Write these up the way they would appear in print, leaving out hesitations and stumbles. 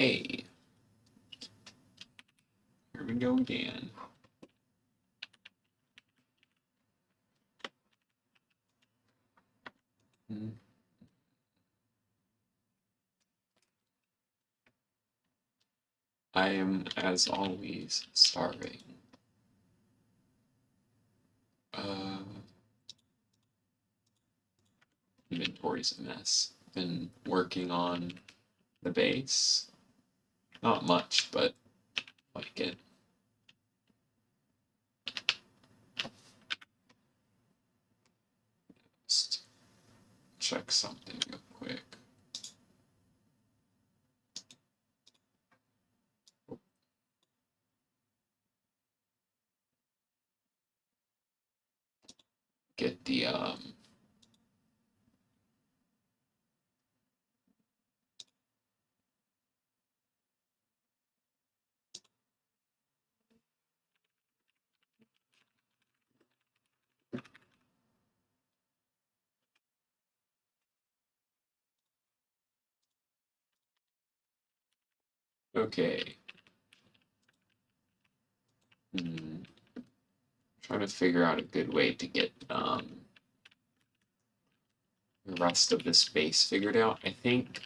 Hey, here we go again. I am, as always, starving. Inventory's a mess. Been working on the base. Not much, but like it. Just check something real quick. Get the okay. Trying to figure out a good way to get the rest of this base figured out. I think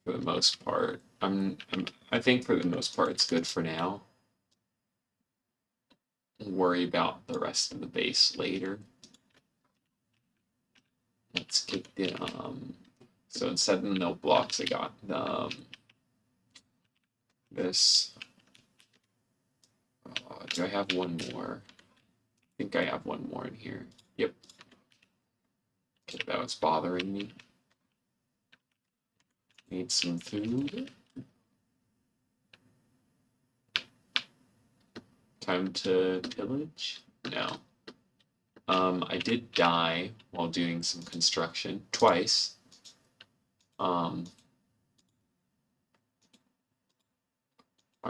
for the most part, I think for the most part it's good for now. Worry about the rest of the base later. Let's get the so instead of the note blocks I got this. Do I have one more? I think I have one more in here. Yep. Okay, that was bothering me. Need some food. Time to pillage? No. I did die while doing some construction twice. Why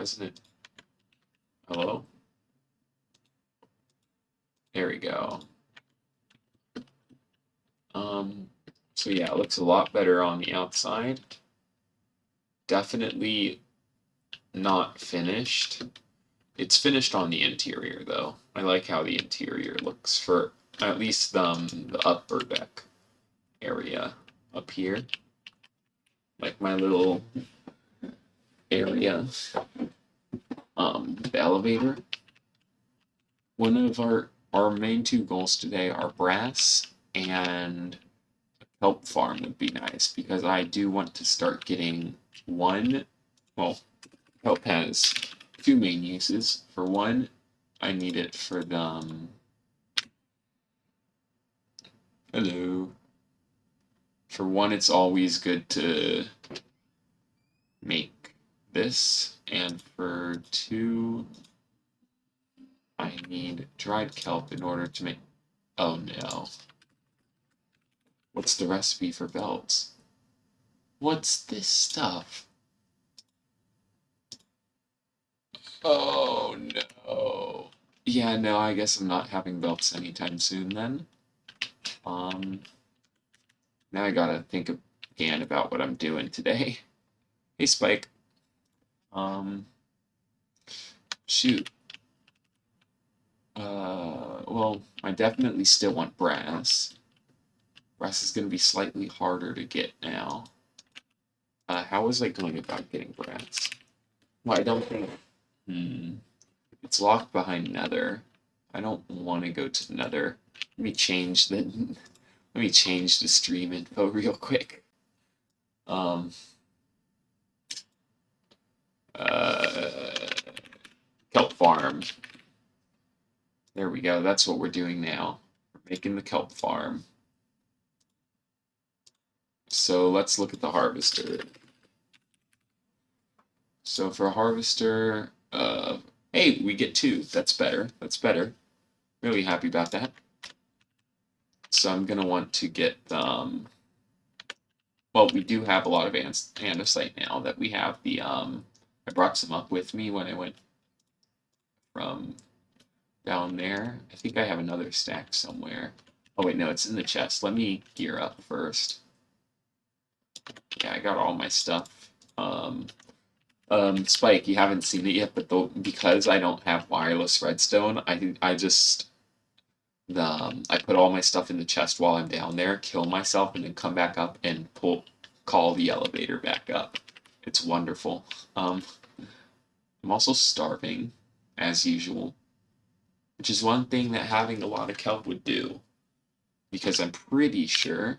isn't it? Hello? There we go. So yeah, it looks a lot better on the outside. Definitely not finished. It's finished on the interior though. I like how the interior looks for at least the upper deck area up here. Like my little area. The elevator. One of our main two goals today are brass and kelp farm would be nice because I do want to start getting one. Well, kelp has two main uses. For one, I need it for the hello. For one, it's always good to make this, and for two, I need dried kelp in order to make. Oh no. What's the recipe for belts? What's this stuff? Oh no. Yeah, no, I guess I'm not having belts anytime soon then. Now I gotta think again about what I'm doing today. Hey, Spike. Shoot. Well, I definitely still want brass. Brass is gonna be slightly harder to get now. How was I going about getting brass? Well, I don't think. It's locked behind Nether. I don't want to go to Nether. Let me change the. Let me change the stream info real quick. Uh, kelp farm. There we go. That's what we're doing now. We're making the kelp farm. So let's look at the harvester. So for harvester, hey, we get two. That's better. That's better. Really happy about that. So I'm gonna want to get well, we do have a lot of andesite now that we have the I brought some up with me when I went from down there. I think I have another stack somewhere. Oh wait, no, it's in the chest. Let me gear up first. Yeah, I got all my stuff. Spike, you haven't seen it yet, but because I don't have wireless redstone, I just I put all my stuff in the chest while I'm down there, kill myself, and then come back up and call the elevator back up. It's wonderful. I'm also starving, as usual, which is one thing that having a lot of kelp would do, because I'm pretty sure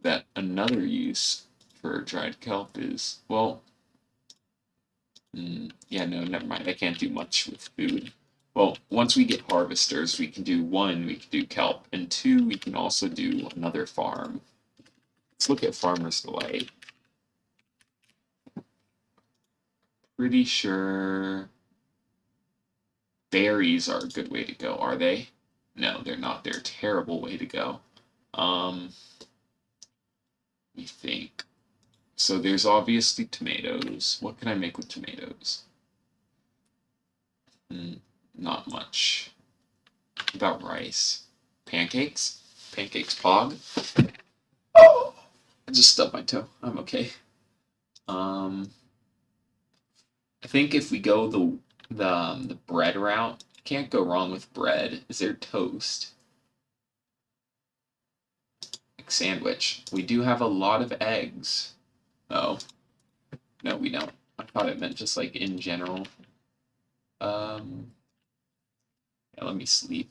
that another use for dried kelp is, well, yeah, no, never mind. I can't do much with food. Well, once we get harvesters, we can do one, we can do kelp, and two, we can also do another farm. Let's look at Farmer's Delight. Pretty sure berries are a good way to go, are they? No, they're not. They're a terrible way to go. Let me think. So there's obviously tomatoes. What can I make with tomatoes? Not much. What about rice? Pancakes? Pancakes pog? Oh! I just stubbed my toe. I'm okay. I think if we go the bread route, can't go wrong with bread. Is there toast? Like sandwich. We do have a lot of eggs. Oh. No, we don't. I thought it meant just like in general. Yeah, let me sleep.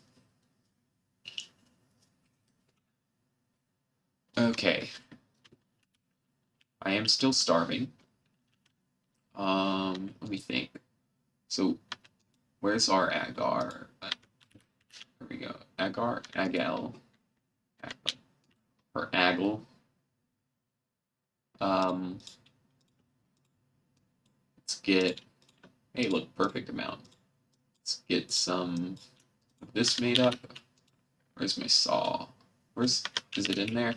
Okay. I am still starving. Let me think. So, where's our agar? There we go. Agar, agel, or agel. Let's get. Hey, look, perfect amount. Let's get some of this made up. Where's my saw? Is it in there?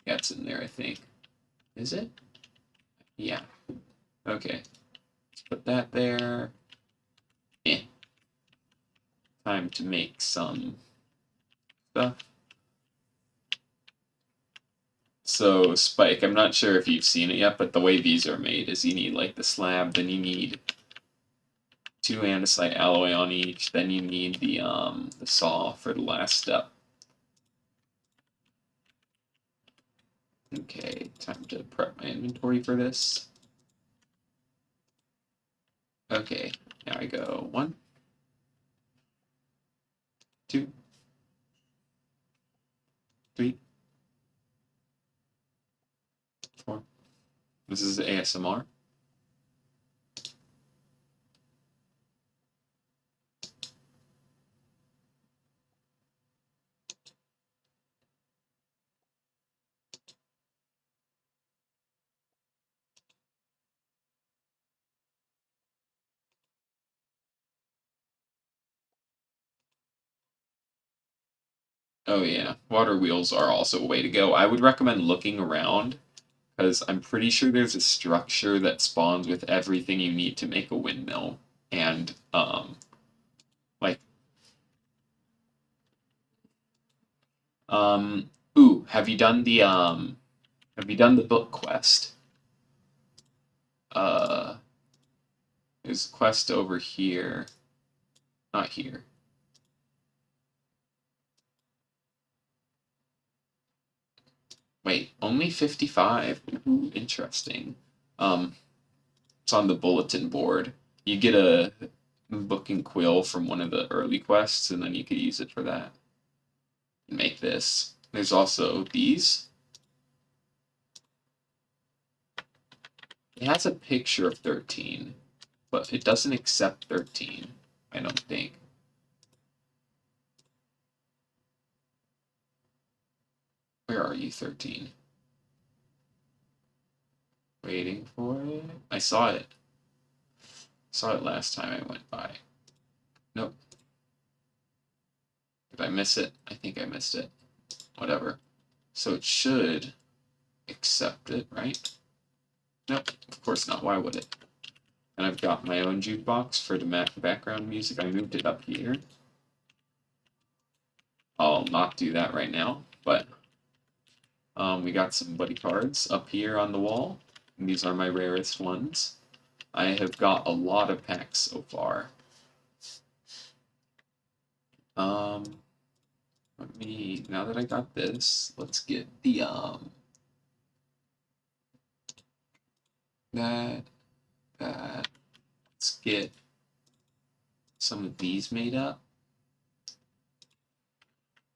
Yeah, it's in there, I think. Is it? Yeah. Okay. Let's put that there. Time to make some stuff. So, Spike, I'm not sure if you've seen it yet, but the way these are made is you need like the slab, then you need 2 andesite alloy on each, then you need the saw for the last step. Okay, time to prep my inventory for this. Okay, now I go 1, 2, 3, 4. This is ASMR. Oh yeah, water wheels are also a way to go. I would recommend looking around, because I'm pretty sure there's a structure that spawns with everything you need to make a windmill. And like ooh, have you done the book quest? Uh there's a quest over here. Not here. Wait, only 55. Ooh, interesting. It's on the bulletin board. You get a book and quill from one of the early quests, and then you could use it for that. Make this. There's also these. It has a picture of 13, but it doesn't accept 13, I don't think. Where are you, 13? Waiting for it. I saw it. Saw it last time I went by. Nope. Did I miss it? I think I missed it. Whatever. So it should accept it, right? Nope, of course not. Why would it? And I've got my own jukebox for the background music. I moved it up here. I'll not do that right now, but we got some buddy cards up here on the wall. And these are my rarest ones. I have got a lot of packs so far. Let me, now that I got this, let's get the, that, let's get some of these made up.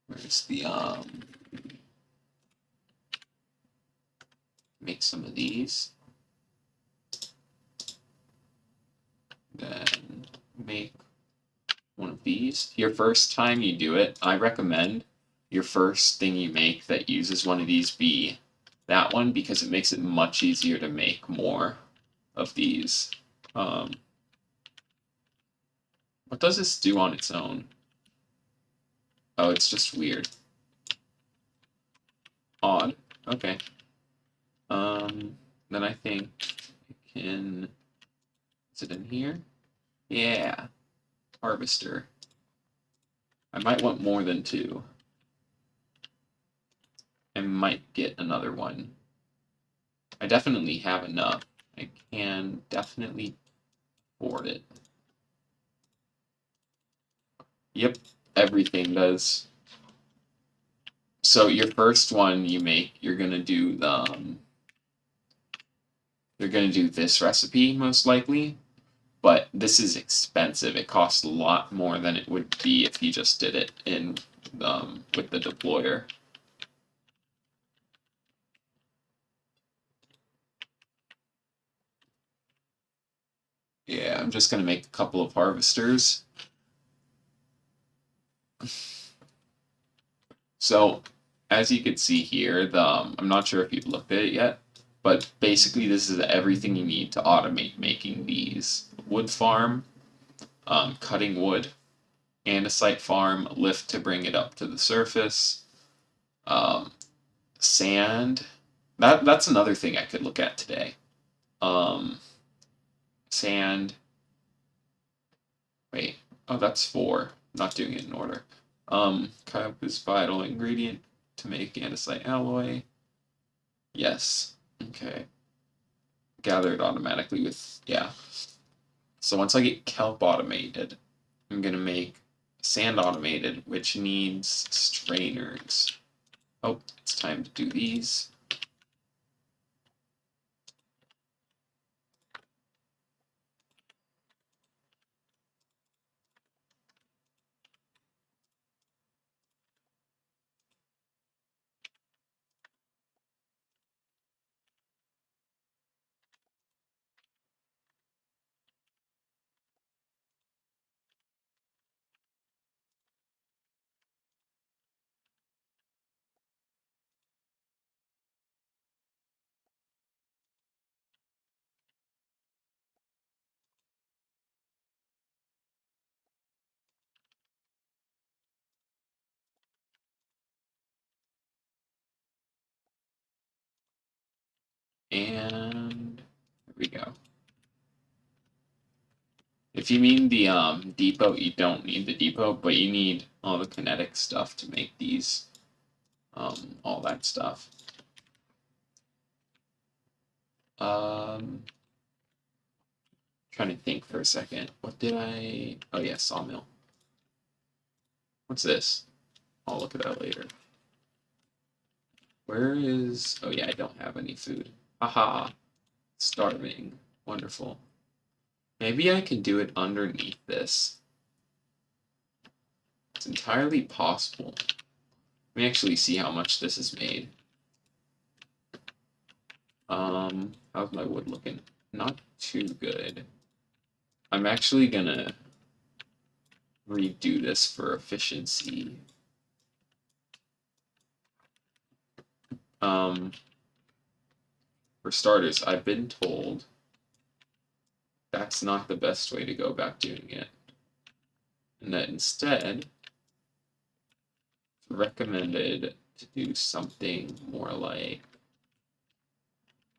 Where's the, make some of these. Then make one of these. Your first time you do it, I recommend your first thing you make that uses one of these be that one, because it makes it much easier to make more of these. What does this do on its own? Oh, it's just weird. Odd. Okay. Then I think I can. Is it in here? Yeah. Harvester. I might want more than two. I might get another one. I definitely have enough. I can definitely afford it. Yep, everything does. So your first one you make, you're gonna do the you're gonna do this recipe most likely, but this is expensive. It costs a lot more than it would be if you just did it in with the deployer. Yeah, I'm just gonna make a couple of harvesters. So, as you can see here, I'm not sure if you've looked at it yet, but basically this is everything you need to automate making these. Wood farm, cutting wood, andesite farm, lift to bring it up to the surface, um, sand. That's another thing I could look at today. Sand. Wait. Oh, that's 4. I'm not doing it in order. Kelp is vital ingredient to make andesite alloy. Yes. Okay. Gathered automatically with, yeah. So once I get kelp automated, I'm gonna make sand automated, which needs strainers. Oh, it's time to do these. And there we go. If you mean the depot, you don't need the depot, but you need all the kinetic stuff to make these, all that stuff. Trying to think for a second. What did I? Oh yeah, sawmill. What's this? I'll look at that later. Where is? Oh yeah, I don't have any food. Haha, starving. Wonderful. Maybe I can do it underneath this. It's entirely possible. Let me actually see how much this is made. How's my wood looking? Not too good. I'm actually gonna redo this for efficiency. For starters, I've been told that's not the best way to go about doing it. And that instead, it's recommended to do something more like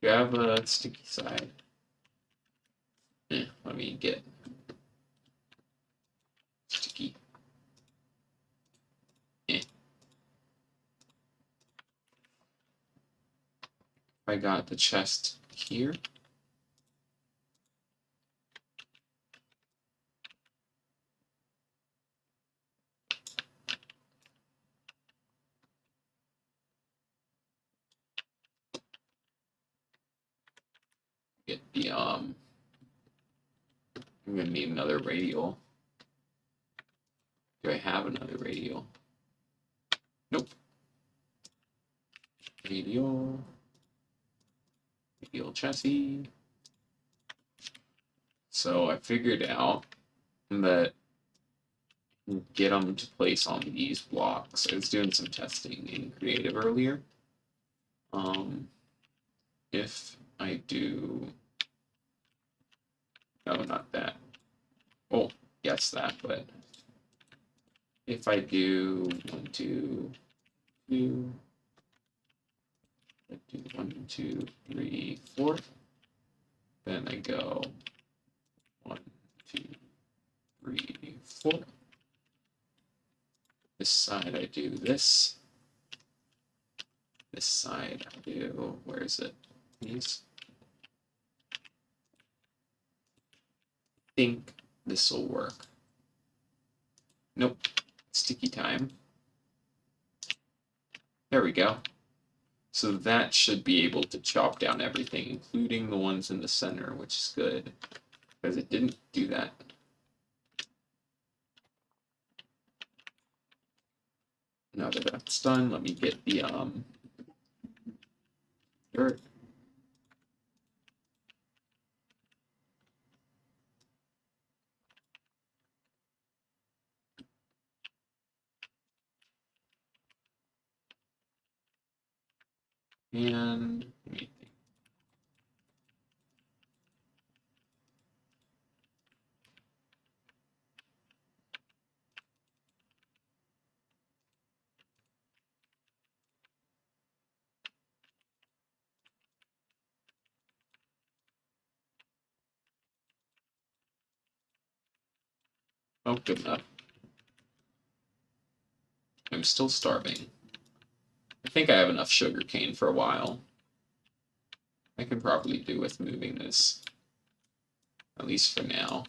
you have a sticky side. Let me get sticky. I got the chest here. get the I'm gonna need another radial. Do I have another radial? Nope. Radial chassis. So I figured out that get them to place on these blocks. I was doing some testing in creative earlier. If I do, no, not that. Oh, yes, that, but if I do 1, 2, 2, I do 1, 2, 3, 4, then I go 1, 2, 3, 4. This side I do this. This side I do, where is it? These. I think this will work. Nope. Sticky time. There we go. So that should be able to chop down everything, including the ones in the center, which is good, because it didn't do that. Now that that's done, let me get the dirt. And let me think. Oh, good enough. I'm still starving. I think I have enough sugar cane for a while. I can probably do with moving this, at least for now.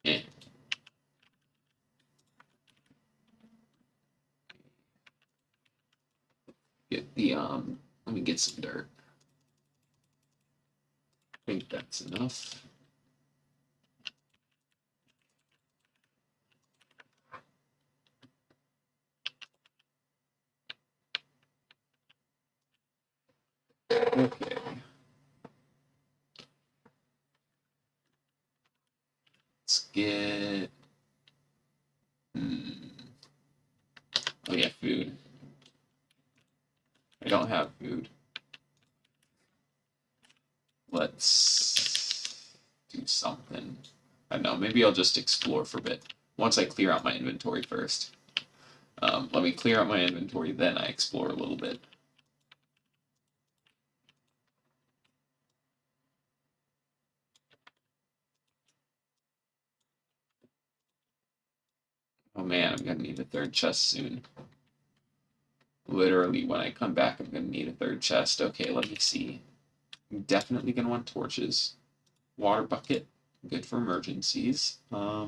Eh. Get the let me get some dirt. I think that's enough. Okay. Let's get oh yeah, food. I don't have food. Let's do something. I don't know, maybe I'll just explore for a bit. Once I clear out my inventory first. Let me clear out my inventory, then I explore a little bit. Oh man, I'm gonna need a third chest soon. Literally, when I come back, I'm gonna need a third chest. Okay, let me see. I'm definitely gonna want torches. Water bucket, good for emergencies. Let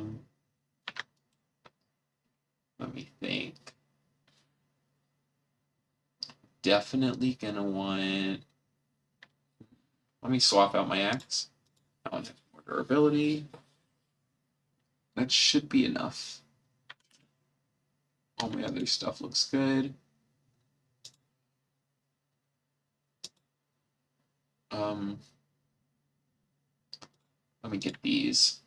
me think. Definitely gonna want. Let me swap out my axe. That one has more durability. That should be enough. All my other stuff looks good. Let me get these.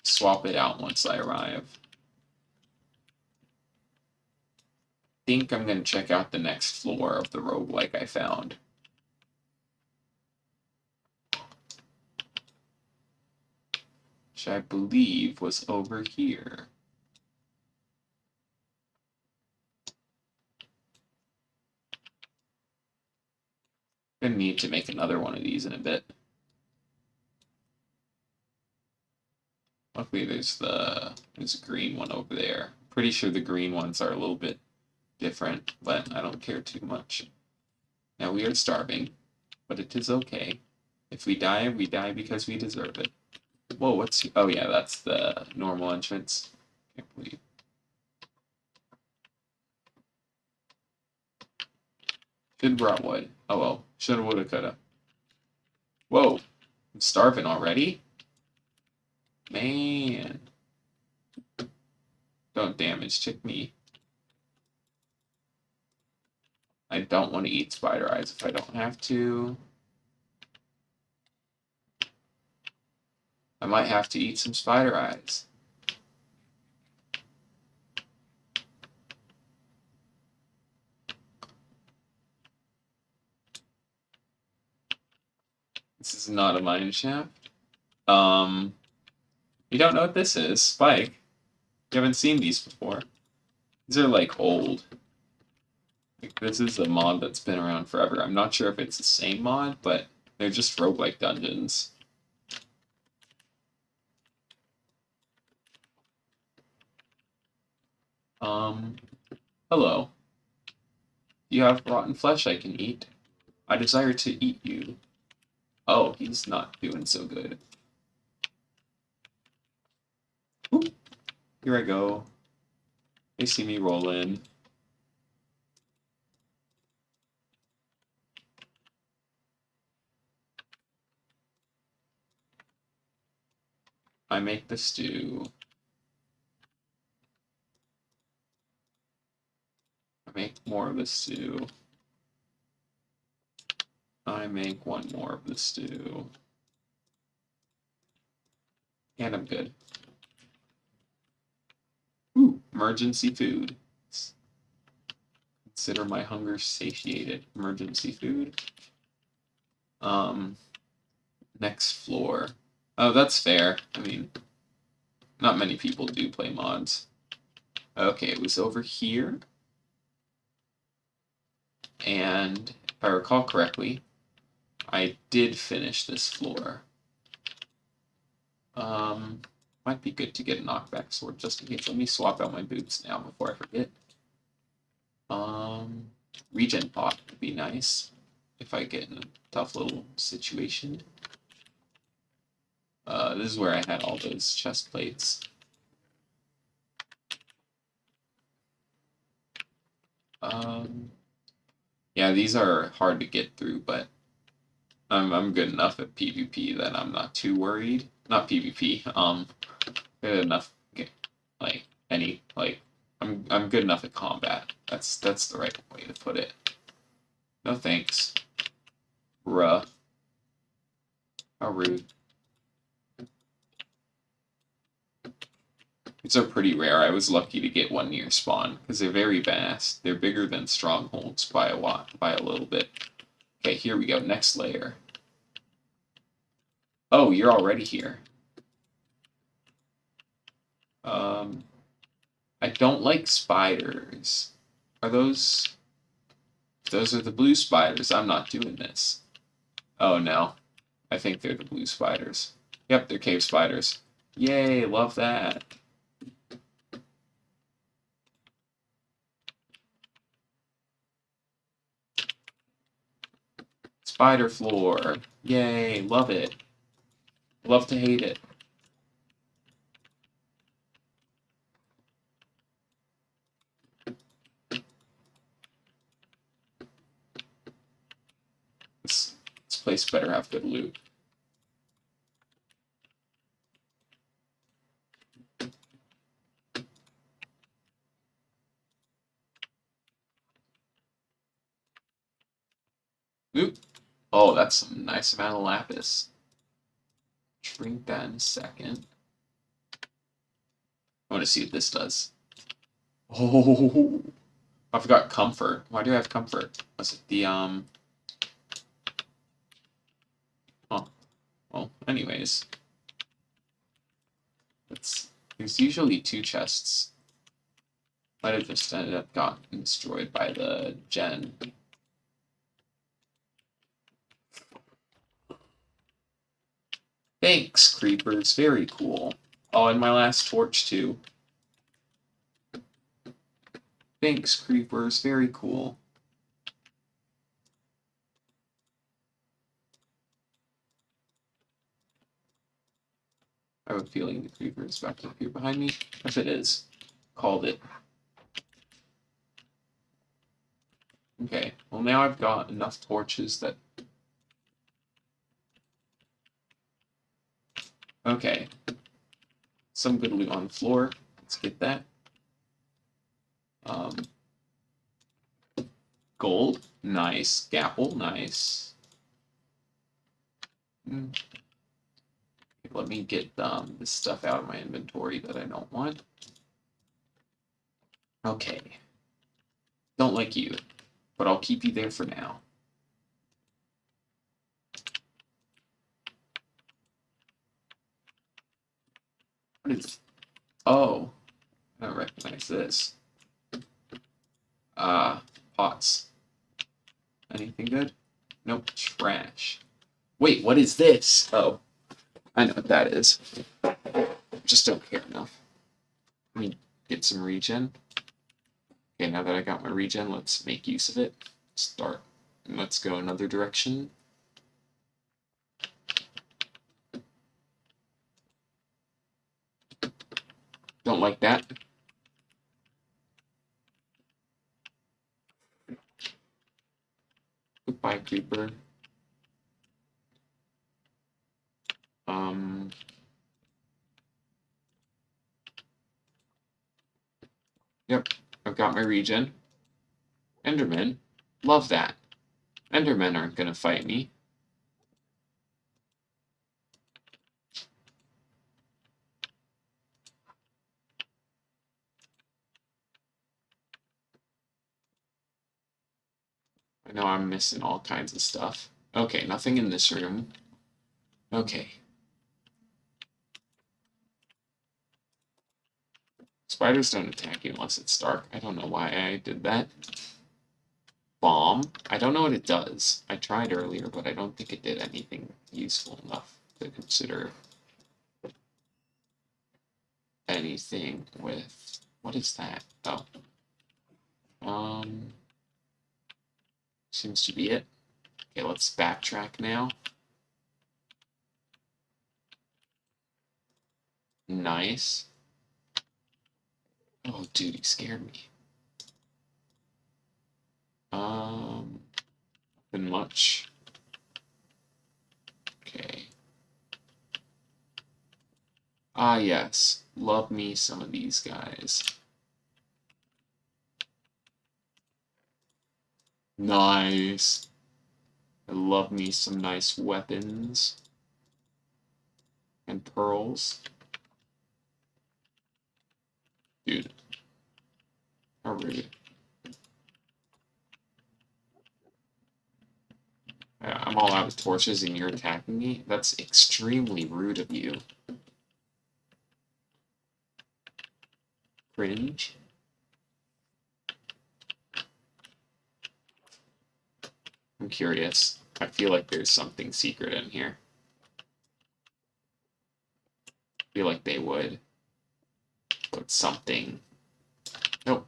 Swap it out once I arrive. Think I'm going to check out the next floor of the roguelike I found. Which I believe was over here. Gonna need to make another one of these in a bit. Luckily there's a green one over there. Pretty sure the green ones are a little bit different, but I don't care too much. Now we are starving, but it is okay. If we die because we deserve it. Whoa, what's... Oh, yeah, that's the normal entrance. Can't believe... Should've brought wood. Oh, well. Shoulda, woulda, coulda. Whoa. I'm starving already? Man. Don't damage tick me. I don't want to eat spider eyes if I don't have to. I might have to eat some spider eyes. This is not a mine shaft. You don't know what this is, Spike. You haven't seen these before. These are like old. Like, this is a mod that's been around forever. I'm not sure if it's the same mod, but they're just roguelike dungeons. Hello. You have rotten flesh I can eat. I desire to eat you. Oh, he's not doing so good. Oop. Here I go. They see me rolling. I make the stew. I make more of the stew. I make one more of the stew. And I'm good. Ooh, emergency food. Consider my hunger satiated. Emergency food. Next floor. Oh, that's fair. I mean, not many people do play mods. Okay, it was over here. And if I recall correctly, I did finish this floor. Might be good to get a knockback sword just in case. Let me swap out my boots now before I forget. Regen pot would be nice if I get in a tough little situation. This is where I had all those chest plates. Yeah, these are hard to get through, but I'm good enough at PvP that I'm not too worried. Not PvP. Good enough. Like I'm good enough at combat. That's the right way to put it. No thanks. Ruh. How rude. These are pretty rare. I was lucky to get one near spawn because they're very vast. They're bigger than strongholds by a little bit. Okay, here we go. Next layer. Oh, you're already here. I don't like spiders. Are those... Those are the blue spiders. I'm not doing this. Oh no. I think they're the blue spiders. Yep, they're cave spiders. Yay, love that. Spider floor. Yay, love it. Love to hate it. This place better have good loot. Oop. Oh, that's some nice amount of lapis. Drink that in a second. I want to see what this does. Oh, I forgot comfort. Why do I have comfort? Was it the Oh, well, anyways. There's usually two chests. Might have just ended up gotten destroyed by the gen. Thanks, creepers. Very cool. Oh, and my last torch, too. Thanks, creepers. Very cool. have a feeling the creeper is back up here behind me. If it is, called it. Okay, well now I've got enough torches that... Okay. Some good loot on the floor. Let's get that. Gold. Nice. Gapple. Nice. Let me get this stuff out of my inventory that I don't want. Okay. Don't like you, but I'll keep you there for now. What is... Oh. I don't recognize this. Pots. Anything good? Nope. Trash. Wait, what is this? Oh. I know what that is. Just don't care enough. Let me get some regen. Okay, now that I got my regen, let's make use of it. Start. And let's go another direction. Don't like that. Goodbye, creeper. Yep, I've got my regen. Enderman. Love that. Endermen aren't gonna fight me. I know I'm missing all kinds of stuff. Okay, nothing in this room. Okay. Spiders don't attack you unless it's dark. I don't know why I did that. Bomb. I don't know what it does. I tried earlier, but I don't think it did anything useful enough to consider anything with... What is that? Oh. Seems to be it. Okay, let's backtrack now. Nice. Oh, dude, you scared me. Nothing much. Okay. Ah, yes. Love me some of these guys. Nice. I love me some nice weapons. And pearls. Dude. How rude. I'm all out of torches and you're attacking me? That's extremely rude of you. Cringe. I'm curious. I feel like there's something secret in here. I feel like they would. But something. Nope.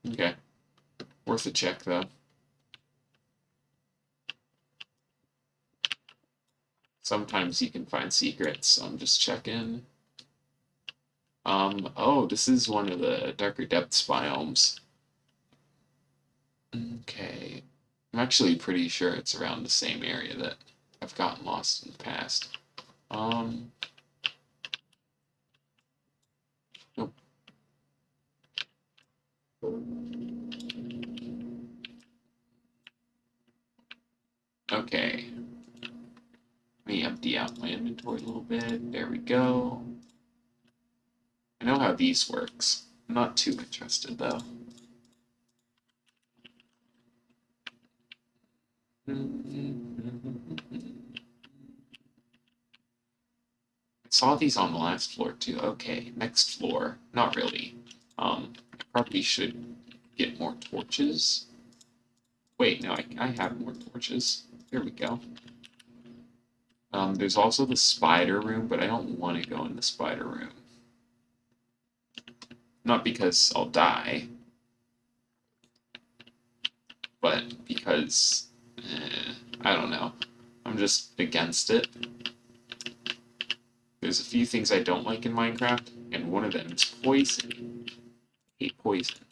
Okay. Worth a check, though. Sometimes you can find secrets, so I'm just checking. Oh, this is one of the darker depths biomes. Okay. I'm actually pretty sure it's around the same area that I've gotten lost in the past. Nope. Okay. Let me empty out my inventory a little bit. There we go. I know how these works. I'm not too interested, though. I saw these on the last floor, too. Okay, next floor. Not really. I probably should get more torches. Wait, no, I have more torches. There we go. There's also the spider room, but I don't want to go in the spider room. Not because I'll die, but because, I don't know. I'm just against it. There's a few things I don't like in Minecraft, and one of them is poison. I hate poison.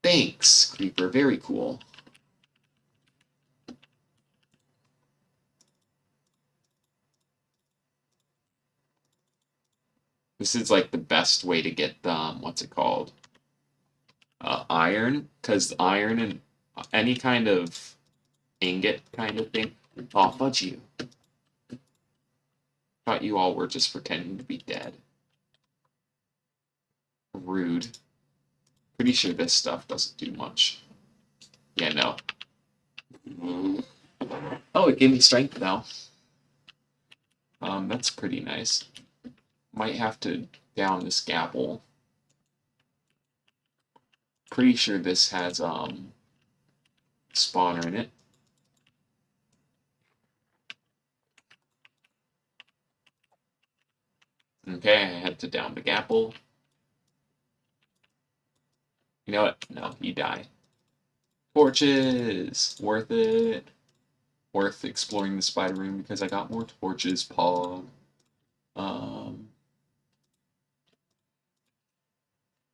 Thanks, Creeper. Very cool. This is like the best way to get what's it called? Iron, because iron and any kind of ingot kind of thing. Oh, fudge you. Thought you all were just pretending to be dead. Rude. Pretty sure this stuff doesn't do much. Yeah, no. Oh, it gave me strength now. That's pretty nice. Might have to down this gapple. Pretty sure this has spawner in it. Okay, I had to down the gapple. You know what? No, you die. Torches! Worth it. Worth exploring the spider room because I got more torches, Paul.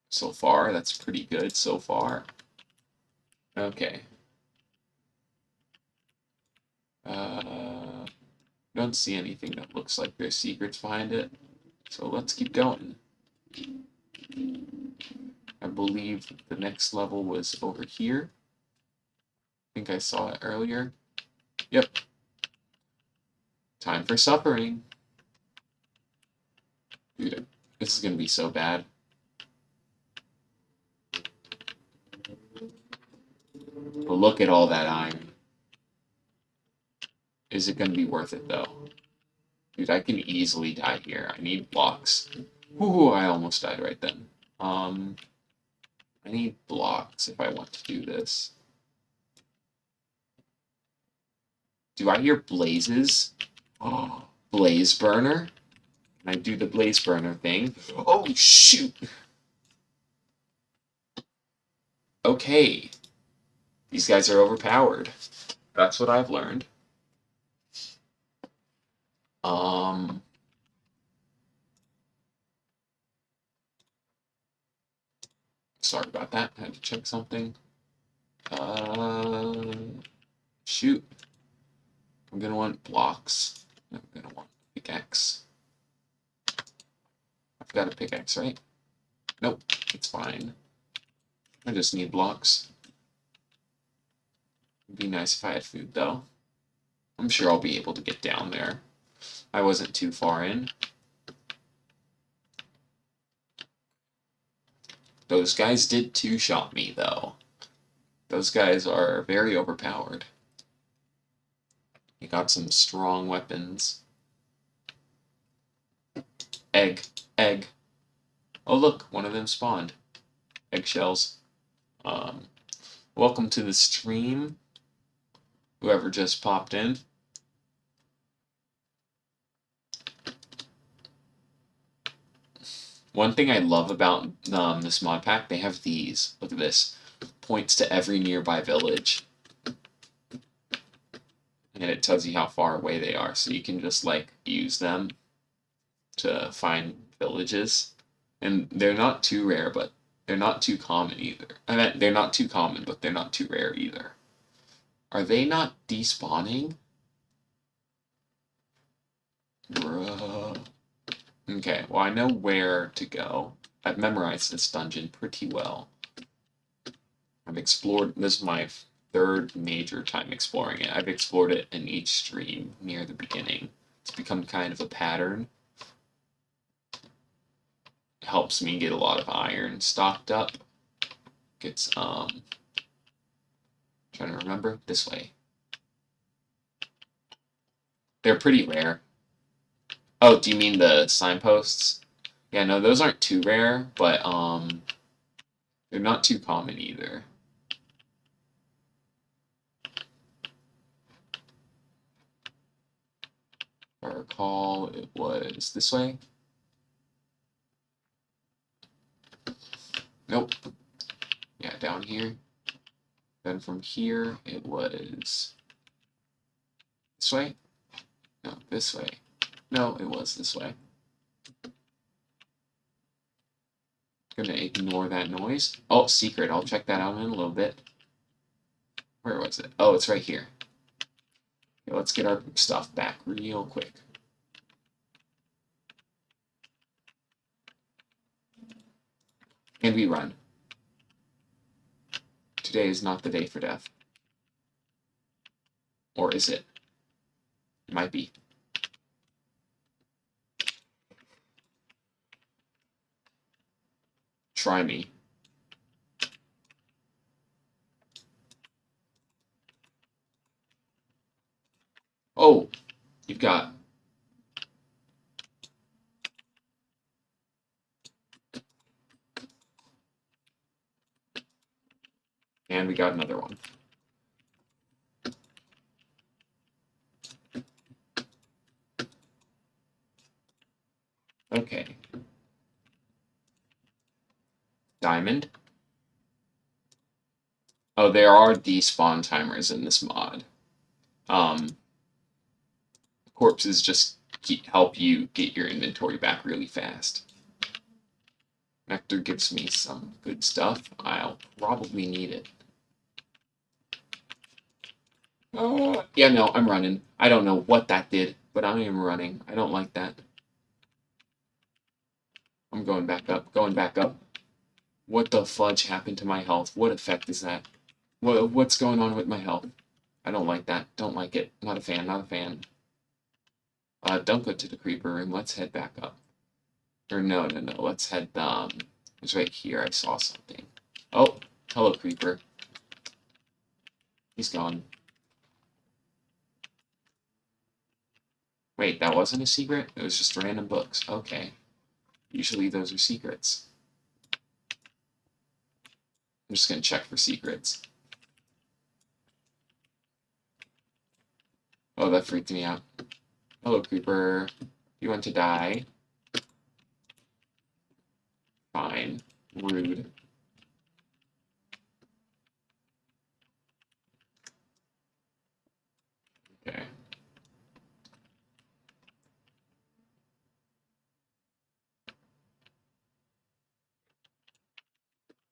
So far, that's pretty good so far. Okay. Don't see anything that looks like there's secrets behind it. So let's keep going. I believe the next level was over here. I think I saw it earlier. Yep. Time for suffering. Dude, this is gonna be so bad. But look at all that iron. Is it gonna be worth it though? Dude, I can easily die here. I need blocks. Ooh, I almost died right then. I need blocks if I want to do this. Do I hear blazes? Oh, blaze burner? Can I do the blaze burner thing? Oh, shoot! Okay. These guys are overpowered. That's what I've learned. Sorry about that. I had to check something. Shoot. I'm gonna want blocks. I'm gonna want pickaxe. I've got a pickaxe, right? Nope, it's fine. I just need blocks. It'd be nice if I had food, though. I'm sure I'll be able to get down there. I wasn't too far in. Those guys did two-shot me, though. Those guys are very overpowered. They got some strong weapons. Egg. Egg. Oh, look, one of them spawned. Eggshells. Welcome to the stream. Whoever just popped in. One thing I love about this mod pack, they have these. Look at this. Points to every nearby village. And it tells you how far away they are, so you can just, like, use them to find villages. And they're not too rare, but they're not too common either. I mean, they're not too common, but they're not too rare either. Are they not despawning? Bruh. Okay, well, I know where to go. I've memorized this dungeon pretty well. I've explored, this is my third major time exploring it. I've explored it in each stream near the beginning. It's become kind of a pattern. It helps me get a lot of iron stocked up. Gets, trying to remember, this way. They're pretty rare. Oh, do you mean the signposts? Yeah, no, those aren't too rare, but they're not too common either. If I recall, it was this way. Nope. Yeah, down here. Then from here, it was this way? No, this way. No, it was this way. Gonna ignore that noise. Oh, secret. I'll check that out in a little bit. Where was it? Oh, it's right here. Okay, let's get our stuff back real quick. And we run. Today is not the day for death. Or is it? It might be. Try me. Oh, you've got... And we got another one. Okay. Diamond. Oh, there are despawn timers in this mod. Corpses just help you get your inventory back really fast. Nectar gives me some good stuff. I'll probably need it. Yeah, no, I'm running. I don't know what that did, but I am running. I don't like that. I'm going back up. Going back up. What the fudge happened to my health? What effect is that? What's going on with my health? I don't like that. Don't like it. Not a fan. Not a fan. Don't go to the creeper room. Let's head back up. Or no. Let's head, it's right here. I saw something. Oh, hello, creeper. He's gone. Wait, that wasn't a secret? It was just random books. Okay. Usually those are secrets. I'm just gonna check for secrets. Oh, that freaked me out. Hello, creeper. You want to die? Fine. Rude. Okay.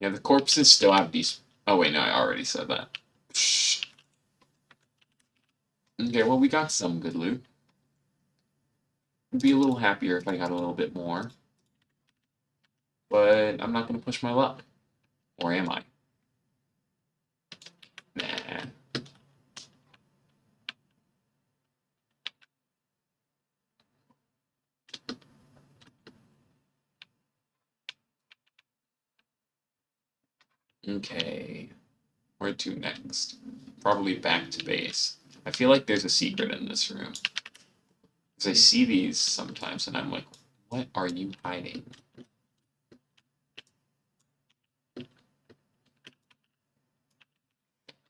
Yeah, the corpses still have these... Oh, wait, no, I already said that. Shh. Okay, well, we got some good loot. I'd be a little happier if I got a little bit more. But I'm not going to push my luck. Or am I? Nah. Okay. Where to next? Probably back to base. I feel like there's a secret in this room. Because I see these sometimes and I'm like, what are you hiding?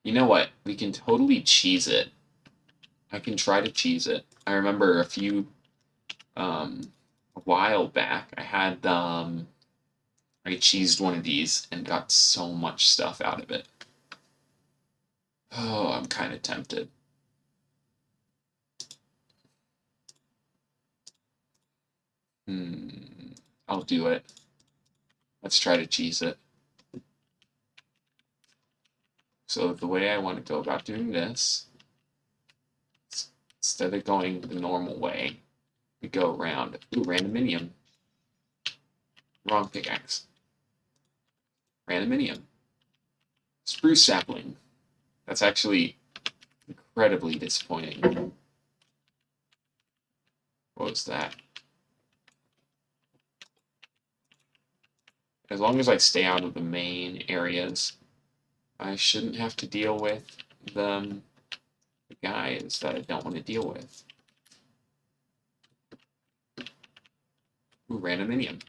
You know what? We can totally cheese it. I can try to cheese it. I remember a while back, I had, I cheesed one of these and got so much stuff out of it. Oh, I'm kind of tempted. I'll do it. Let's try to cheese it. So the way I want to go about doing this, instead of going the normal way, we go around. Ooh, randominium. Wrong pickaxe. Randominium. Spruce sapling. That's actually incredibly disappointing. What was that? As long as I stay out of the main areas, I shouldn't have to deal with the guys that I don't want to deal with. Ooh, randominium.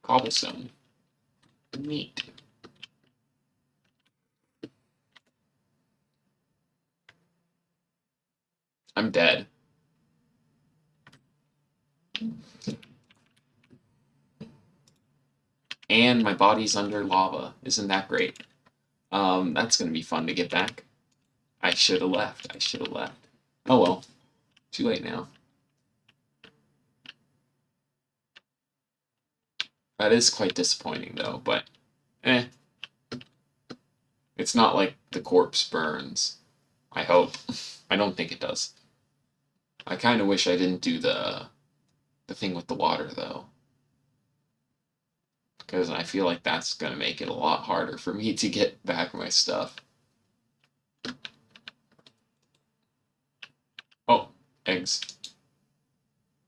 Cobblestone. Neat. I'm dead. And my body's under lava. Isn't that great? That's gonna be fun to get back. I should have left. I should have left. Oh well. Too late now. That is quite disappointing though, but eh. It's not like the corpse burns. I hope. I don't think it does. I kind of wish I didn't do the thing with the water though, because I feel like that's gonna make it a lot harder for me to get back my stuff. Oh, eggs.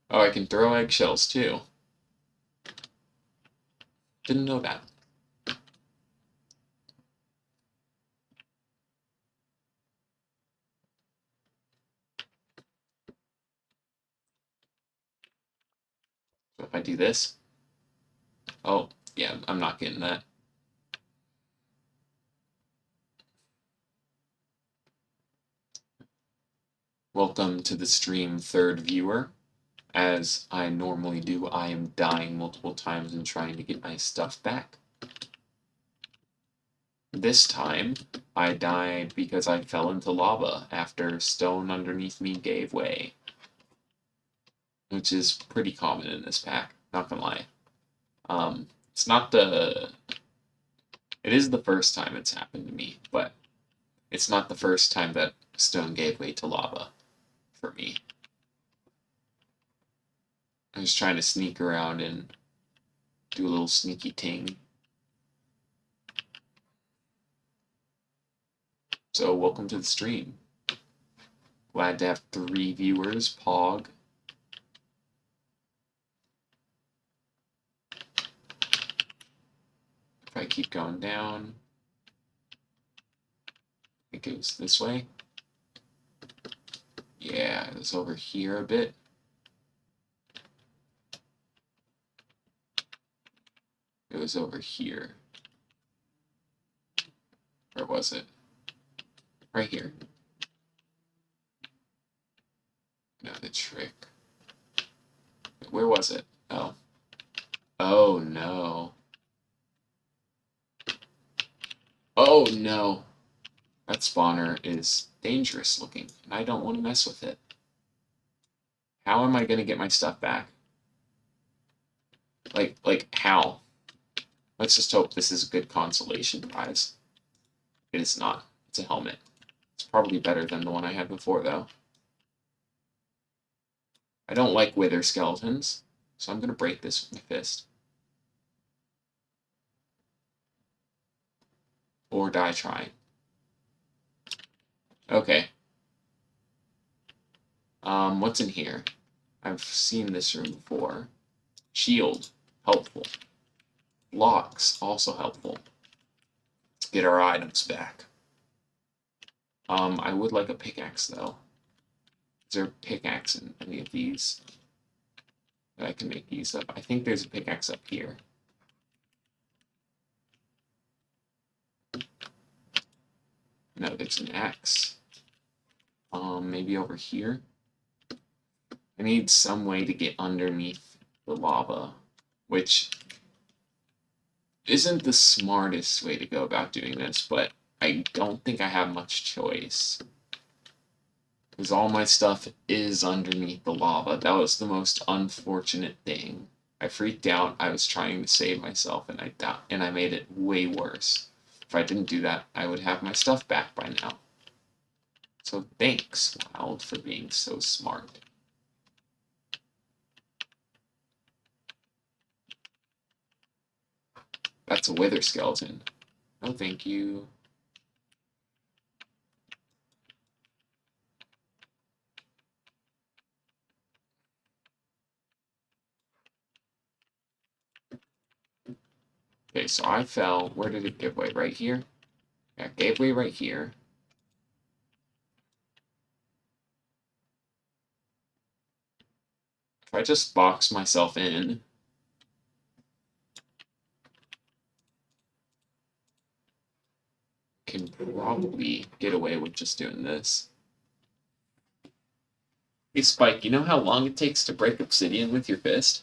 Oh, I can throw eggshells too. Didn't know that. So if I do this, oh yeah, I'm not getting that. Welcome to the stream, third viewer. As I normally do, I am dying multiple times and trying to get my stuff back. This time, I died because I fell into lava after stone underneath me gave way. Which is pretty common in this pack, not gonna lie. It's not the... It is the first time it's happened to me, but it's not the first time that stone gave way to lava for me. I was trying to sneak around and do a little sneaky ting. So welcome to the stream. Glad to have 3 viewers, Pog. If I keep going down, I think it was this way. Yeah, it was over here a bit. It was over here. Where was it? Right here. No, the trick. Where was it? Oh. Oh no. Oh no. That spawner is dangerous looking, and I don't want to mess with it. How am I going to get my stuff back? Like how? Let's just hope this is a good consolation prize. It is not. It's a helmet. It's probably better than the one I had before, though. I don't like wither skeletons, so I'm going to break this with my fist. Or die trying. Okay. What's in here? I've seen this room before. Shield, helpful. Locks, also helpful. Let's get our items back. I would like a pickaxe, though. Is there a pickaxe in any of these? That I can make use of? I think there's a pickaxe up here. No, there's an axe. Maybe over here? I need some way to get underneath the lava, which isn't the smartest way to go about doing this, but I don't think I have much choice. Because all my stuff is underneath the lava. That was the most unfortunate thing. I freaked out. I was trying to save myself, and I made it way worse. If I didn't do that, I would have my stuff back by now. So thanks, Wild, for being so smart. That's a wither skeleton. No, thank you. Okay, so I fell. Where did it give way? Right here? Yeah, it gave way right here. If I just box myself in, can probably get away with just doing this. Hey, Spike, you know how long it takes to break obsidian with your fist?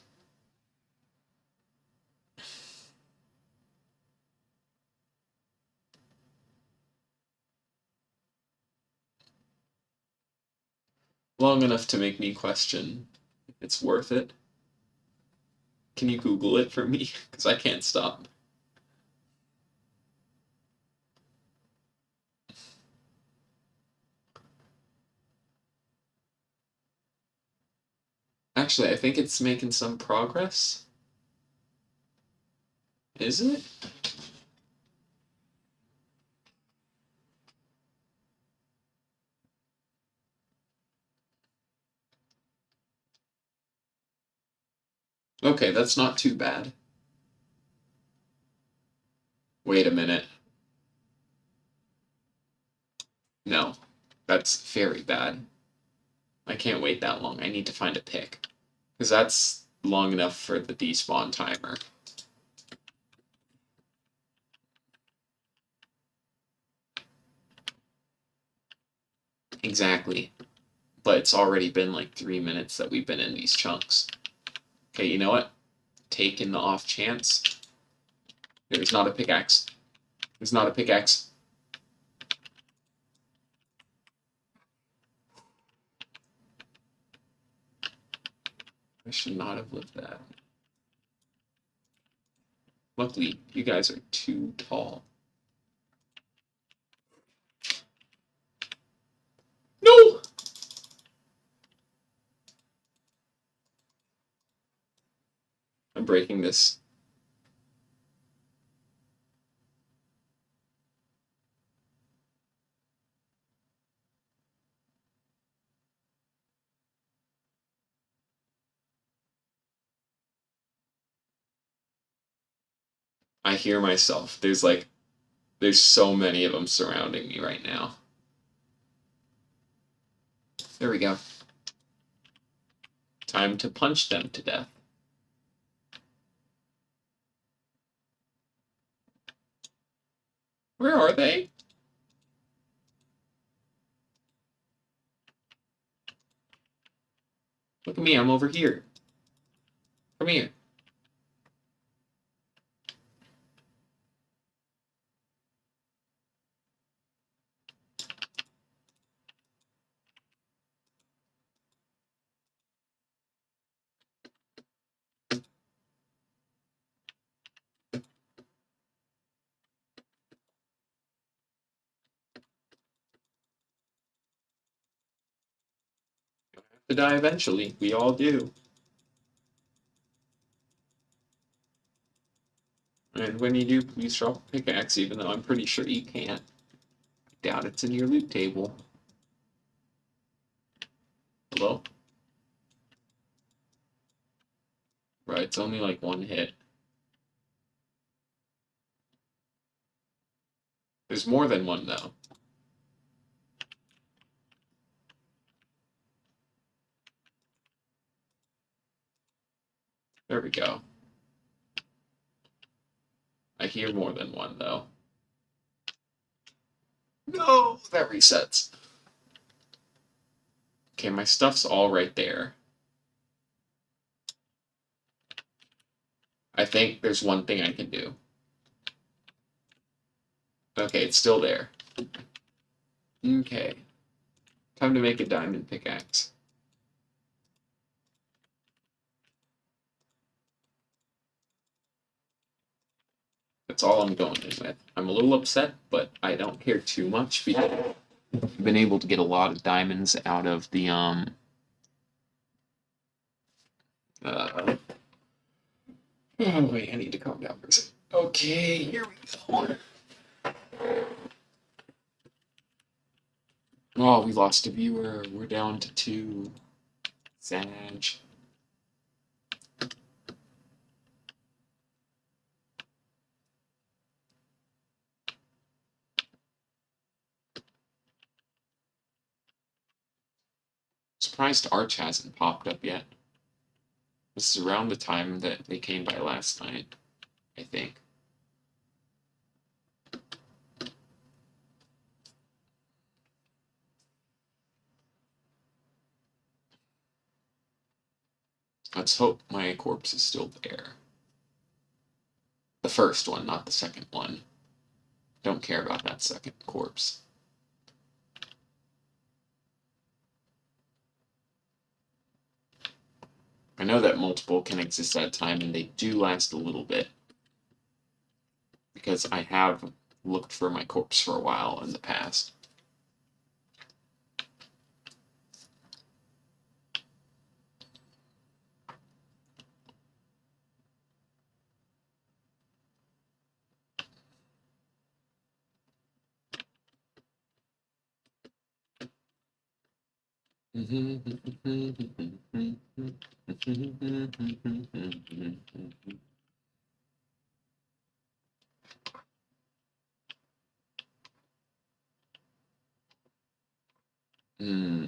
Long enough to make me question if it's worth it. Can you Google it for me? Because I can't stop. Actually, I think it's making some progress. Is it? Okay, that's not too bad. Wait a minute. No, that's very bad. I can't wait that long. I need to find a pick. Because that's long enough for the despawn timer. Exactly. But it's already been like 3 minutes that we've been in these chunks. Okay, you know what? Taking the off chance. There's not a pickaxe. There's not a pickaxe. I should not have lived that. Luckily, you guys are too tall. No! I'm breaking this. I hear myself. There's so many of them surrounding me right now. There we go. Time to punch them to death. Where are they? Look at me, I'm over here. Come here. To die eventually. We all do. And when you do, please drop a pickaxe, even though I'm pretty sure you can't. I doubt it's in your loot table. Hello? Right, it's only like one hit. There's more than one, though. There we go. I hear more than one, though. No! That resets. Okay, my stuff's all right there. I think there's one thing I can do. Okay, it's still there. Okay. Time to make a diamond pickaxe. That's all I'm going in with. I'm a little upset, but I don't care too much because I've been able to get a lot of diamonds out of the oh wait, I need to calm down for a second. Okay, here we go. Oh, we lost a viewer. We're down to 2. Sag. Surprised Arch hasn't popped up yet. This is around the time that they came by last night, I think. Let's hope my corpse is still there. The first one, not the second one. Don't care about that second corpse. I know that multiple can exist at a time, and they do last a little bit. Because I have looked for my corpse for a while in the past.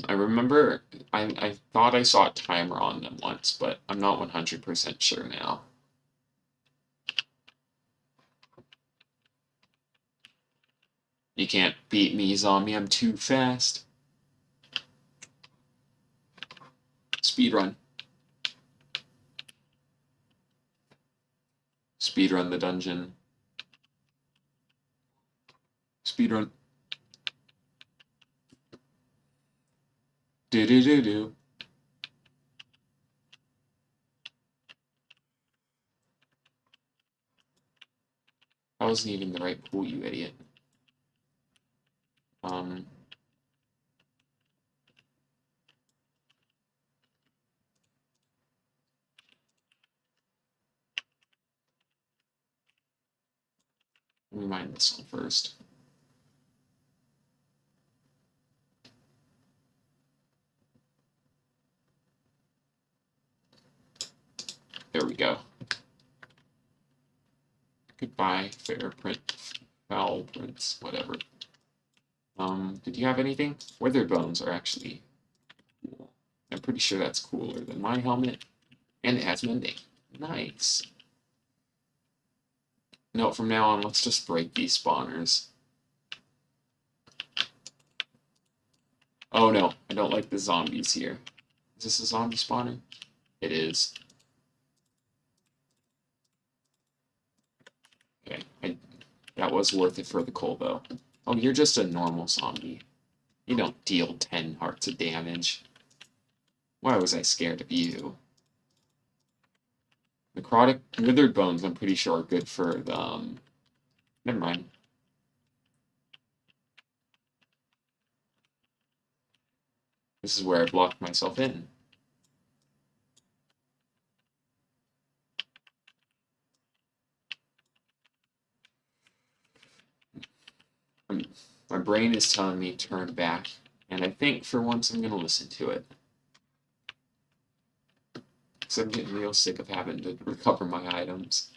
I remember I thought I saw a timer on them once, but I'm not 100% sure now. You can't beat me, zombie. I'm too fast. Speedrun. Speedrun the dungeon. Speedrun. Do do do do. That wasn't even the right pool, you idiot. Let me mine this one first. There we go. Goodbye, fair print, foul prints, whatever. Did you have anything? Withered bones are actually cool. I'm pretty sure that's cooler than my helmet. And it has mending. Nice. No, from now on, let's just break these spawners. Oh no, I don't like the zombies here. Is this a zombie spawner? It is. Okay, that was worth it for the coal, though. Oh, you're just a normal zombie. You don't deal 10 hearts of damage. Why was I scared of you? Necrotic withered bones, I'm pretty sure, are good for the, never mind. This is where I blocked myself in. My brain is telling me to turn back, and I think for once I'm going to listen to it. Because I'm getting real sick of having to recover my items.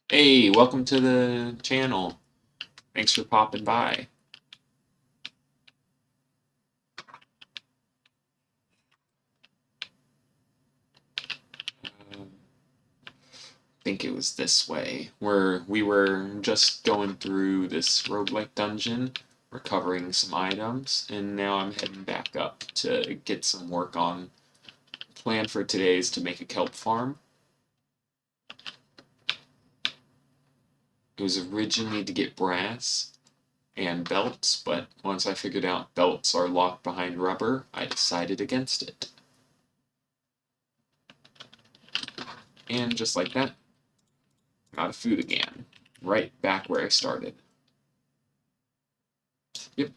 Hey, welcome to the channel. Thanks for popping by. I think it was this way, where we were just going through this roguelike dungeon, recovering some items, and now I'm heading back up to get some work on. Plan for today is to make a kelp farm. It was originally to get brass and belts, but once I figured out belts are locked behind rubber, I decided against it. And just like that, out of food again. Right back where I started. Yep.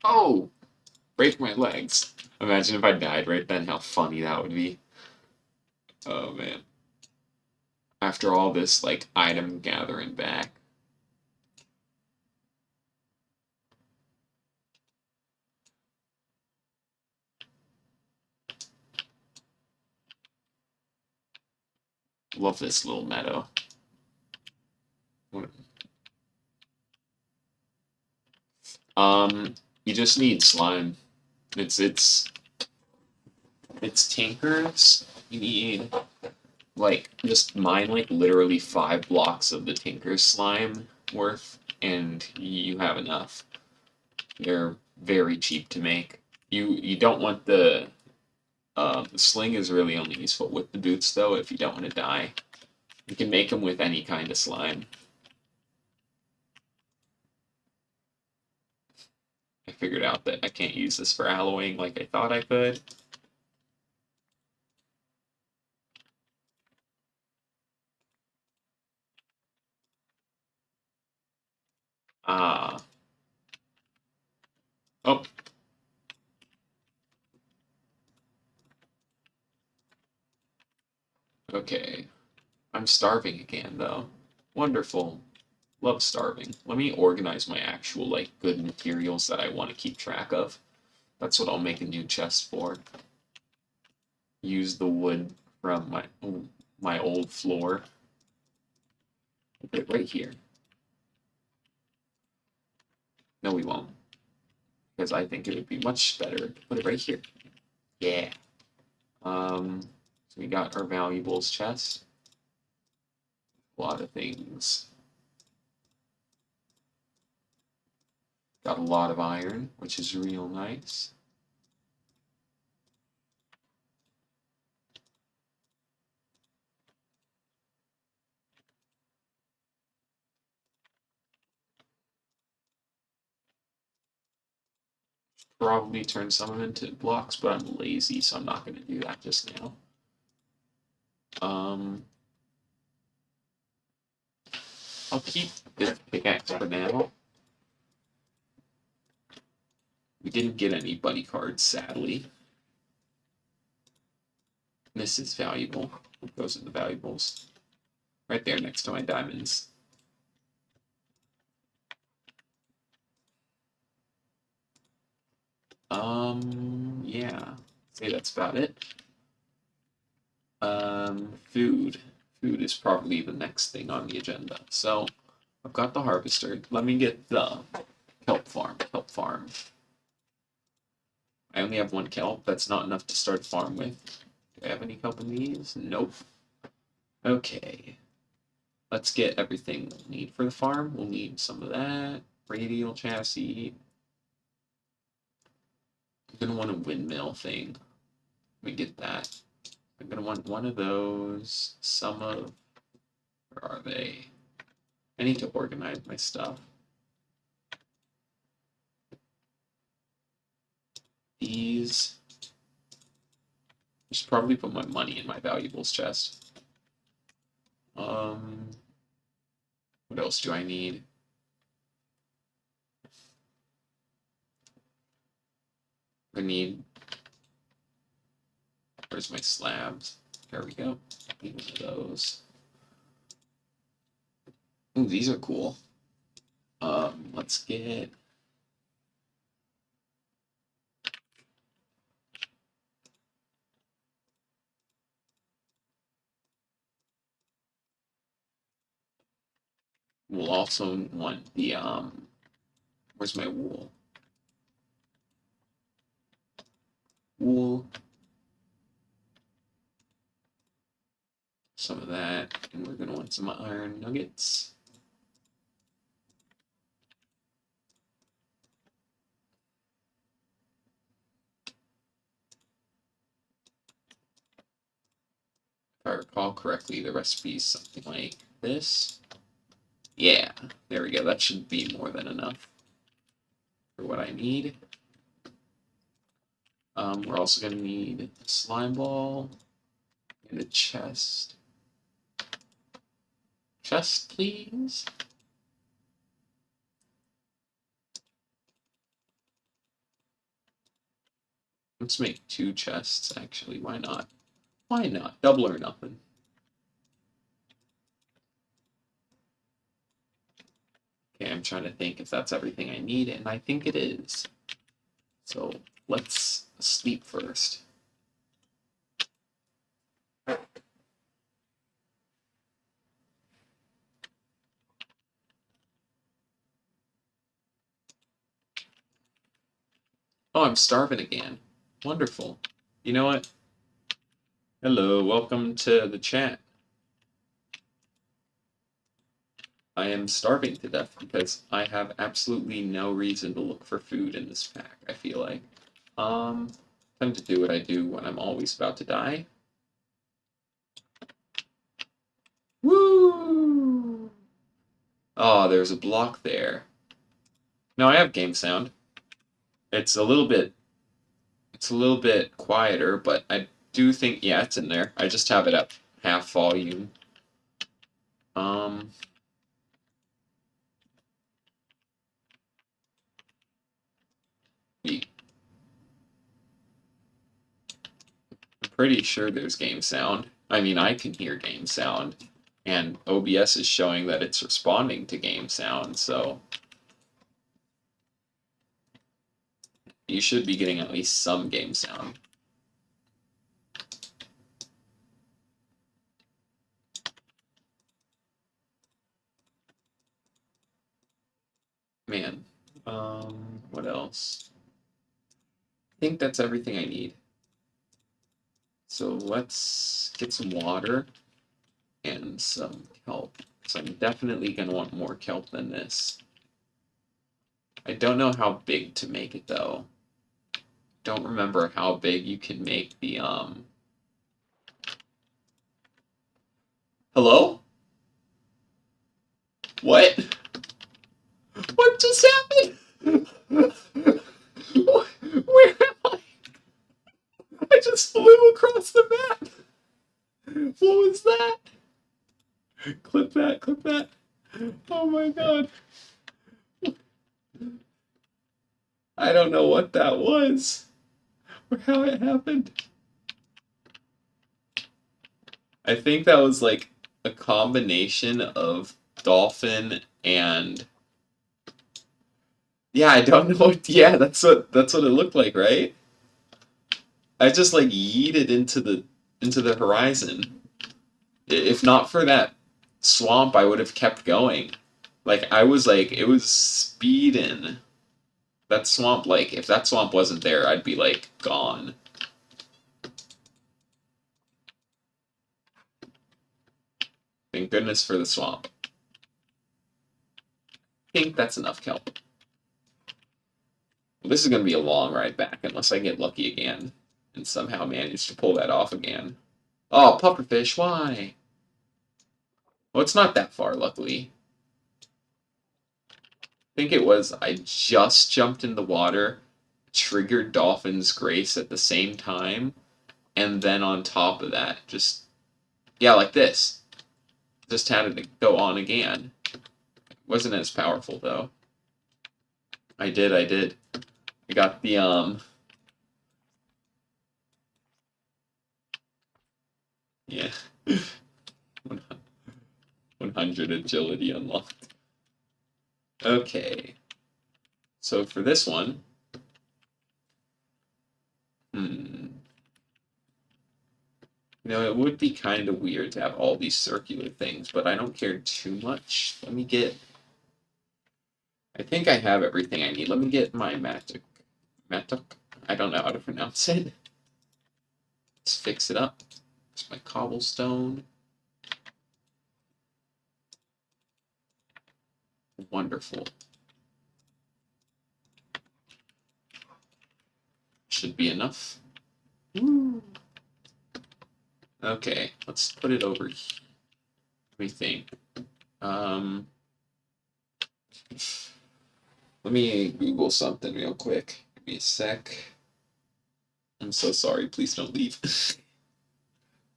Oh! Break my legs. Imagine if I died right then, how funny that would be. Oh man. After all this, like, item gathering back. Love this little meadow. You just need slime. It's tinkers. You need, like, just mine, like, literally 5 blocks of the tinker slime worth, and you have enough. They're very cheap to make. You don't want the sling is really only useful with the boots though if you don't want to die. You can make them with any kind of slime. I figured out that I can't use this for alloying like I thought I could. Ah. Oh. Okay. I'm starving again, though. Wonderful. Love starving. Let me organize my actual, like, good materials that I want to keep track of. That's what I'll make a new chest for. Use the wood from my old floor. Put it right here. No, we won't. Because I think it would be much better to put it right here. Yeah. So we got our valuables chest. A lot of things. Got a lot of iron, which is real nice. Probably turn some of them into blocks, but I'm lazy, so I'm not going to do that just now. I'll keep this pickaxe for now. We didn't get any buddy cards, sadly. This is valuable. Those are the valuables. Right there next to my diamonds. Yeah. Say that's about it. Food. Food is probably the next thing on the agenda. So, I've got the harvester. Let me get the kelp farm. Kelp farm. I only have one kelp. That's not enough to start a farm with. Do I have any kelp in these? Nope. Okay. Let's get everything we'll need for the farm. We'll need some of that. Radial chassis. I'm gonna want a windmill thing. Let me get that. I'm gonna want one of those. Some of... Where are they? I need to organize my stuff. These. I should probably put my money in my valuables chest. What else do I need? I need... Where's my slabs? There we go. Need one of those. Ooh, these are cool. Let's get... We'll also want the, where's my wool? Wool. Some of that. And we're gonna want some iron nuggets. If I recall correctly, the recipe is something like this. Yeah, there we go. That should be more than enough for what I need. We're also going to need a slime ball and a chest. Chest, please. Let's make 2 chests, actually. Why not? Why not? Double or nothing. Okay, I'm trying to think if that's everything I need, and I think it is. So let's sleep first. Oh, I'm starving again. Wonderful. You know what? Hello, welcome to the chat. I am starving to death because I have absolutely no reason to look for food in this pack, I feel like. Time to do what I do when I'm always about to die. Woo! Oh, there's a block there. No, I have game sound. It's a little bit quieter, but I do think yeah, it's in there. I just have it at half volume. Um I'm pretty sure there's game sound. I mean, I can hear game sound, and OBS is showing that it's responding to game sound, so you should be getting at least some game sound. Man, what else? I think that's everything I need. So let's get some water and some kelp. So I'm definitely gonna want more kelp than this. I don't know how big to make it though. Don't remember how big you can make the Hello? What? What just happened? Where am I? I just flew across the map. What was that? Clip that, clip that. Oh my god. I don't know what that was or how it happened. I think that was like a combination of dolphin and yeah, I don't know what yeah, that's what it looked like, right? I just like yeeted into the horizon. If not for that swamp, I would have kept going. Like I was like it was speeding. That swamp like if that swamp wasn't there, I'd be like gone. Thank goodness for the swamp. I think that's enough kelp. Well, this is going to be a long ride back unless I get lucky again and somehow manage to pull that off again. Oh, pufferfish, why? Well, it's not that far, luckily. I think it was I just jumped in the water, triggered Dolphin's Grace at the same time, and then on top of that, just, yeah, like this. Just had it to go on again. Wasn't as powerful, though. I did. I got the, yeah, 100 agility unlocked. Okay. So for this one, you know, it would be kind of weird to have all these circular things, but I don't care too much. Let me get. I think I have everything I need. Let me get my matuk. Matuk? I don't know how to pronounce it. Let's fix it up. It's my cobblestone. Wonderful. Should be enough. Woo. Okay, let's put it over here. Let me think. Let me Google something real quick. Give me a sec. I'm so sorry. Please don't leave.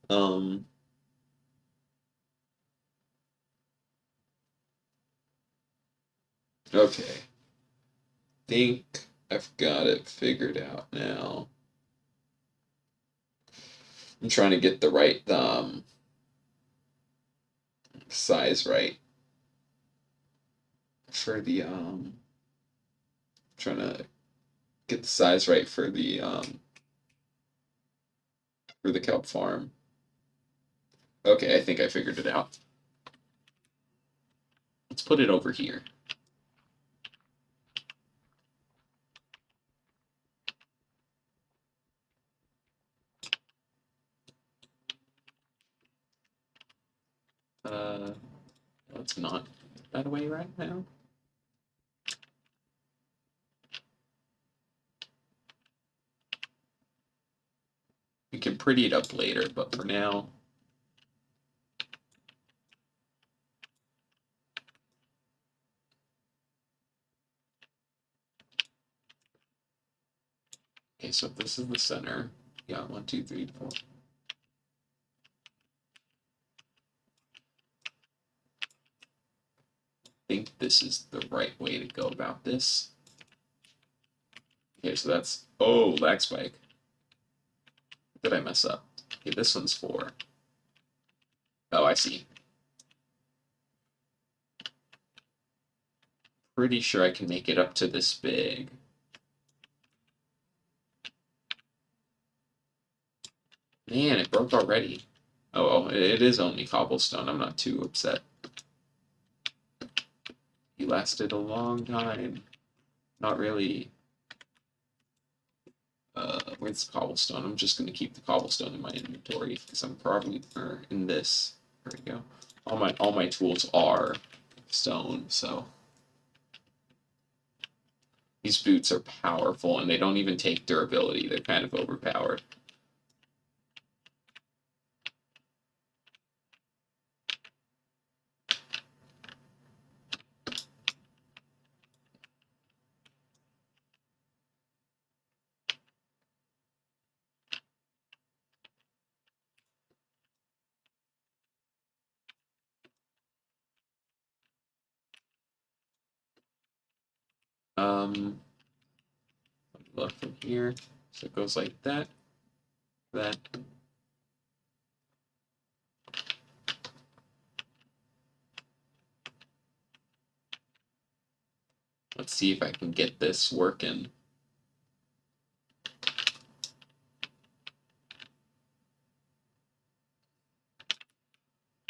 um. Okay. Think I've got it figured out now. I'm trying to get the right size right for the trying to get the size right for the kelp farm. Okay, I think I figured it out. Let's put it over here. Let's not that way right now. can pretty it up later, but for now. Okay, so if this is the center, yeah, 1, 2, 3, 4. I think this is the right way to go about this. Okay, so that's, oh, lag spike. Did I mess up? Okay, this one's 4. Oh, I see. Pretty sure I can make it up to this big. Man, it broke already. Oh, well, it is only cobblestone. I'm not too upset. He lasted a long time. Not really. Where's the cobblestone? I'm just gonna keep the cobblestone in my inventory because I'm probably in this. There we go. All my tools are stone, so these boots are powerful and they don't even take durability. They're kind of overpowered. Look from here. So it goes like that. That. Let's see if I can get this working.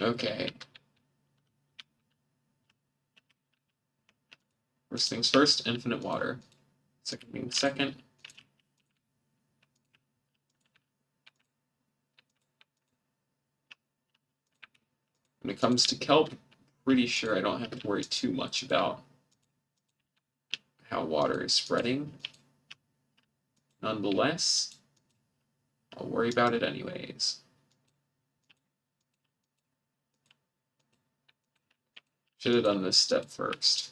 Okay. First things first, infinite water. Second thing second. When it comes to kelp, pretty sure I don't have to worry too much about how water is spreading. Nonetheless, I'll worry about it anyways. Should have done this step first.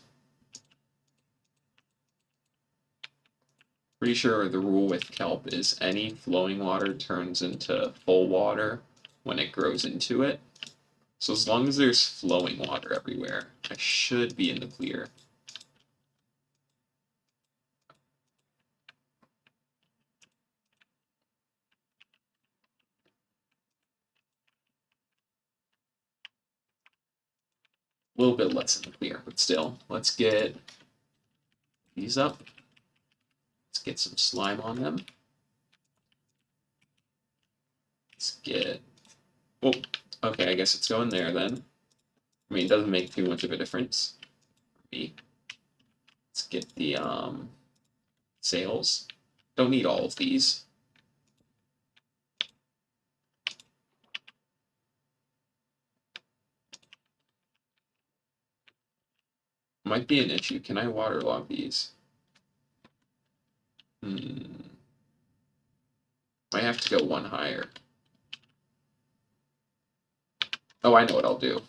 Pretty sure the rule with kelp is any flowing water turns into full water when it grows into it. So as long as there's flowing water everywhere, I should be in the clear. A little bit less in the clear, but still. Let's get these up. Let's get some slime on them. Let's get... Oh, okay, I guess it's going there then. I mean, it doesn't make too much of a difference. Let's get the sails. Don't need all of these. Might be an issue. Can I waterlog these? Might have to go one higher. Oh, I know what I'll do.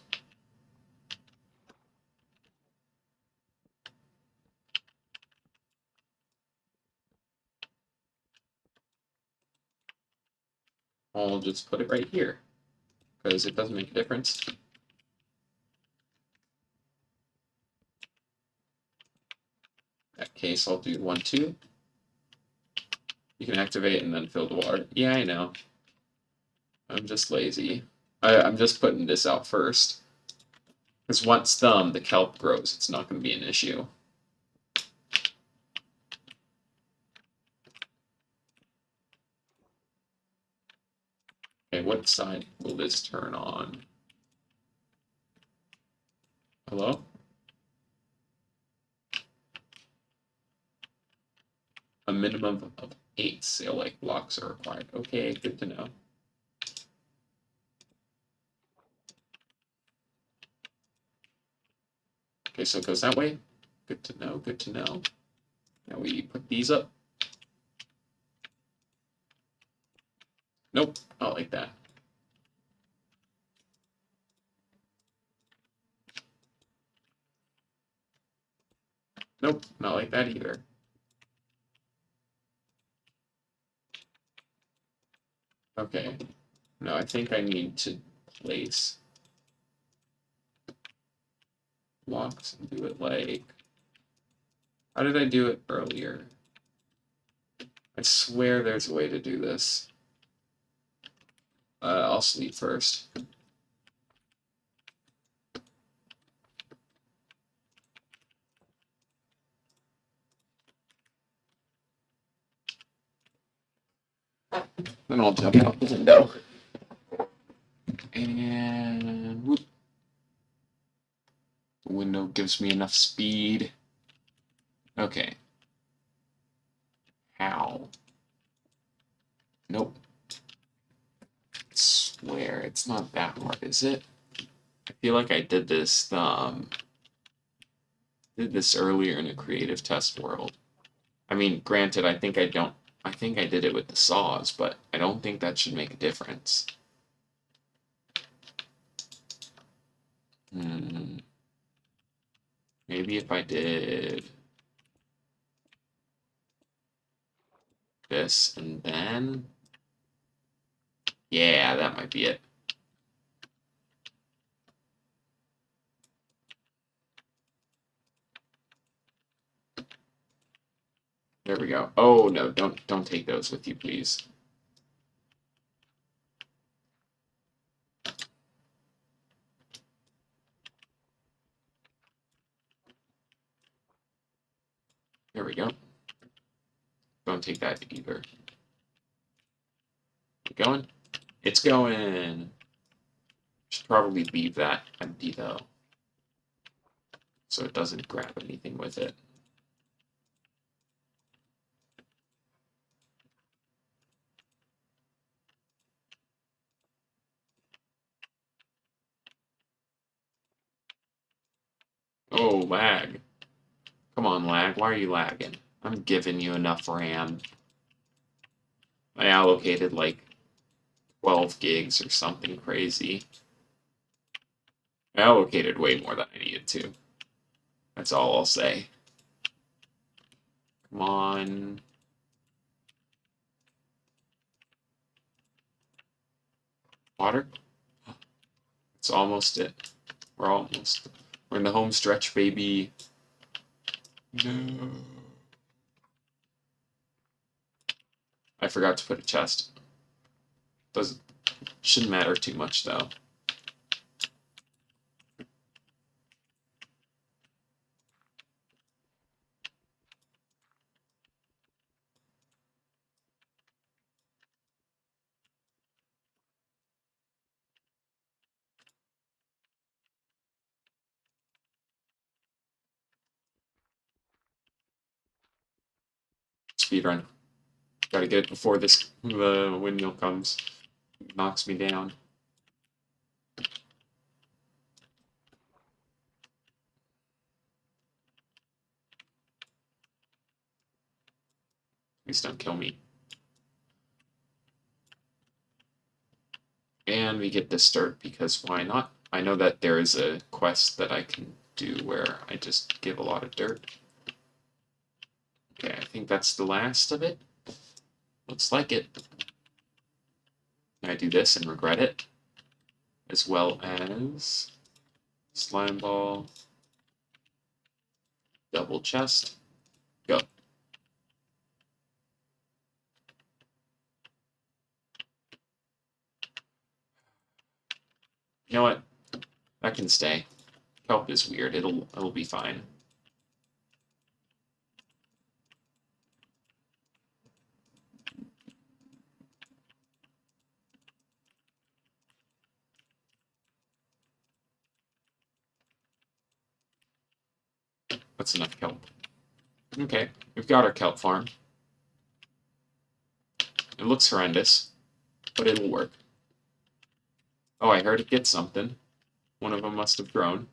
I'll just put it right here because it doesn't make a difference. In that case, I'll do 1, 2. You can activate and then fill the water. Yeah, I know. I'm just lazy. I'm just putting this out first. Because once the kelp grows, it's not going to be an issue. Okay, what side will this turn on? Hello? A minimum of 8 sail-like blocks are required. Okay, good to know. Okay, so it goes that way. Good to know, good to know. Now we put these up. Nope, not like that. Nope, not like that either. Okay. No, I think I need to place blocks and do it like... How did I do it earlier? I swear there's a way to do this. I'll sleep first. Then I'll jump out the window. And whoop. The window gives me enough speed. Okay. How? Nope. I swear it's not that hard, is it? I feel like I did this earlier in a creative test world. I mean, granted, I think I did it with the saws, but I don't think that should make a difference. Maybe if I did this and then... Yeah, that might be it. There we go. Oh no, don't take those with you, please. There we go. Don't take that either. It going? It's going. Should probably leave that empty though, so it doesn't grab anything with it. Oh, lag. Come on, lag. Why are you lagging? I'm giving you enough RAM. I allocated like 12 gigs or something crazy. I allocated way more than I needed to. That's all I'll say. Come on. Water? It's almost it. We're in the home stretch, baby. No. I forgot to put a chest. Shouldn't matter too much though. Speedrun. Gotta get it before the windmill comes. Knocks me down. Please don't kill me. And we get this dirt because why not? I know that there is a quest that I can do where I just give a lot of dirt. Okay, I think that's the last of it. Looks like it. I do this and regret it. As well as slime ball, double chest, go. You know what? That can stay. Kelp is weird. It'll be fine. That's enough kelp. Okay, we've got our kelp farm. It looks horrendous, but it'll work. Oh, I heard it get something. One of them must have grown.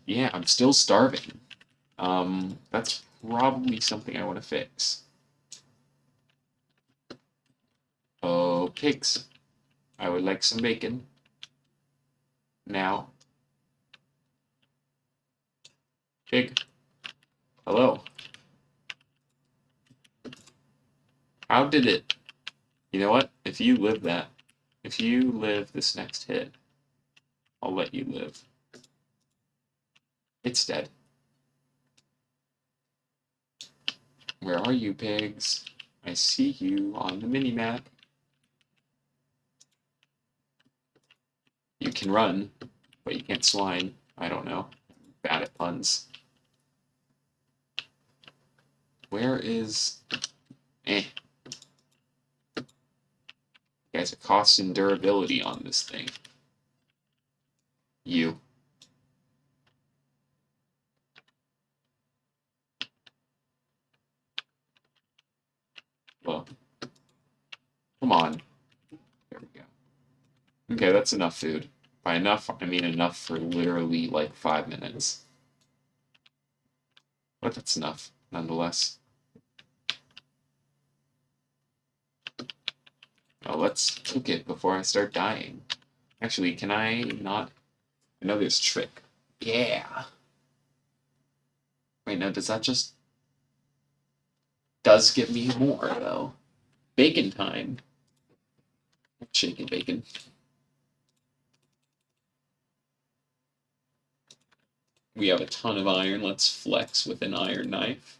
Yeah, I'm still starving. That's probably something I want to fix. Pigs, I would like some bacon. Now. Pig. Hello. How did it? You know what? If you live this next hit, I'll let you live. It's dead. Where are you, pigs? I see you on the mini-map. You can run, but you can't swine. I don't know. Bad at puns. Where is... You guys are costing durability on this thing. You. Well, come on. There we go. Okay, that's enough food. By enough, I mean enough for literally like 5 minutes. But that's enough, nonetheless. Oh, let's cook it before I start dying. Actually, can I not? I know there's a trick. Yeah. Wait, no, does that just... Does give me more, though. Bacon time. Shaking bacon. We have a ton of iron. Let's flex with an iron knife.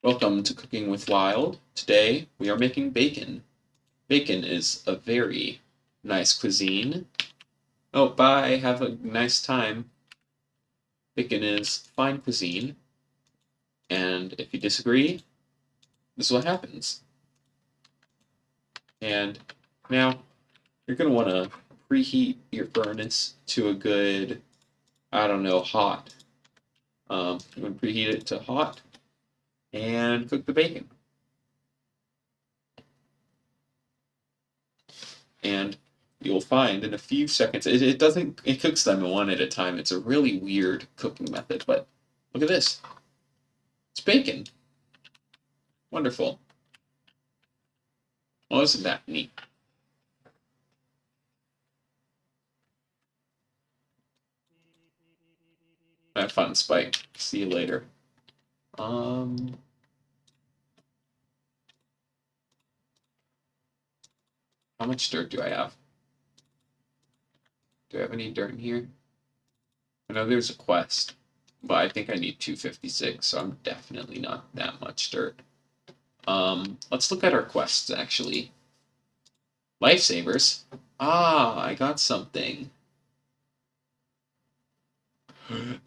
Welcome to Cooking with Wild. Today we are making bacon. Bacon is a very nice cuisine. Oh, bye. Have a nice time. Bacon is fine cuisine. And if you disagree, this is what happens. And now you're going to want to preheat your furnace to a good, I don't know, hot. I'm going to preheat it to hot and cook the bacon. And you'll find in a few seconds, it cooks them one at a time. It's a really weird cooking method, but look at this. It's bacon. Wonderful. Well, isn't that neat? Have fun, Spike. See you later. How much dirt do I have? Do I have any dirt in here? I know there's a quest, but I think I need 256, so I'm definitely not that much dirt. Let's look at our quests, actually. Lifesavers. Ah, I got something.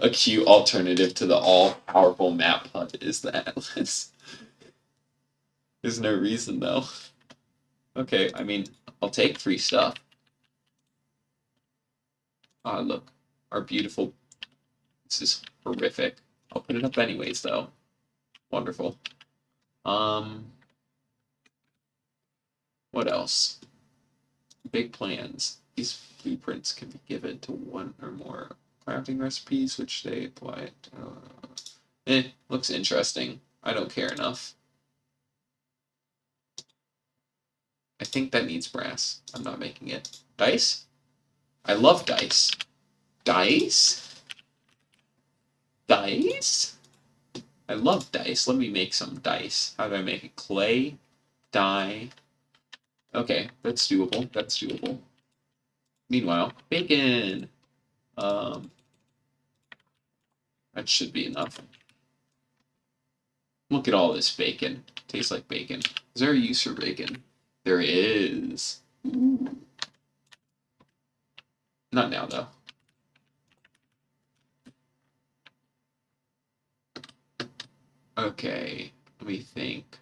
A cute alternative to the all-powerful map HUD is the Atlas. There's no reason, though. Okay, I mean, I'll take free stuff. Ah, look. Our beautiful... This is horrific. I'll put it up anyways, though. Wonderful. What else? Big plans. These blueprints can be given to one or more crafting recipes, which they apply to... looks interesting. I don't care enough. I think that needs brass. I'm not making it. Dice? I love dice. Dice? Dice? I love dice. Let me make some dice. How do I make it? Clay, die. Okay, that's doable. That's doable. Meanwhile, bacon. That should be enough. Look at all this bacon. Tastes like bacon. Is there a use for bacon? There is. Ooh. Not now, though. Okay, let me think.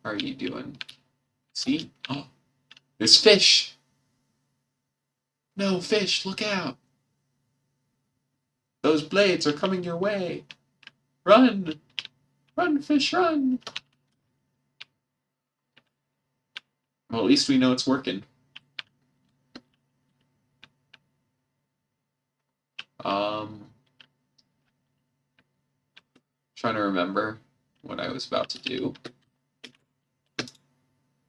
How are you doing? See? Oh, there's fish! No, fish, look out! Those blades are coming your way! Run! Run, fish, run! Well, at least we know it's working. Trying to remember what I was about to do.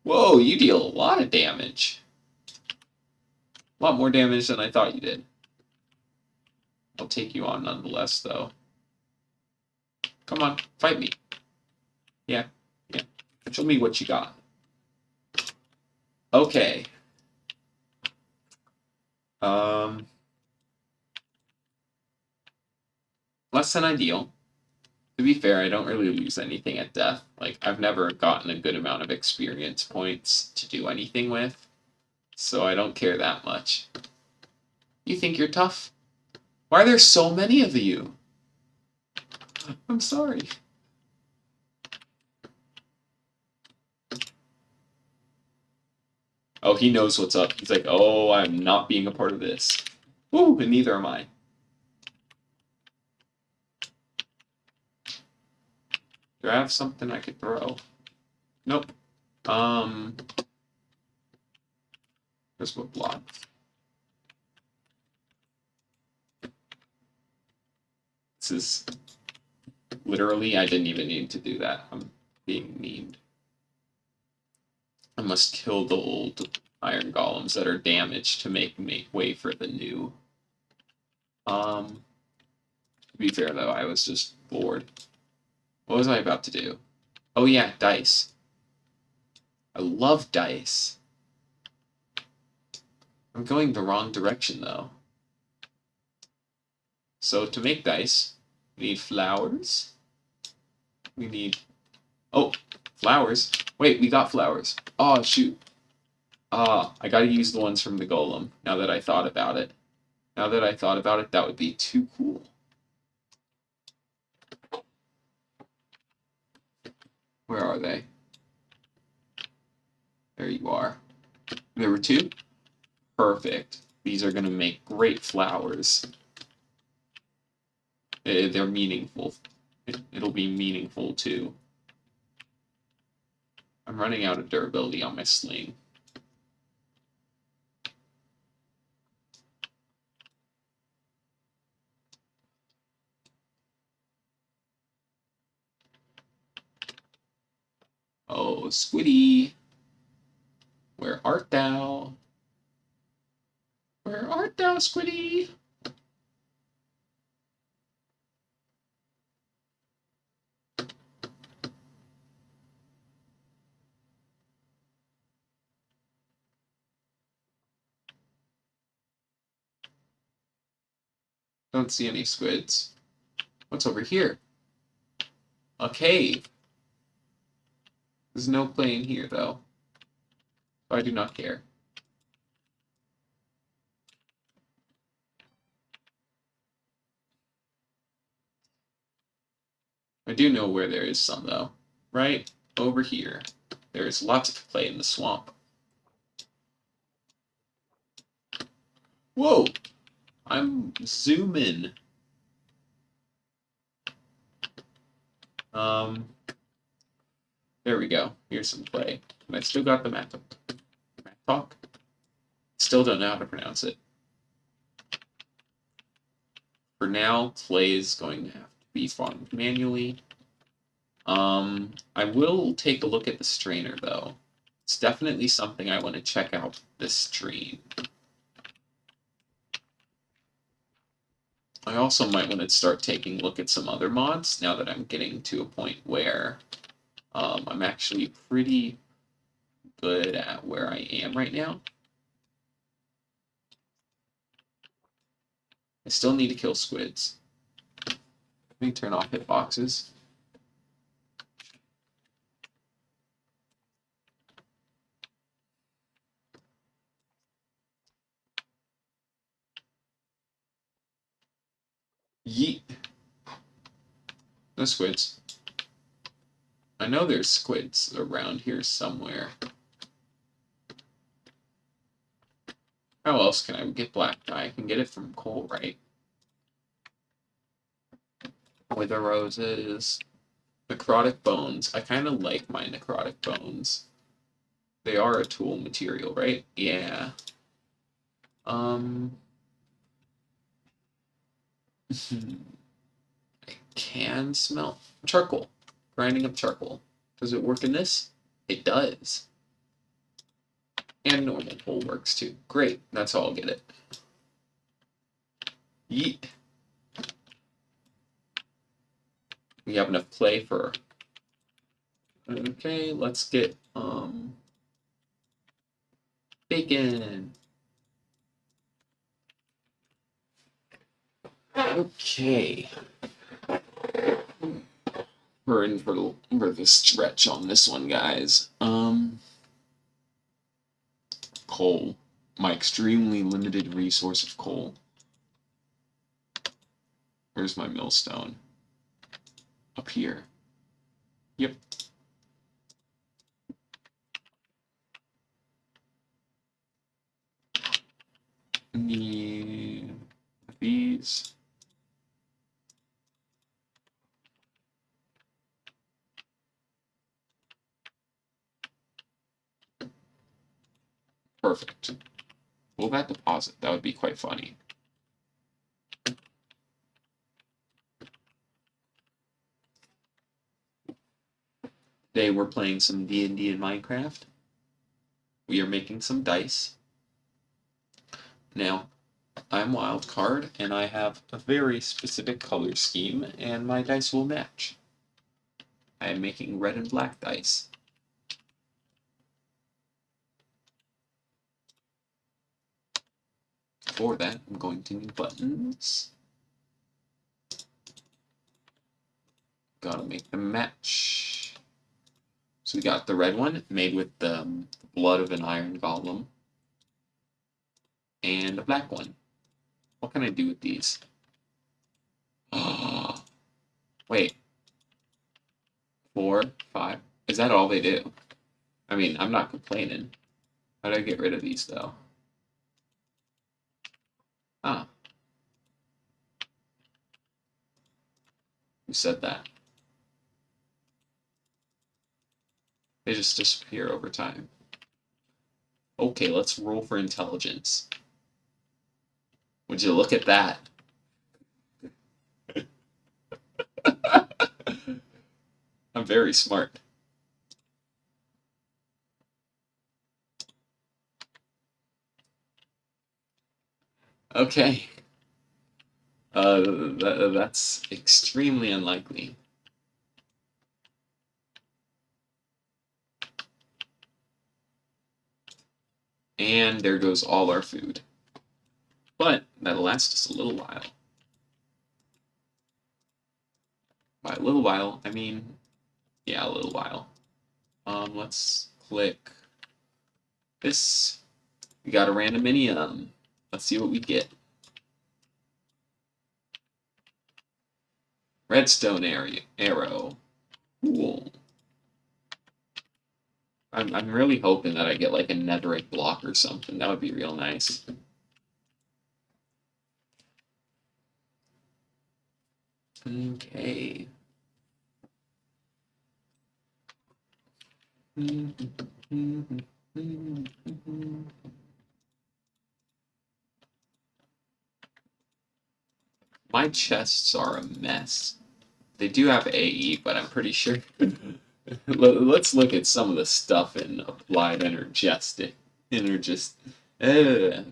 Whoa, you deal a lot of damage. A lot more damage than I thought you did. I'll take you on nonetheless, though. Come on, fight me. Yeah. Show me what you got. Okay. Less than ideal. To be fair, I don't really lose anything at death. Like, I've never gotten a good amount of experience points to do anything with, so I don't care that much. You think you're tough? Why are there so many of you? I'm sorry. Oh, he knows what's up. He's like, oh, I'm not being a part of this. Ooh, and neither am I. Do I have something I could throw? Nope. There's what blocks. This is literally, I didn't even need to do that. I'm being memed. I must kill the old iron golems that are damaged to make way for the new. To be fair though, I was just bored. What was I about to do? Oh yeah, dice. I love dice. I'm going the wrong direction though. So to make dice, we need flowers. We need... Oh, flowers. Wait, we got flowers. Oh, shoot. I gotta use the ones from the golem, now that I thought about it. Now that I thought about it, that would be too cool. Where are they? There you are. There were two? Perfect. These are gonna make great flowers. They're meaningful. It'll be meaningful too. I'm running out of durability on my sling. Oh, Squiddy! Where art thou? Where art thou, Squiddy? Don't see any squids. What's over here? A cave. There's no plane here, though. So I do not care. I do know where there is some, though. Right over here. There is lots of clay in the swamp. Whoa! I'm zooming. There we go. Here's some clay. And I still got the mattock. Still don't know how to pronounce it. For now, clay is going to have to be farmed manually. I will take a look at the strainer, though. It's definitely something I want to check out this stream. I also might want to start taking a look at some other mods now that I'm getting to a point where I'm actually pretty good at where I am right now. I still need to kill squids. Let me turn off hitboxes. Yeet. No squids. I know there's squids around here somewhere. How else can I get black dye? I can get it from coal, right? Wither roses. Necrotic bones. I kind of like my necrotic bones. They are a tool material, right? Yeah. I can smell charcoal. Grinding up charcoal. Does it work in this? It does. And normal coal works too. Great. That's how I'll get it. Yeet. We have enough clay for... Okay, let's get bacon. Okay. We're in for the stretch on this one, guys. Coal. My extremely limited resource of coal. Where's my millstone? Up here. Yep. Need these. Perfect. Will that deposit? That would be quite funny. Today we're playing some D&D in Minecraft. We are making some dice. Now, I'm Wildcard, and I have a very specific color scheme, and my dice will match. I am making red and black dice. For that, I'm going to need buttons. Gotta make them match. So we got the red one, made with the blood of an iron golem. And a black one. What can I do with these? Oh, wait. 4, 5. Is that all they do? I mean, I'm not complaining. How do I get rid of these, though? Ah. Who said that? They just disappear over time. Okay, let's roll for intelligence. Would you look at that? I'm very smart. Okay. That's extremely unlikely. And there goes all our food. But that'll last us a little while. By a little while, I mean, yeah, a little while. Let's click this. We got a randominium. Let's see what we get. Redstone arrow. Cool. I'm really hoping that I get like a netherite block or something. That would be real nice. Okay. My chests are a mess. They do have AE, but I'm pretty sure. Let's look at some of the stuff in Applied Energist.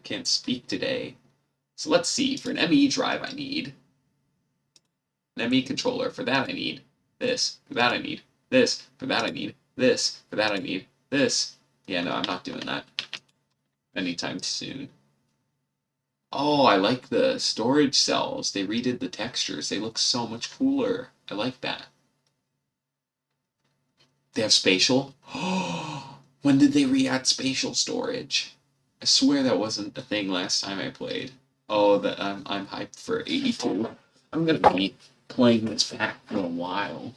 Can't speak today. So let's see. For an ME drive, I need an ME controller. For that, I need this. For that, I need this. For that, I need this. For that, I need this. Yeah, no, I'm not doing that anytime soon. Oh, I like the storage cells. They redid the textures. They look so much cooler. I like that. They have spatial? Oh, when did they re-add spatial storage? I swear that wasn't a thing last time I played. Oh, that I'm hyped for 82. I'm gonna be playing this pack for a while.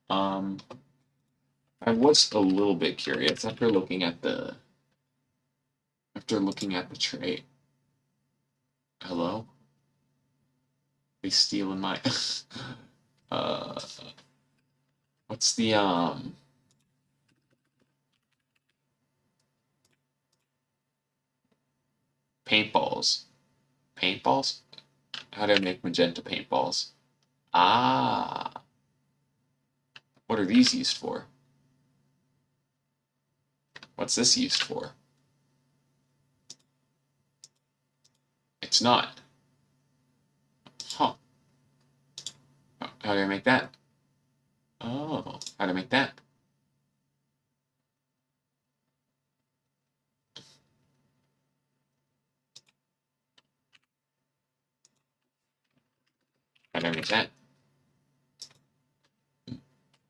I was a little bit curious after looking at the trait. Hello? They stealing my What's the paintballs? Paintballs? How do I make magenta paintballs? Ah, what are these used for? What's this used for? It's not. Huh. How do I make that? Oh, how do I make that? How do I make that?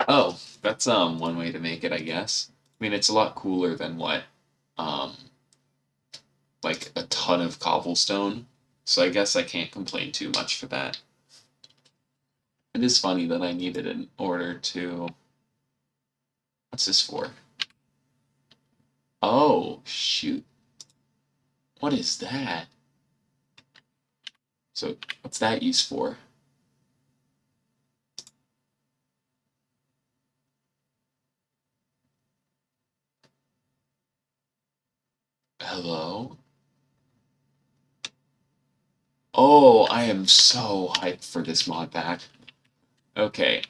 Oh, that's one way to make it, I guess. I mean, it's a lot cooler than what um like a ton of cobblestone. So I guess I can't complain too much for that. It is funny that I need it in order to. What's this for? Oh, shoot. What is that? So, what's that used for? Hello? Oh, I am so hyped for this mod pack. Okay,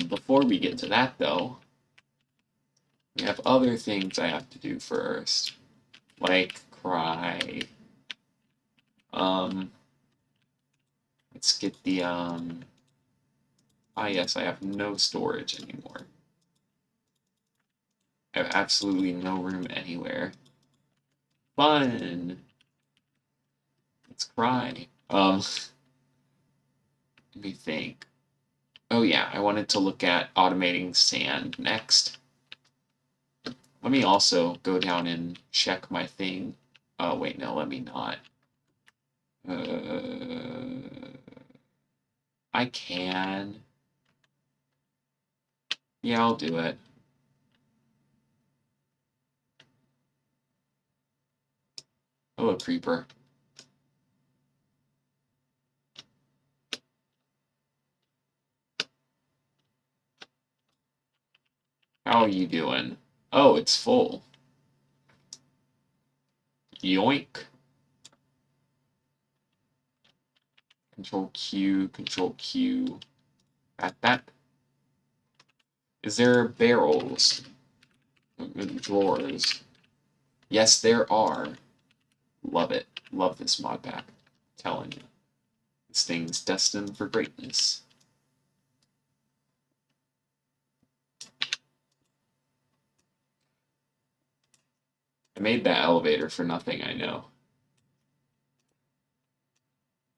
before we get to that though, we have other things I have to do first. Like cry. Um, let's get the, ah yes, I have no storage anymore. I have absolutely no room anywhere. Fun! Let's cry. Let me think. Oh yeah, I wanted to look at automating sand next. Let me also go down and check my thing. Oh wait, no, let me not. I can. Yeah, I'll do it. Hello, creeper. How are you doing? Oh, it's full. Yoink. Control Q, Control Q. That. Is there barrels? Drawers? Yes, there are. Love it. Love this mod pack. Telling you. This thing's destined for greatness. I made that elevator for nothing, I know.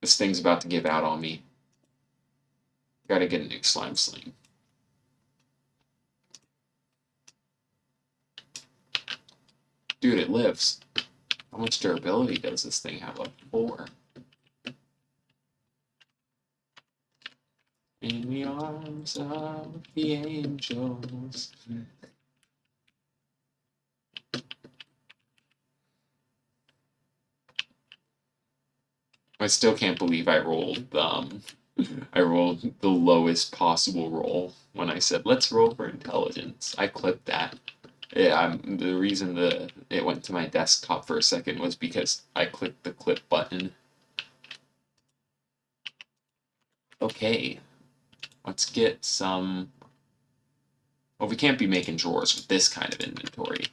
This thing's about to give out on me. Gotta get a new slime sling. Dude, it lives. How much durability does this thing have? Like 4. In the arms of the angels. I still can't believe I rolled the lowest possible roll when I said let's roll for intelligence. I clipped that. Yeah, the reason it went to my desktop for a second was because I clicked the clip button. Okay, let's get some. Well, we can't be making drawers with this kind of inventory.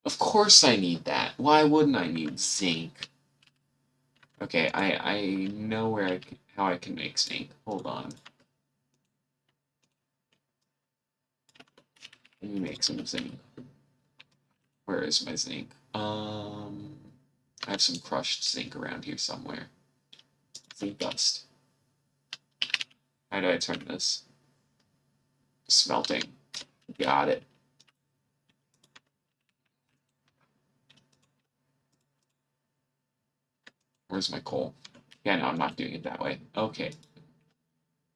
Of course I need that. Why wouldn't I need zinc? Okay, I know how I can make zinc. Hold on. Let me make some zinc. Where is my zinc? I have some crushed zinc around here somewhere. Zinc dust. How do I turn this? Smelting. Got it. Where's my coal? Yeah, no, I'm not doing it that way. Okay.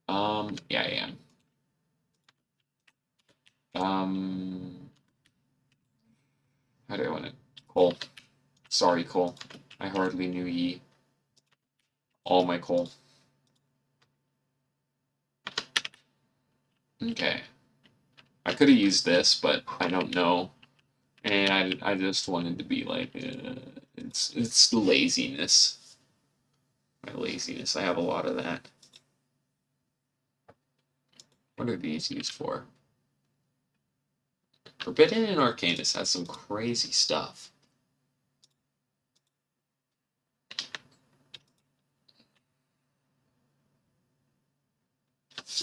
Yeah, I am. How do I want it? Coal. Sorry, coal. I hardly knew ye. All my coal. Okay. I could have used this, but I don't know. And I just wanted to be like, it's laziness. My laziness. I have a lot of that. What are these used for? Forbidden and Arcanus has some crazy stuff.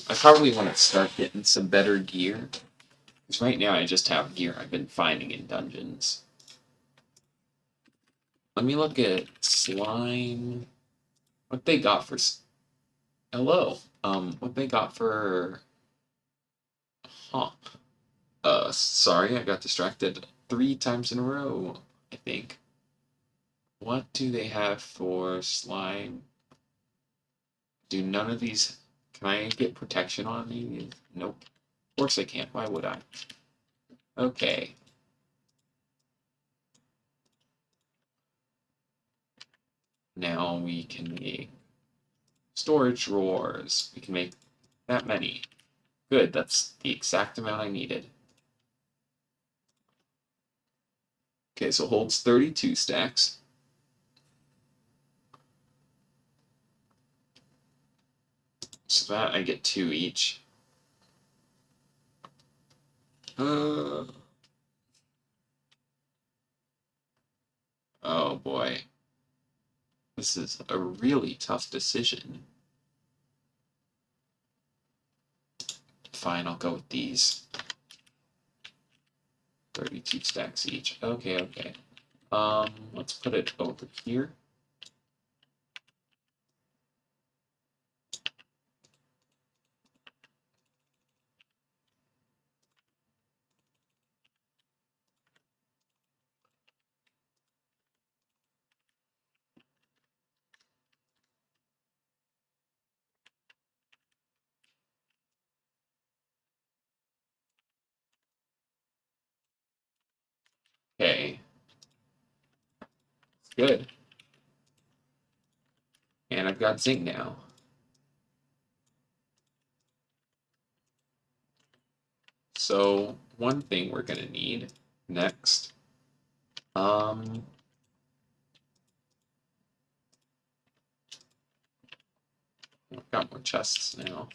I probably want to start getting some better gear. Because right now I just have gear I've been finding in dungeons. Let me look at slime. What they got for... Hello. What they got for... Huh. Sorry, I got distracted 3 times in a row, I think. What do they have for slime? Do none of these... Can I get protection on these? Nope. Of course I can't. Why would I? Okay. Now we can make storage drawers. We can make that many. Good, that's the exact amount I needed. Okay, so holds 32 stacks. So that I get 2 each. Oh boy. This is a really tough decision. Fine, I'll go with these. 32 stacks each. Okay. Let's put it over here. Okay. Good. And I've got zinc now. So one thing we're gonna need next. I've got more chests now.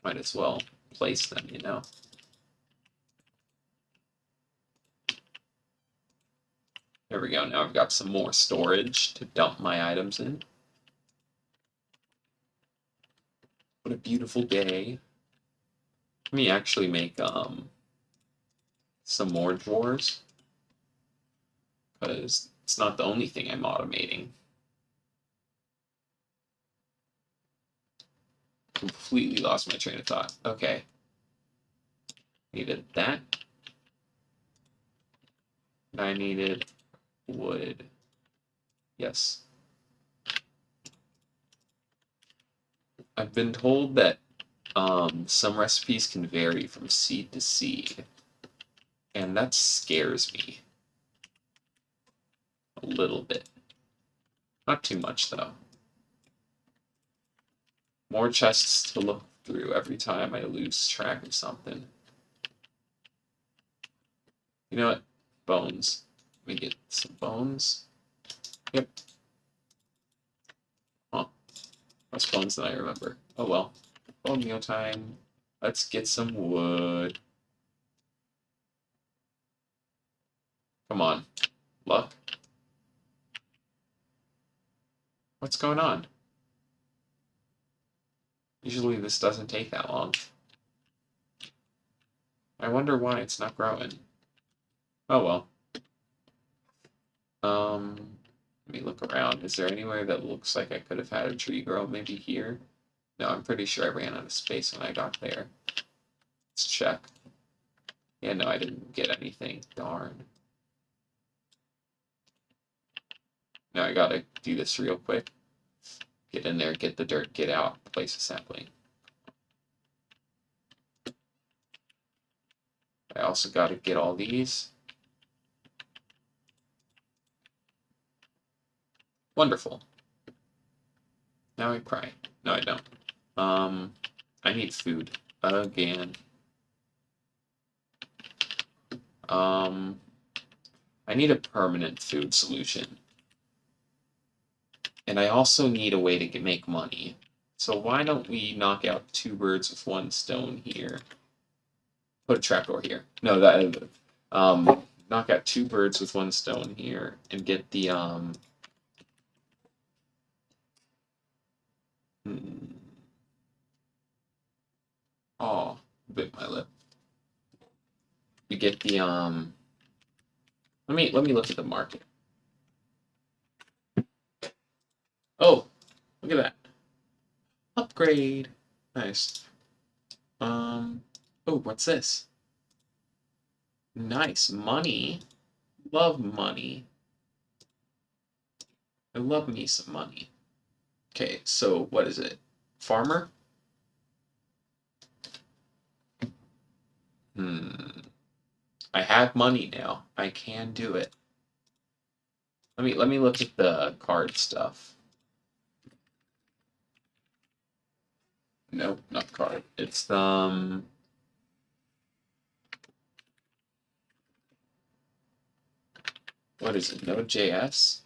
Might as well place them, you know. There we go. Now I've got some more storage to dump my items in. What a beautiful day. Let me actually make some more drawers, because it's not the only thing I'm automating. Completely lost my train of thought. Okay. Needed that. And I needed wood. Yes. I've been told that some recipes can vary from seed to seed, and that scares me a little bit. Not too much, though. More chests to look through every time I lose track of something. You know what? Bones. Let me get some bones. Yep. Huh. Less bones than I remember. Oh well. Bone meal time. Let's get some wood. Come on. Luck. What's going on? Usually this doesn't take that long. I wonder why it's not growing. Oh well. Let me look around. Is there anywhere that looks like I could have had a tree grow? Maybe here? No, I'm pretty sure I ran out of space when I got there. Let's check. Yeah, no, I didn't get anything. Darn. Now I gotta do this real quick. Get in there, get the dirt, get out, place assembly. I also gotta get all these. Wonderful. Now I cry. No, I don't. I need food again. I need a permanent food solution. And I also need a way to make money. So why don't we knock out 2 birds with 1 stone here? Put a trapdoor here. No, that knock out 2 birds with 1 stone here and get the Oh, bit my lip. We get the let me look at the market. Oh, look at that. Upgrade. Nice. Oh, what's this? Nice. Money. Love money. I love me some money. Okay, so what is it? Farmer? I have money now. I can do it. Let me look at the card stuff. Nope, not card. It's what is it? Node.js?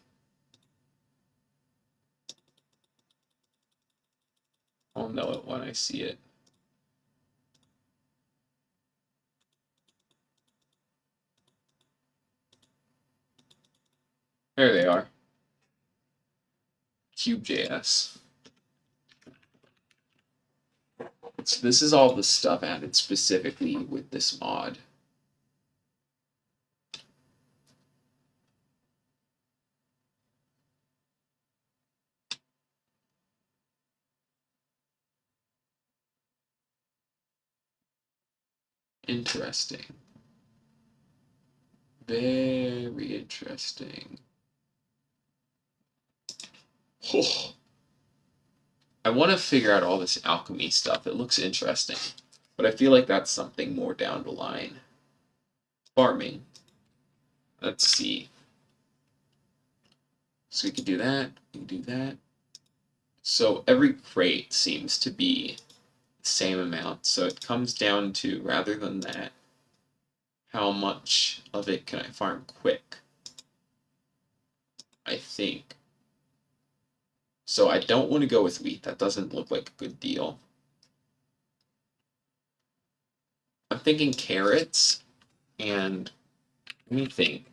I'll know it when I see it. There they are. Cube.js. So this is all the stuff added specifically with this mod. Interesting. Very interesting. Oh. I want to figure out all this alchemy stuff. It looks interesting. But I feel like that's something more down the line. Farming. Let's see. So we can do that. We can do that. So every crate seems to be the same amount. So it comes down to, rather than that, how much of it can I farm quick? I think. So I don't want to go with wheat. That doesn't look like a good deal. I'm thinking carrots, and let me think.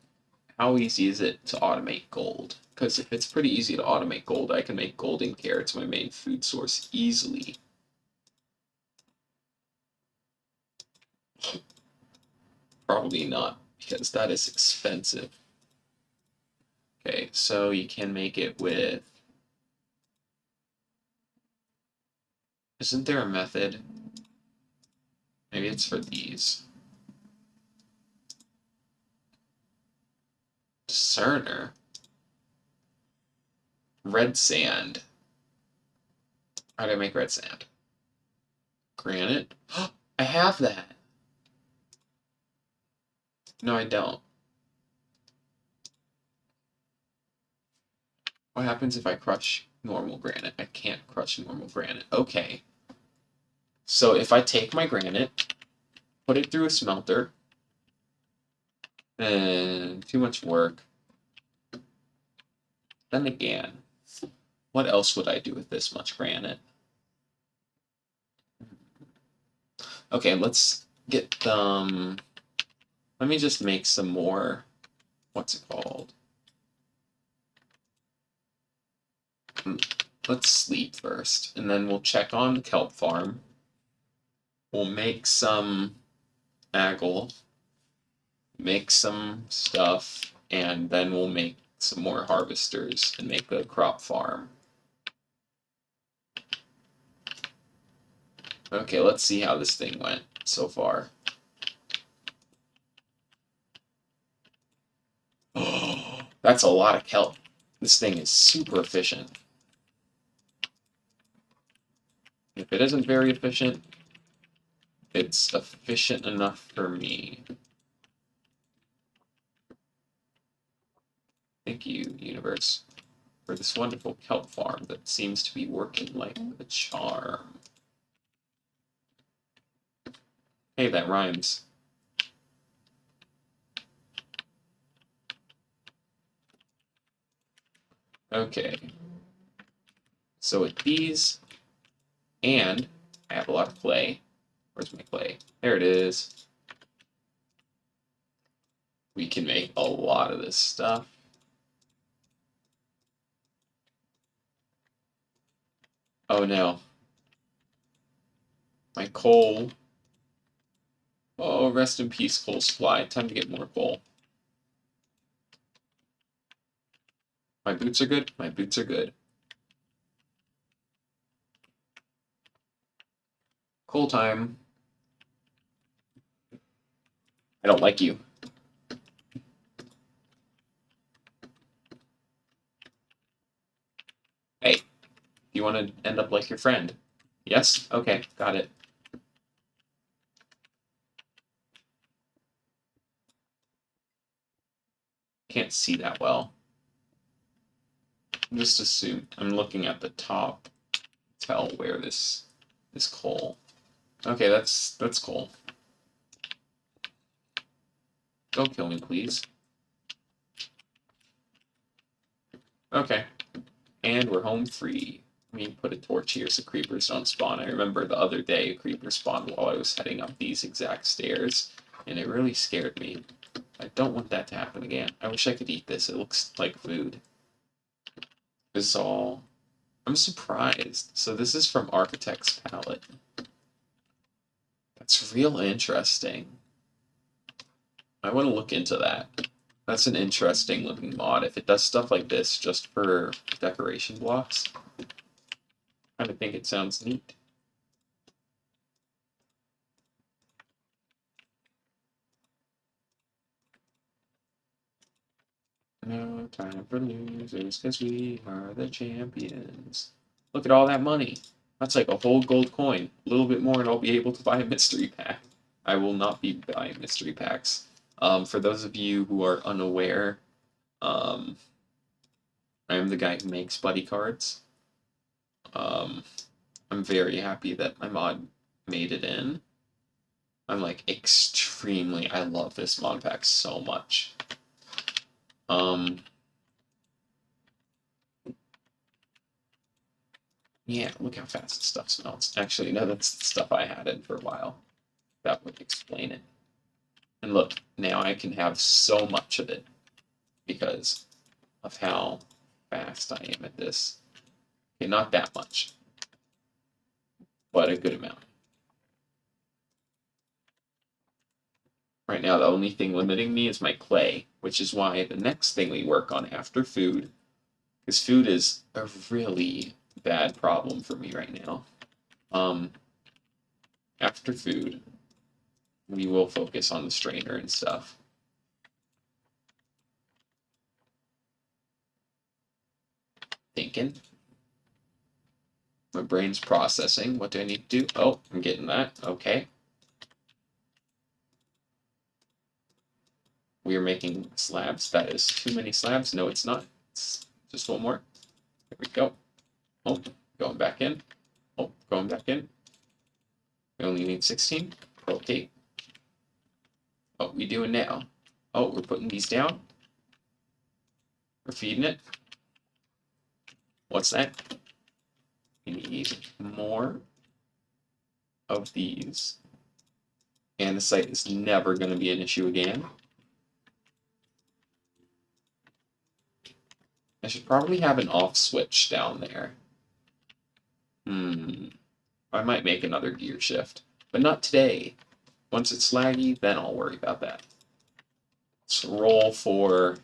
How easy is it to automate gold? Because if it's pretty easy to automate gold, I can make golden carrots my main food source easily. Probably not, because that is expensive. Okay, so you can make it with... Isn't there a method? Maybe it's for these. Discerner. Red sand. How do I make red sand? Granite? I have that! No, I don't. What happens if I crush normal granite? I can't crush normal granite. Okay. So if I take my granite, put it through a smelter, and too much work. Then again, what else would I do with this much granite? Okay, let's get them. Let me just make some more. What's it called? Let's sleep first, and then we'll check on the kelp farm. We'll make some aggle, make some stuff, and then we'll make some more harvesters and make a crop farm. Okay, let's see how this thing went. so far. That's a lot of kelp. This thing is super efficient. If it isn't very efficient, it's efficient enough for me. Thank you, universe, for this wonderful kelp farm that seems to be working like a charm. Hey, that rhymes. Okay. So with these, and I have a lot of clay. Where's my clay? There it is. We can make a lot of this stuff. Oh no. My coal. Oh, rest in peace, coal supply. Time to get more coal. My boots are good. My boots are good. Coal time. I don't like you. Hey, you want to end up like your friend? Yes? Okay, got it. Can't see that well. Just assume. I'm looking at the top. Tell where this coal. Okay, that's coal. Don't kill me, please. Okay. And we're home free. Let me put a torch here so creepers don't spawn. I remember the other day a creeper spawned while I was heading up these exact stairs, and it really scared me. I don't want that to happen again. I wish I could eat this. It looks like food. This is all... I'm surprised. So this is from Architect's Palette. That's real interesting. I want to look into that. That's an interesting looking mod. If it does stuff like this just for decoration blocks, I kind of think it sounds neat. No time for losers, because we are the champions. Look at all that money. That's like a whole gold coin. A little bit more and I'll be able to buy a mystery pack. I will not be buying mystery packs. For those of you who are unaware, I am the guy who makes buddy cards. I'm very happy that my mod made it in. I'm like extremely, I love this mod pack so much. Yeah, look how fast the stuff smells. Actually, no, that's the stuff I had in for a while. That would explain it. And look, now I can have so much of it because of how fast I am at this. Okay, not that much, but a good amount. Right now, the only thing limiting me is my clay, which is why the next thing we work on after food, because food is a really bad problem for me right now. After food, we will focus on the strainer and stuff. Thinking. My brain's processing. What do I need to do? Oh, I'm getting that. Okay. We are making slabs. That is too many slabs. No, it's not. It's just one more. There we go. Oh, going back in. Oh, going back in. We only need 16. Okay. What we doing now? Oh, we're putting these down. We're feeding it. What's that? We need more of these. And the site is never going to be an issue again. I should probably have an off switch down there. I might make another gear shift, but not today. Once it's laggy, then I'll worry about that. Let's roll for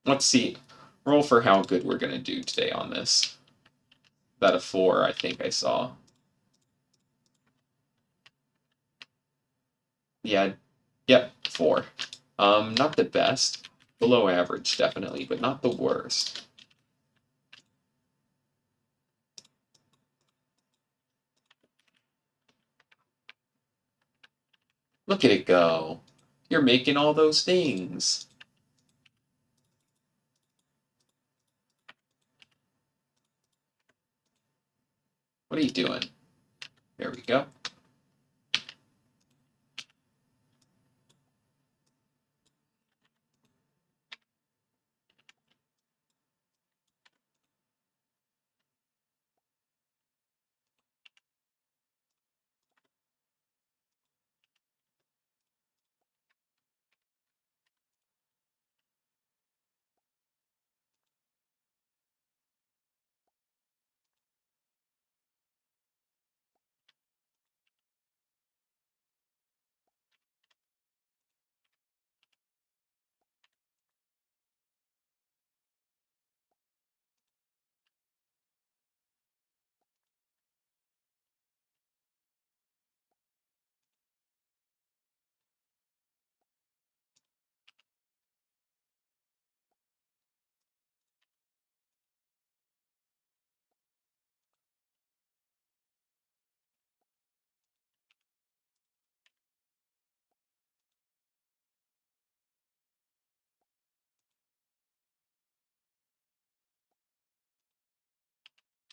let's see. Roll for how good we're gonna do today on this. That a 4, I think I saw. Yeah, yep, 4. Not the best. Below average, definitely, but not the worst. Look at it go. You're making all those things. What are you doing? There we go.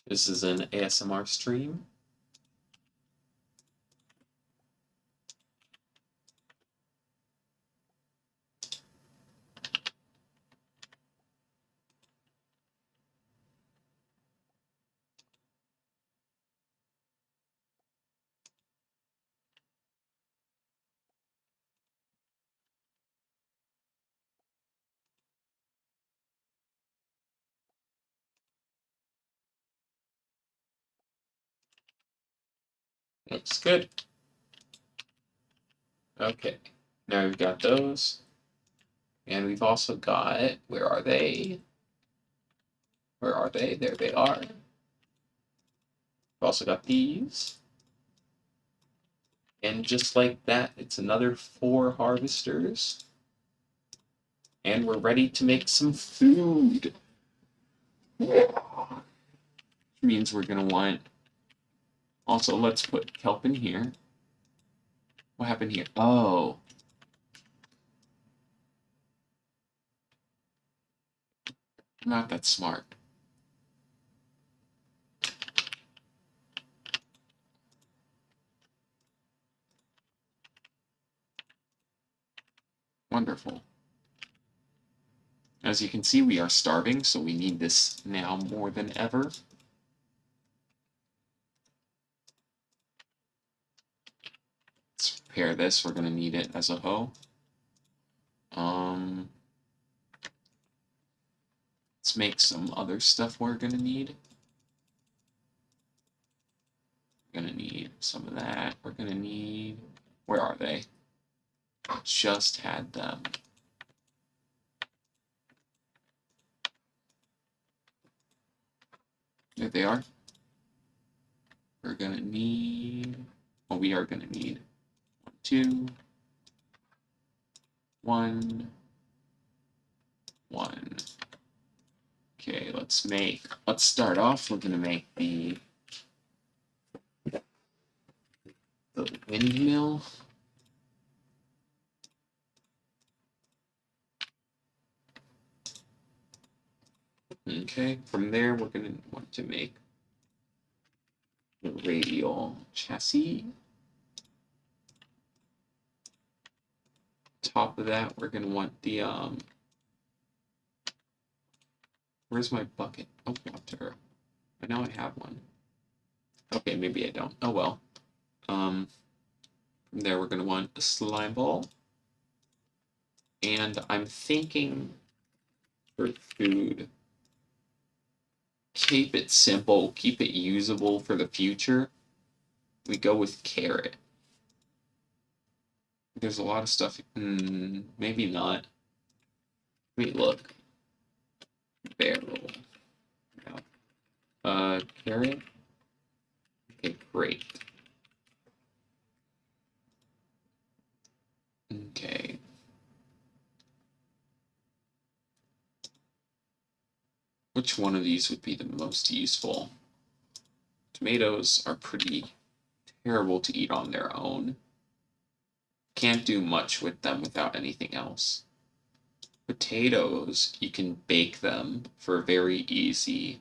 This is an ASMR stream. Looks good. Okay, now we've got those. And we've also got, where are they? Where are they? There they are. We've also got these. And just like that, it's another 4 harvesters. And we're ready to make some food. Which means we're going to want... Also, let's put kelp in here. What happened here? Oh. Not that smart. Wonderful. As you can see, we are starving, so we need this now more than ever. Let's prepare this. We're going to need it as a hoe. Let's make some other stuff we're going to need. We're going to need some of that. We're going to need... Where are they? Just had them. There they are. We're going to need... Well, we are going to need 1, 2, 1, 1. Okay, let's start off. We're going to make the windmill. Okay, from there we're going to want to make the radial chassis. Top of that, we're going to want the where's my bucket? Oh, water. I know I have one. Okay, maybe I don't. Oh well. From there we're going to want a slime ball. And I'm thinking for food, keep it simple, keep it usable for the future. We go with carrot. There's a lot of stuff. Maybe not. Wait, look. Barrel. carrot. Okay, great. Okay. Which one of these would be the most useful? Tomatoes are pretty terrible to eat on their own. Can't do much with them without anything else. Potatoes, you can bake them for a very easy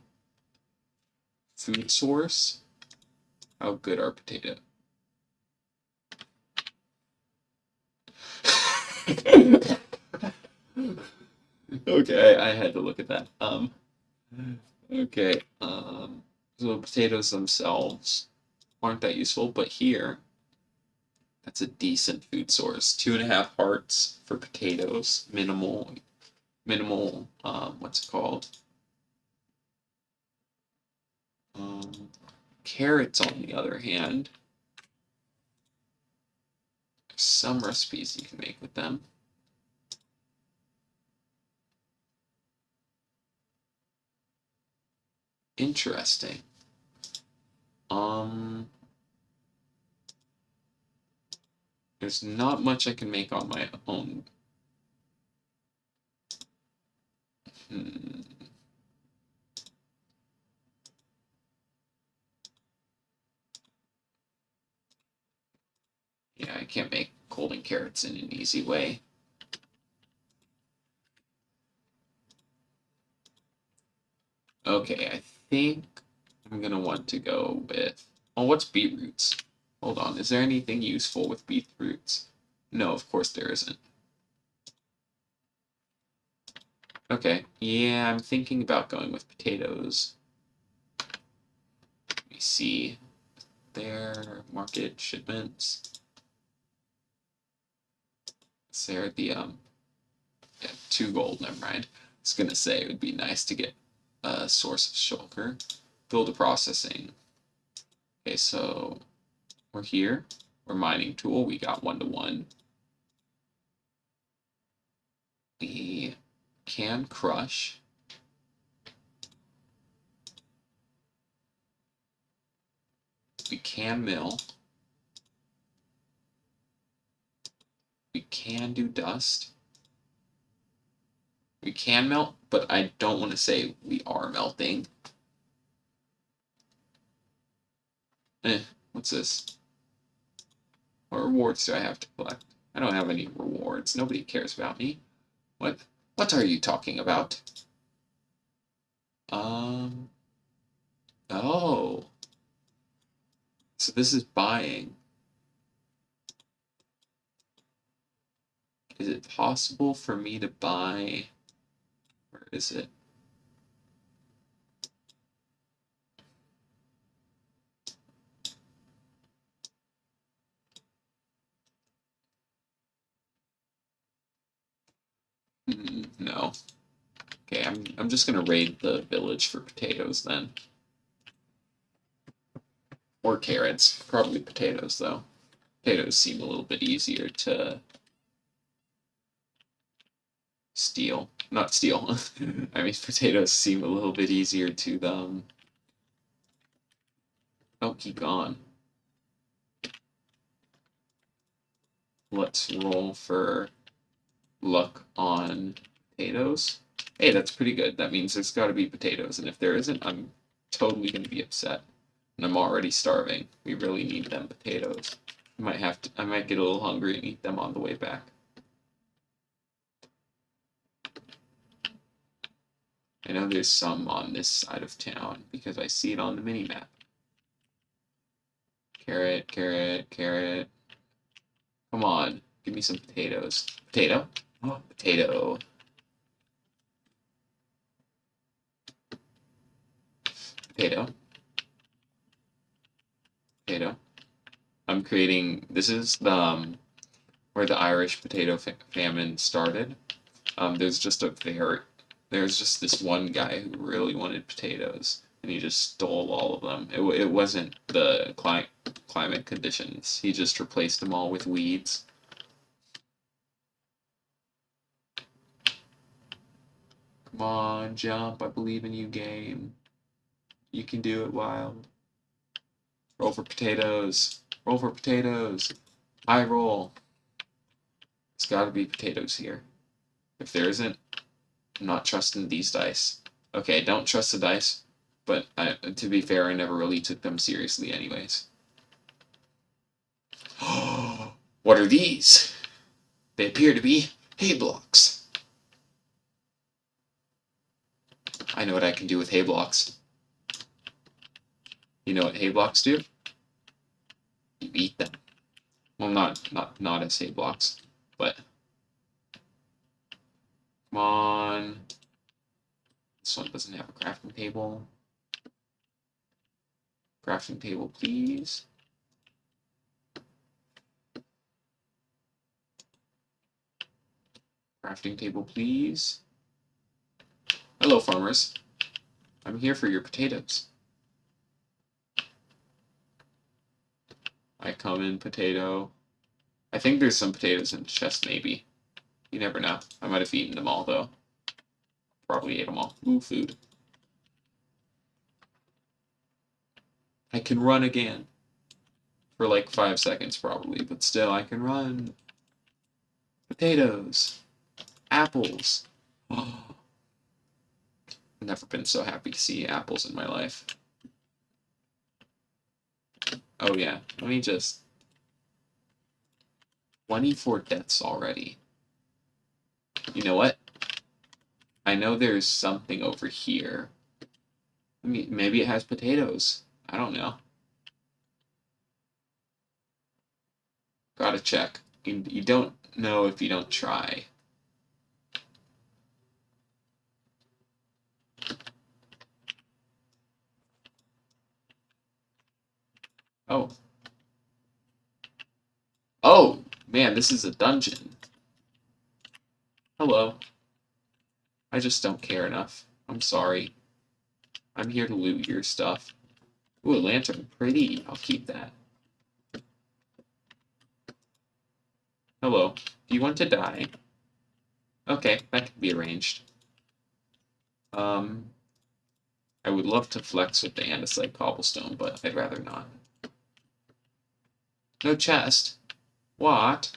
food source. How good are potatoes? Okay, I had to look at that. Okay, so potatoes themselves aren't that useful, but here, that's a decent food source. 2.5 hearts for potatoes, minimal, what's it called? Carrots, on the other hand, there's some recipes you can make with them. Interesting. There's not much I can make on my own. Yeah, I can't make golden carrots in an easy way. Okay, I think I'm gonna want to go with. Oh, what's beetroots? Hold on, is there anything useful with beetroots? No, of course there isn't. Okay, yeah, I'm thinking about going with potatoes. Let me see. There, market shipments. Is there the yeah, 2 gold, never mind. I was gonna say it would be nice to get a source of shulker. Build a processing. Okay, so we're here. We're mining tool. We got 1-to-1. We can crush. We can mill. We can do dust. We can melt, but I don't want to say we are melting. What's this? What rewards do I have to collect? I don't have any rewards. Nobody cares about me. What are you talking about? Oh. So this is buying. Is it possible for me to buy? Where is it? No. Okay, I'm just gonna raid the village for potatoes then. Or carrots. Probably potatoes though. Potatoes seem a little bit easier to steal. Not steal. I mean, potatoes seem a little bit easier to them. Oh, keep on. Let's roll for luck on potatoes. Hey, that's pretty good. That means there's got to be potatoes, and if there isn't, I'm totally going to be upset. And I'm already starving. We really need them potatoes. I might get a little hungry and eat them on the way back. I know there's some on this side of town because I see it on the mini map. Carrot, carrot, carrot. Come on, give me some potatoes. Potato? Oh, potato. Potato. Potato. I'm creating. This is the where the Irish potato famine started. There's just this one guy who really wanted potatoes, and he just stole all of them. It wasn't the climate conditions. He just replaced them all with weeds. Come on, jump! I believe in you, game. You can do it, Wild. Roll for potatoes. Roll for potatoes. I roll. It's gotta be potatoes here. If there isn't, I'm not trusting these dice. Okay, don't trust the dice, but to be fair, I never really took them seriously anyways. What are these? They appear to be hay blocks. I know what I can do with hay blocks. You know what hay blocks do? You eat them. Well, not as hay blocks, but come on. This one doesn't have a crafting table. Crafting table, please. Crafting table, please. Hello, farmers. I'm here for your potatoes. I come in potato. I think there's some potatoes in the chest, maybe. You never know. I might have eaten them all, though. Probably ate them all. Ooh, food. I can run again. For like 5 seconds, probably, but still, I can run. Potatoes. Apples. Oh, I've never been so happy to see apples in my life. Oh, yeah. Let me just... 24 deaths already. You know what? I know there's something over here. I mean, maybe it has potatoes. I don't know. Gotta check. You don't know if you don't try. Oh. Oh! Man, this is a dungeon. Hello. I just don't care enough. I'm sorry. I'm here to loot your stuff. Ooh, a lantern. Pretty. I'll keep that. Hello. Do you want to die? Okay, that can be arranged. I would love to flex with the andesite cobblestone, but I'd rather not. No chest. What?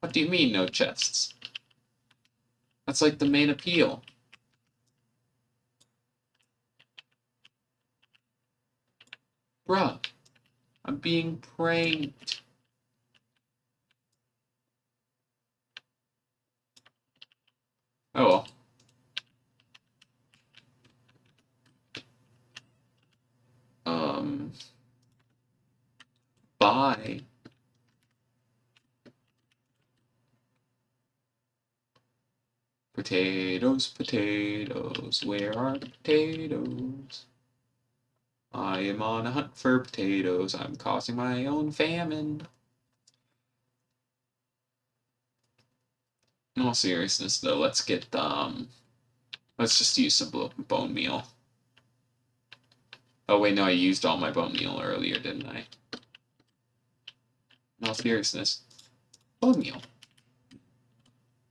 What do you mean, no chests? That's like the main appeal. Bruh, I'm being pranked. Oh well. Bye. Potatoes, potatoes, where are the potatoes? I am on a hunt for potatoes. I'm causing my own famine. In all seriousness, though, let's get let's just use some bone meal. Oh wait, no, I used all my bone meal earlier, didn't I? In all seriousness, bone meal.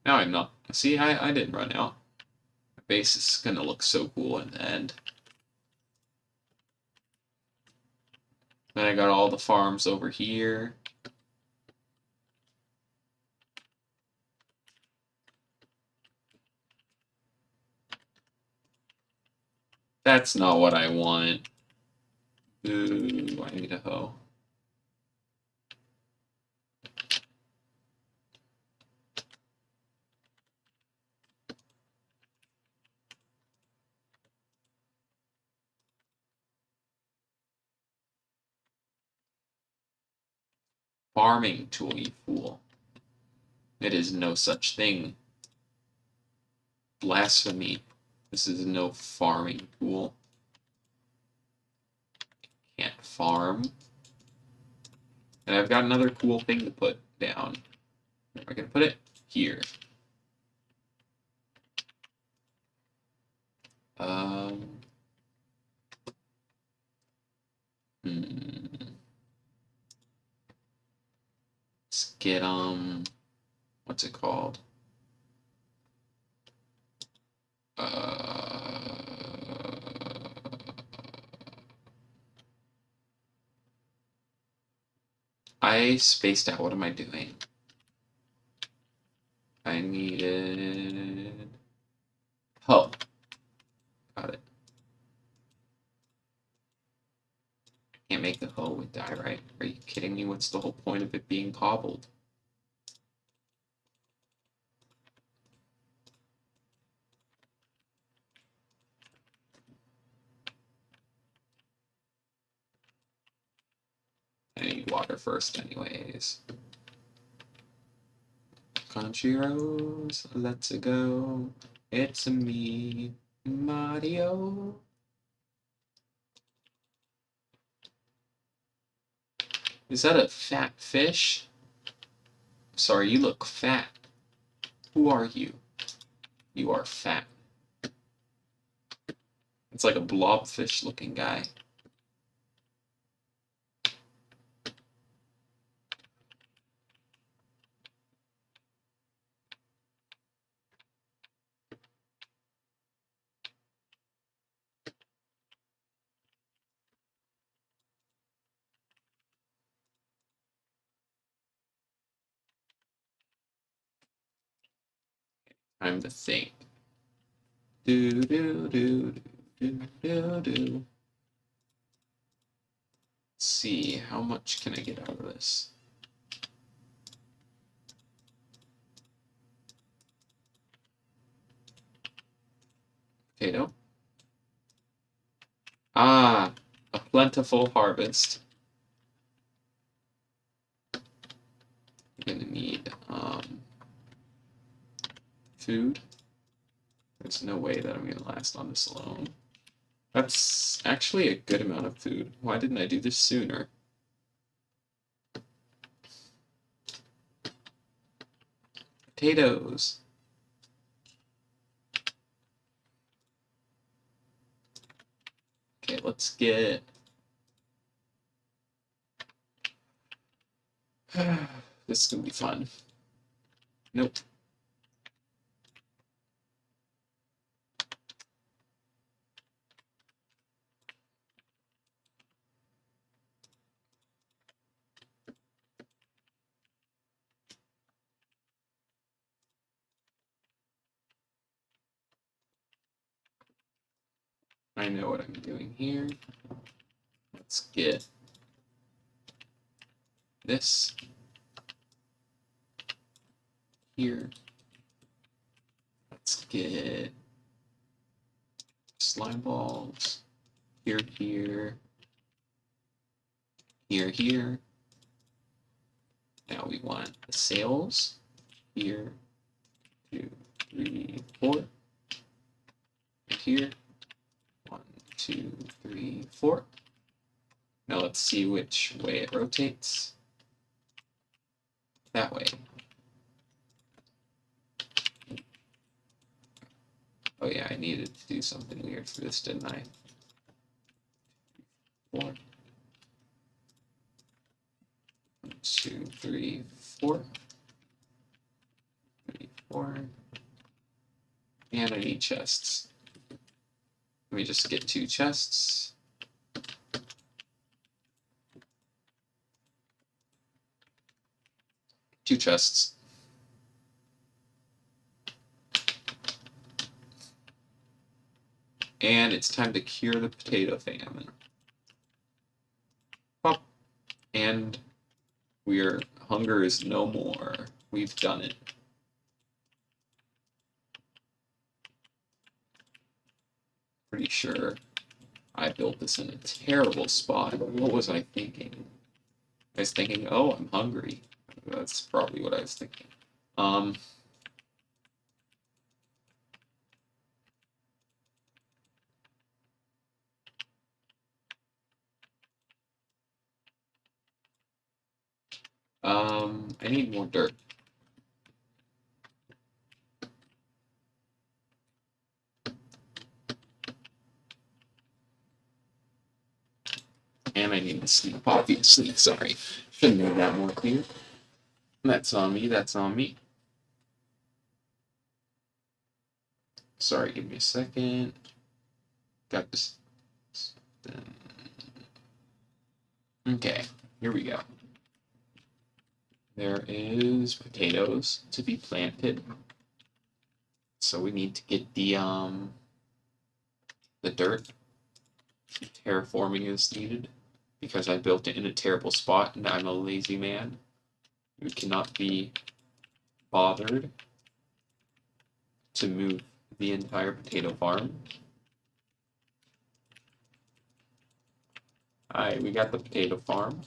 Now I'm not. See, I didn't run out. My base is gonna look so cool in the end. Then I got all the farms over here. That's not what I want. Ooh, I need a hoe. Farming tool, you fool. It is no such thing. Blasphemy. This is no farming tool. Can't farm. And I've got another cool thing to put down. Where am I gonna put it? Here. Um. Let's get what's it called? I spaced out. What am I doing? I needed... Oh. Got it. Can't make the hoe with dye, right? Are you kidding me? What's the whole point of it being cobbled? I need water first anyways. Country roads, let's go. It's me, Mario. Is that a fat fish? Sorry, you look fat. Who are you? You are fat. It's like a blobfish looking guy. Time to think. Do do do do do do. Let's see, how much can I get out of this? Potato. Ah, a plentiful harvest. I'm gonna need food. There's no way that I'm gonna last on this alone. That's actually a good amount of food. Why didn't I do this sooner? Potatoes. Okay, let's get... This is gonna be fun. Nope. I know what I'm doing here. Let's get this here. Let's get slime balls here, here, here, here. Now we want the sails here, 2, 3, 4. And here, 1, 2, 3, 4. Now let's see which way it rotates. That way. Oh yeah, I needed to do something weird for this, didn't I? 4. 1, 2, 3, 4. 3, 4. And I need chests. Let me just get 2 chests. Two chests. And it's time to cure the potato famine. Pop. And hunger is no more. We've done it. Pretty sure I built this in a terrible spot. What was I thinking? I was thinking, oh, I'm hungry. That's probably what I was thinking. I need more dirt. And I need to sleep, obviously. Sorry. Should have made that more clear. That's on me, that's on me. Sorry, give me a second. Got this. Okay, here we go. There is potatoes to be planted. So we need to get the dirt. Terraforming is needed because I built it in a terrible spot and I'm a lazy man. We cannot be bothered to move the entire potato farm. Alright, we got the potato farm.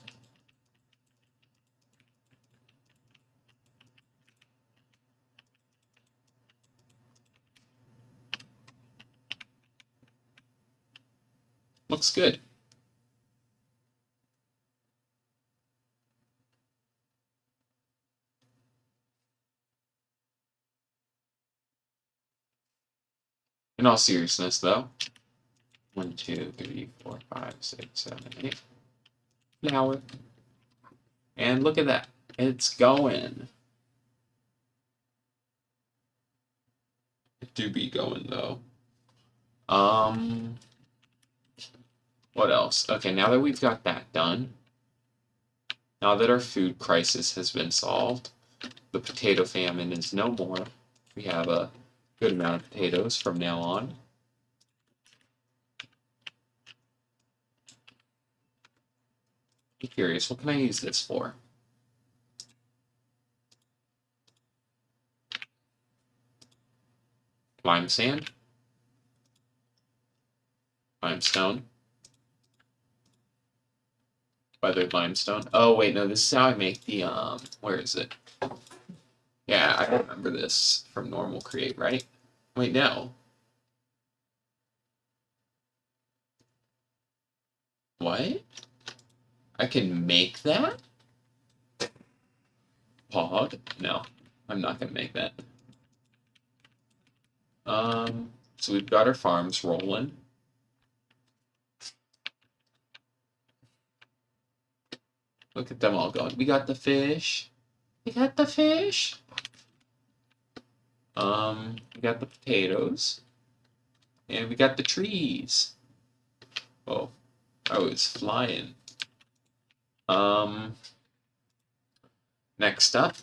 Looks good. In all seriousness, though, 1, 2, 3, 4, 5, 6, 7, 8. Flour. And look at that. It's going. It do be going, though. What else? Okay, now that we've got that done, now that our food crisis has been solved, the potato famine is no more. We have a good amount of potatoes from now on. I'm curious, what can I use this for? Lime sand? Limestone? Weathered limestone? Oh, wait, no, this is how I make the, where is it? Yeah, I remember this from normal create, right? Wait, no. What? I can make that? Pog? No, I'm not gonna make that. So we've got our farms rolling. Look at them all going. We got the fish. We got the fish. We got the potatoes. And we got the trees. Oh, I was flying. Next up,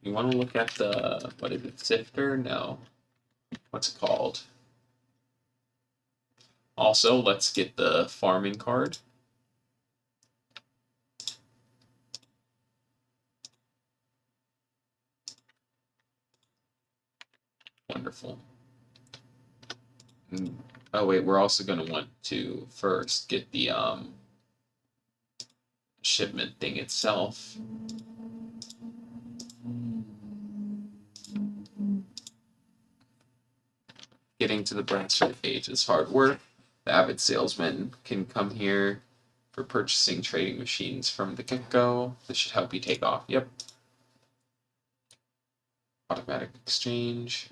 you want to look at the, what is it, sifter? No. What's it called? Also, let's get the farming card. Wonderful. Oh wait, we're also going to want to first get the shipment thing itself. Getting to the Brentford page is hard work. The avid salesman can come here for purchasing trading machines from the get-go. This should help you take off. Yep. Automatic exchange.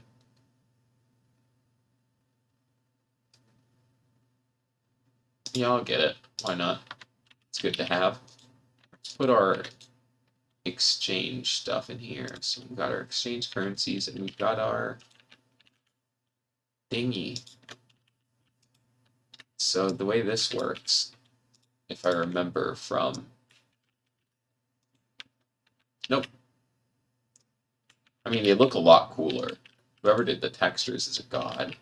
Yeah, I'll get it. Why not? It's good to have. Let's put our exchange stuff in here. So we've got our exchange currencies and we've got our thingy. So the way this works, if I remember from... Nope. I mean, they look a lot cooler. Whoever did the textures is a god.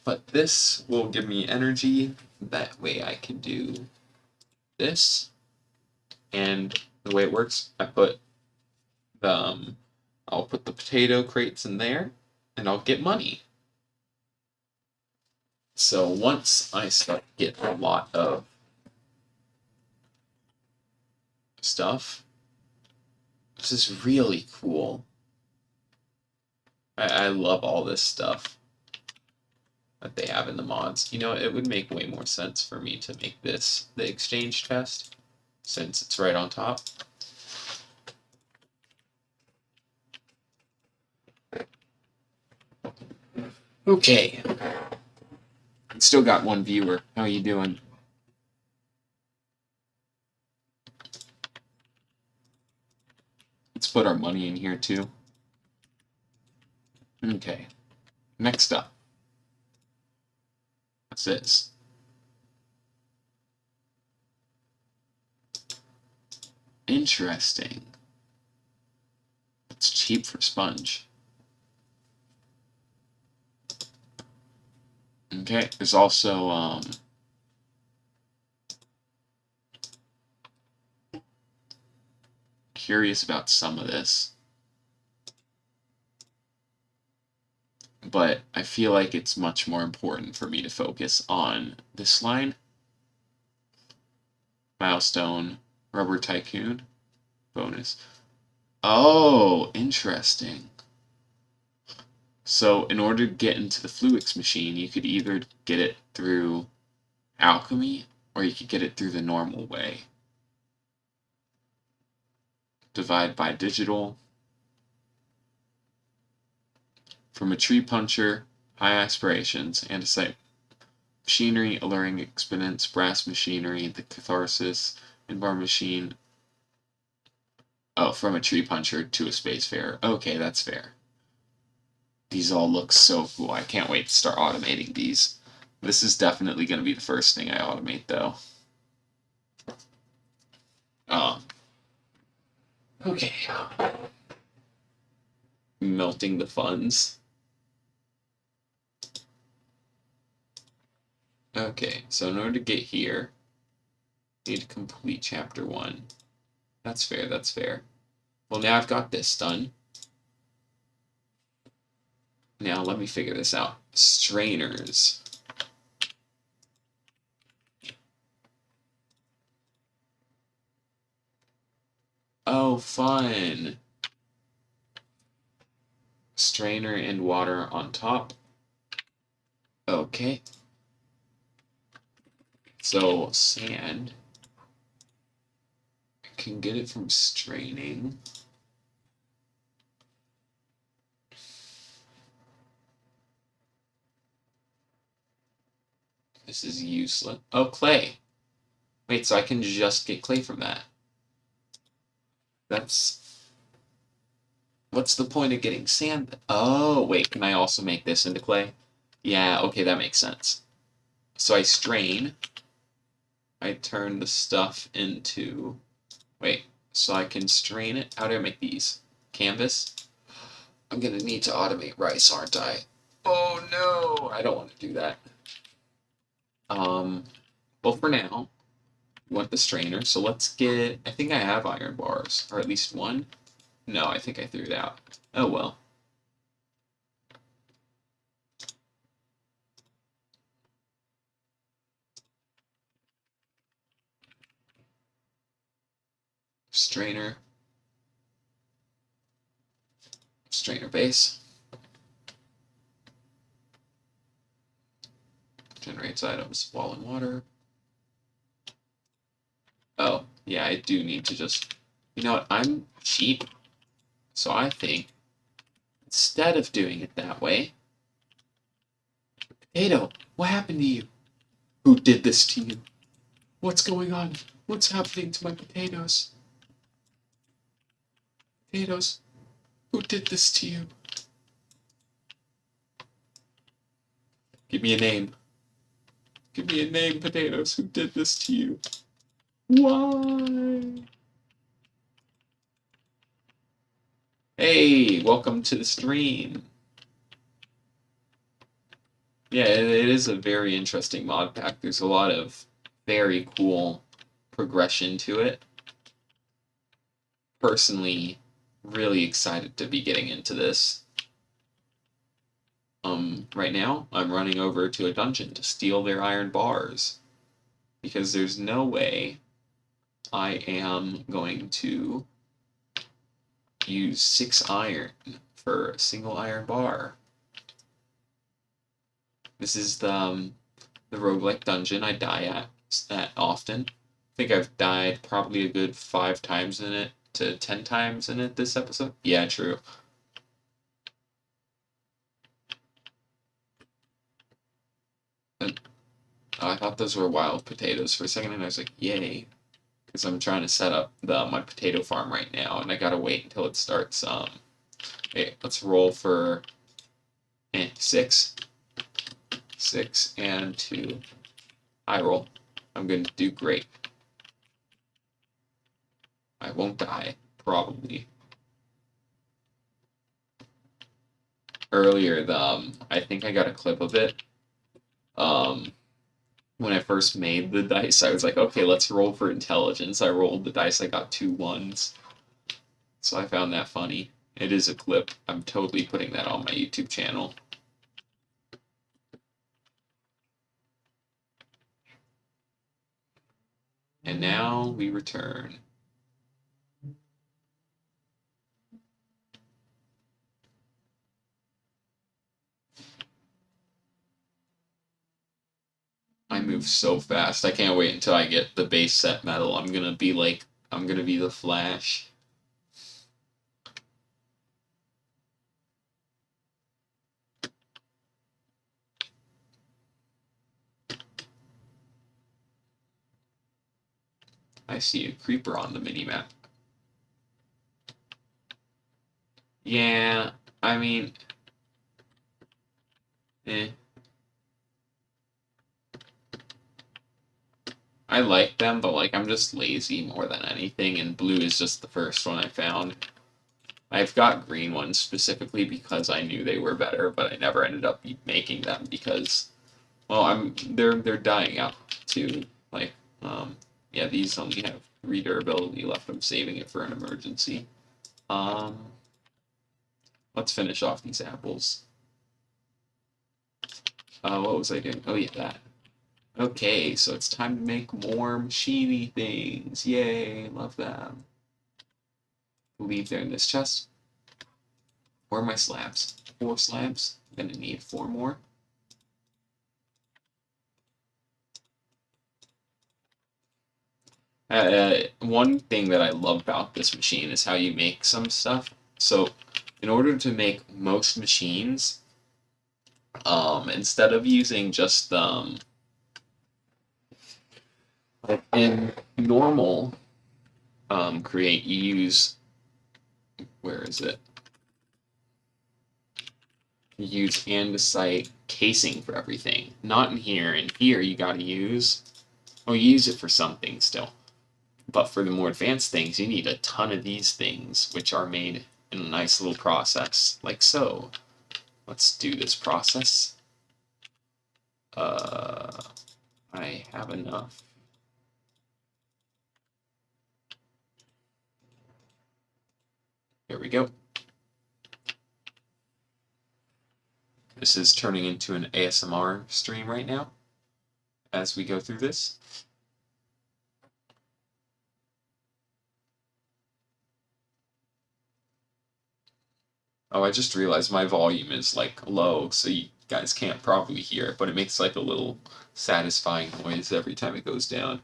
But this will give me energy. That way I can do this. And the way it works, I put the, I'll put the potato crates in there, and I'll get money. So once I start getting a lot of stuff, this is really cool. I love all this stuff that they have in the mods. You know, it would make way more sense for me to make this the exchange chest, since it's right on top. Okay. Still got one viewer. How you doing? Let's put our money in here too. Okay. Next up. What's this? Interesting. It's cheap for sponge. Okay, there's also, curious about some of this. But I feel like it's much more important for me to focus on this line. Milestone, Rubber Tycoon, bonus. Oh, interesting. So in order to get into the Fluix machine, you could either get it through alchemy, or you could get it through the normal way. Divide by digital. From a tree puncher, high aspirations, andesite machinery, alluring exponents, brass machinery, the catharsis, inbar machine. Oh, from a tree puncher to a spacefarer. Okay, that's fair. These all look so cool. I can't wait to start automating these. This is definitely going to be the first thing I automate, though. Okay. Melting the funds. Okay, so in order to get here, I need to complete chapter 1. That's fair, that's fair. Well, now I've got this done. Now let me figure this out. Strainers. Oh, fun. Strainer and water on top. Okay. So, sand. I can get it from straining. This is useless. Oh, clay. Wait, so I can just get clay from that. That's... What's the point of getting sand? Oh, wait, can I also make this into clay? Yeah, okay, that makes sense. So I strain. I turn the stuff into... Wait, so I can strain it? How do I make these? Canvas? I'm gonna need to automate rice, aren't I? Oh no, I don't want to do that. Well, for now, we want the strainer, so let's get... I think I have iron bars, or at least one. No, I think I threw it out. Oh well. Strainer. Strainer base. Generates items while in water. Oh, yeah, I do need to just... You know what, I'm cheap, so I think instead of doing it that way... Potato, what happened to you? Who did this to you? What's going on? What's happening to my potatoes? Potatoes, who did this to you? Give me a name. Give me a name, potatoes. Who did this to you? Why? Hey, welcome to the stream. Yeah, it is a very interesting mod pack. There's a lot of very cool progression to it. Personally, really excited to be getting into this. Right now, I'm running over to a dungeon to steal their iron bars. Because there's no way I am going to use 6 iron for a single iron bar. This is the roguelike dungeon I die at often. I think I've died probably a good 5 times in it to 10 times in it this episode. Yeah, true. And, I thought those were wild potatoes for a second, and I was like, yay. Because I'm trying to set up my potato farm right now, and I gotta wait until it starts. Okay, let's roll for 6. 6 and 2. I roll. I'm going to do great. I won't die, probably. earlier, I think I got a clip of it. When I first made the dice, I was like, okay, let's roll for intelligence. I rolled the dice, I got 2 1s. So I found that funny. It is a clip. I'm totally putting that on my YouTube channel. And now we return. I move so fast. I can't wait until I get the base set medal. I'm gonna be the Flash. I see a creeper on the minimap. Yeah, I mean, eh. I like them, but like I'm just lazy more than anything, and blue is just the first one I found. I've got green ones specifically because I knew they were better, but I never ended up making them because, well, they're dying out too. Like, yeah, these only have 3 durability left. I'm saving it for an emergency. Um, let's finish off these apples. What was I doing? Oh yeah, that. Okay, so it's time to make more machiney things. Yay, love them. Leave there in this chest. Where are my slabs? 4 slabs. I'm gonna need 4 more. One thing that I love about this machine is how you make some stuff. So, in order to make most machines, instead of using just like in normal create, you use, where is it? You use andesite casing for everything. Not in here. In here, you gotta use, oh, you use it for something still. But for the more advanced things, you need a ton of these things, which are made in a nice little process, like so. Let's do this process. I have enough. Here we go. This is turning into an ASMR stream right now as we go through this. Oh, I just realized my volume is like low, so you guys can't probably hear it, but it makes like a little satisfying noise every time it goes down.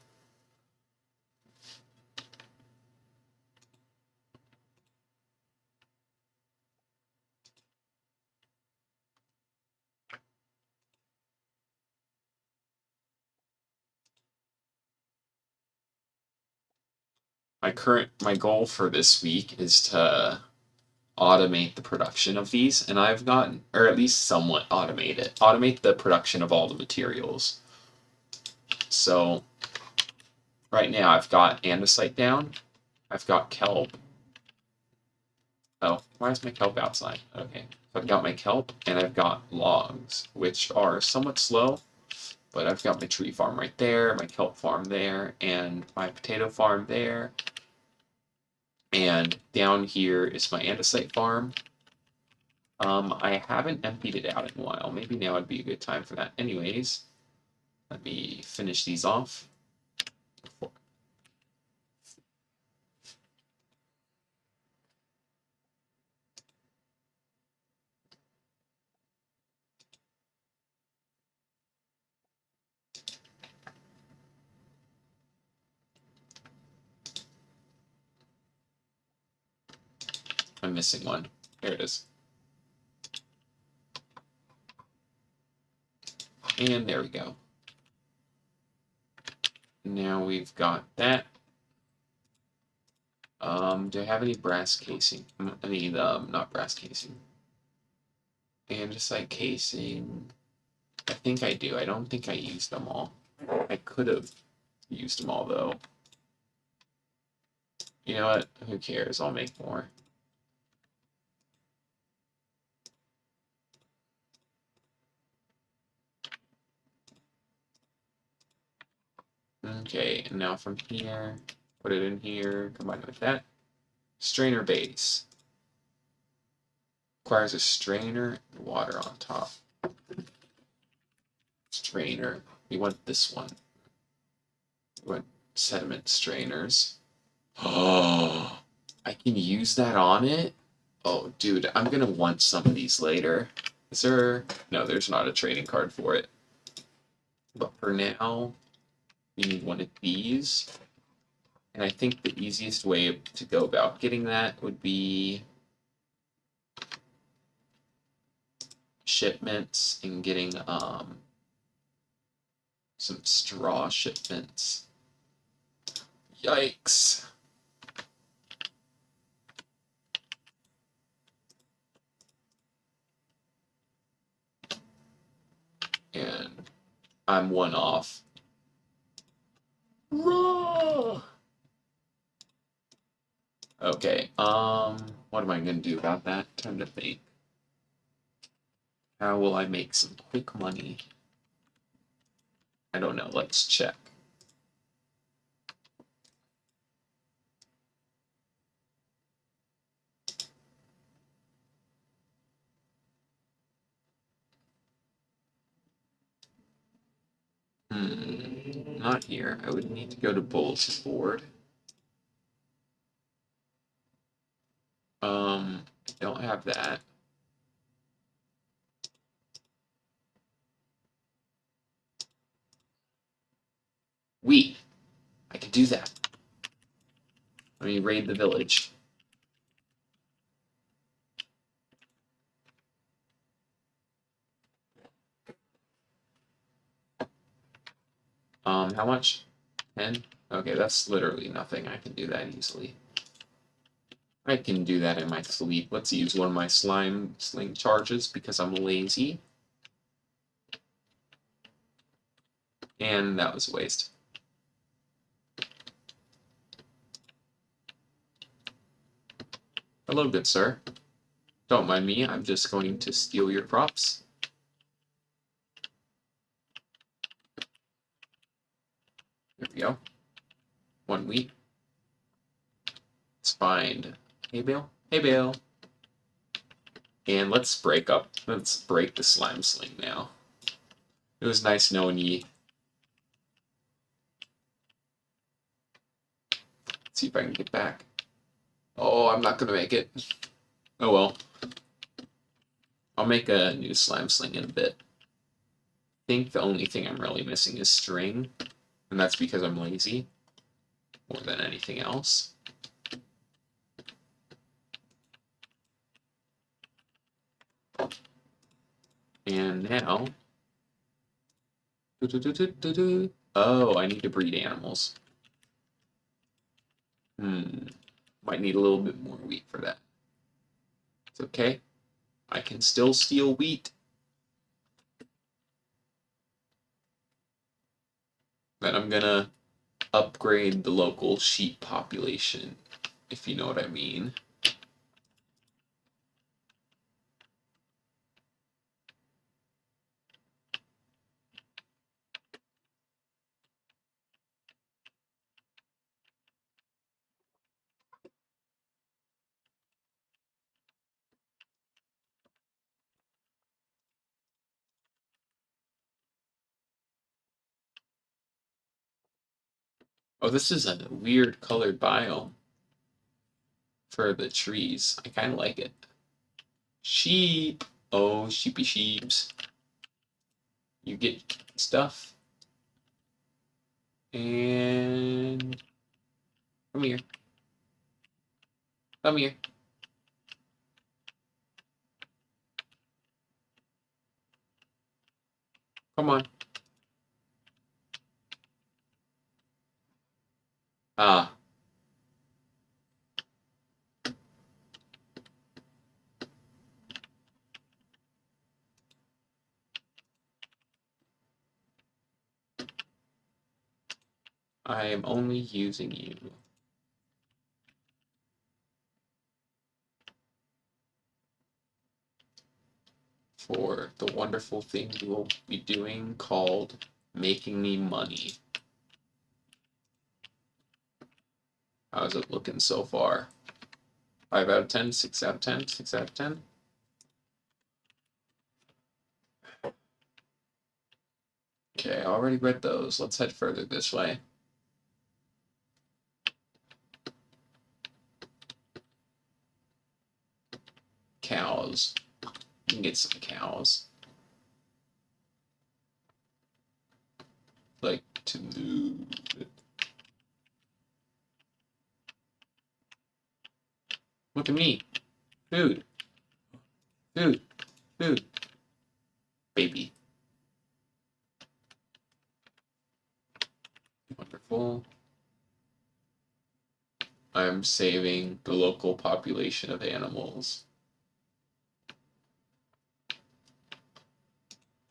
My goal for this week is to automate the production of these, and I've gotten, or at least somewhat automate the production of all the materials. So right now I've got andesite down, I've got kelp. Oh, why is my kelp outside? Okay, so I've got my kelp and I've got logs, which are somewhat slow, but I've got my tree farm right there, my kelp farm there, and my potato farm there. And down here is my andesite farm. I haven't emptied it out in a while. Maybe now would be a good time for that. Anyways, let me finish these off. I'm missing one. Here it is. And there we go. Now we've got that. Do I have any brass casing? I mean, not brass casing. Andesite casing. I think I do. I don't think I used them all. I could have used them all, though. You know what? Who cares? I'll make more. Okay, and now from here, put it in here, combine it with that. Strainer base. Requires a strainer and water on top. Strainer. We want this one. We want sediment strainers. Oh, I can use that on it? Oh, dude, I'm gonna want some of these later. Is there... No, there's not a trading card for it. But for now, we need one of these. And I think the easiest way to go about getting that would be shipments and getting some straw shipments. Yikes. And I'm one off. Okay, what am I gonna do about that? Time to think. How will I make some quick money? I don't know, let's check. Not here. I would need to go to bulletin board. I don't have that. Wheat. I could do that. Let me raid the village. How much? 10? Okay, that's literally nothing. I can do that easily. I can do that in my sleep. Let's use one of my slime sling charges because I'm lazy. And that was a waste. Hello, good sir. Don't mind me, I'm just going to steal your crops. There we go. One wheat. Let's find hay bale. Hay bale. And let's break the slime sling now. It was nice knowing ye. Let's see if I can get back. Oh, I'm not gonna make it. Oh well. I'll make a new slime sling in a bit. I think the only thing I'm really missing is string, and that's because I'm lazy more than anything else. And now, oh, I need to breed animals. Might need a little bit more wheat for that. It's okay. I can still steal wheat. Then I'm gonna upgrade the local sheep population, if you know what I mean. Oh, this is a weird colored biome for the trees. I kind of like it. Sheep. Oh, sheepy sheeps. You get stuff. And come here. Come here. Come on. Ah. I am only using you. For the wonderful thing you will be doing called making me money. How's it looking so far? 5 out of 10, 6 out of 10, 6 out of 10. Okay, I already read those. Let's head further this way. Cows. You can get some cows. Like to move. Look at me. Food. Food. Food. Baby. Wonderful. I'm saving the local population of animals.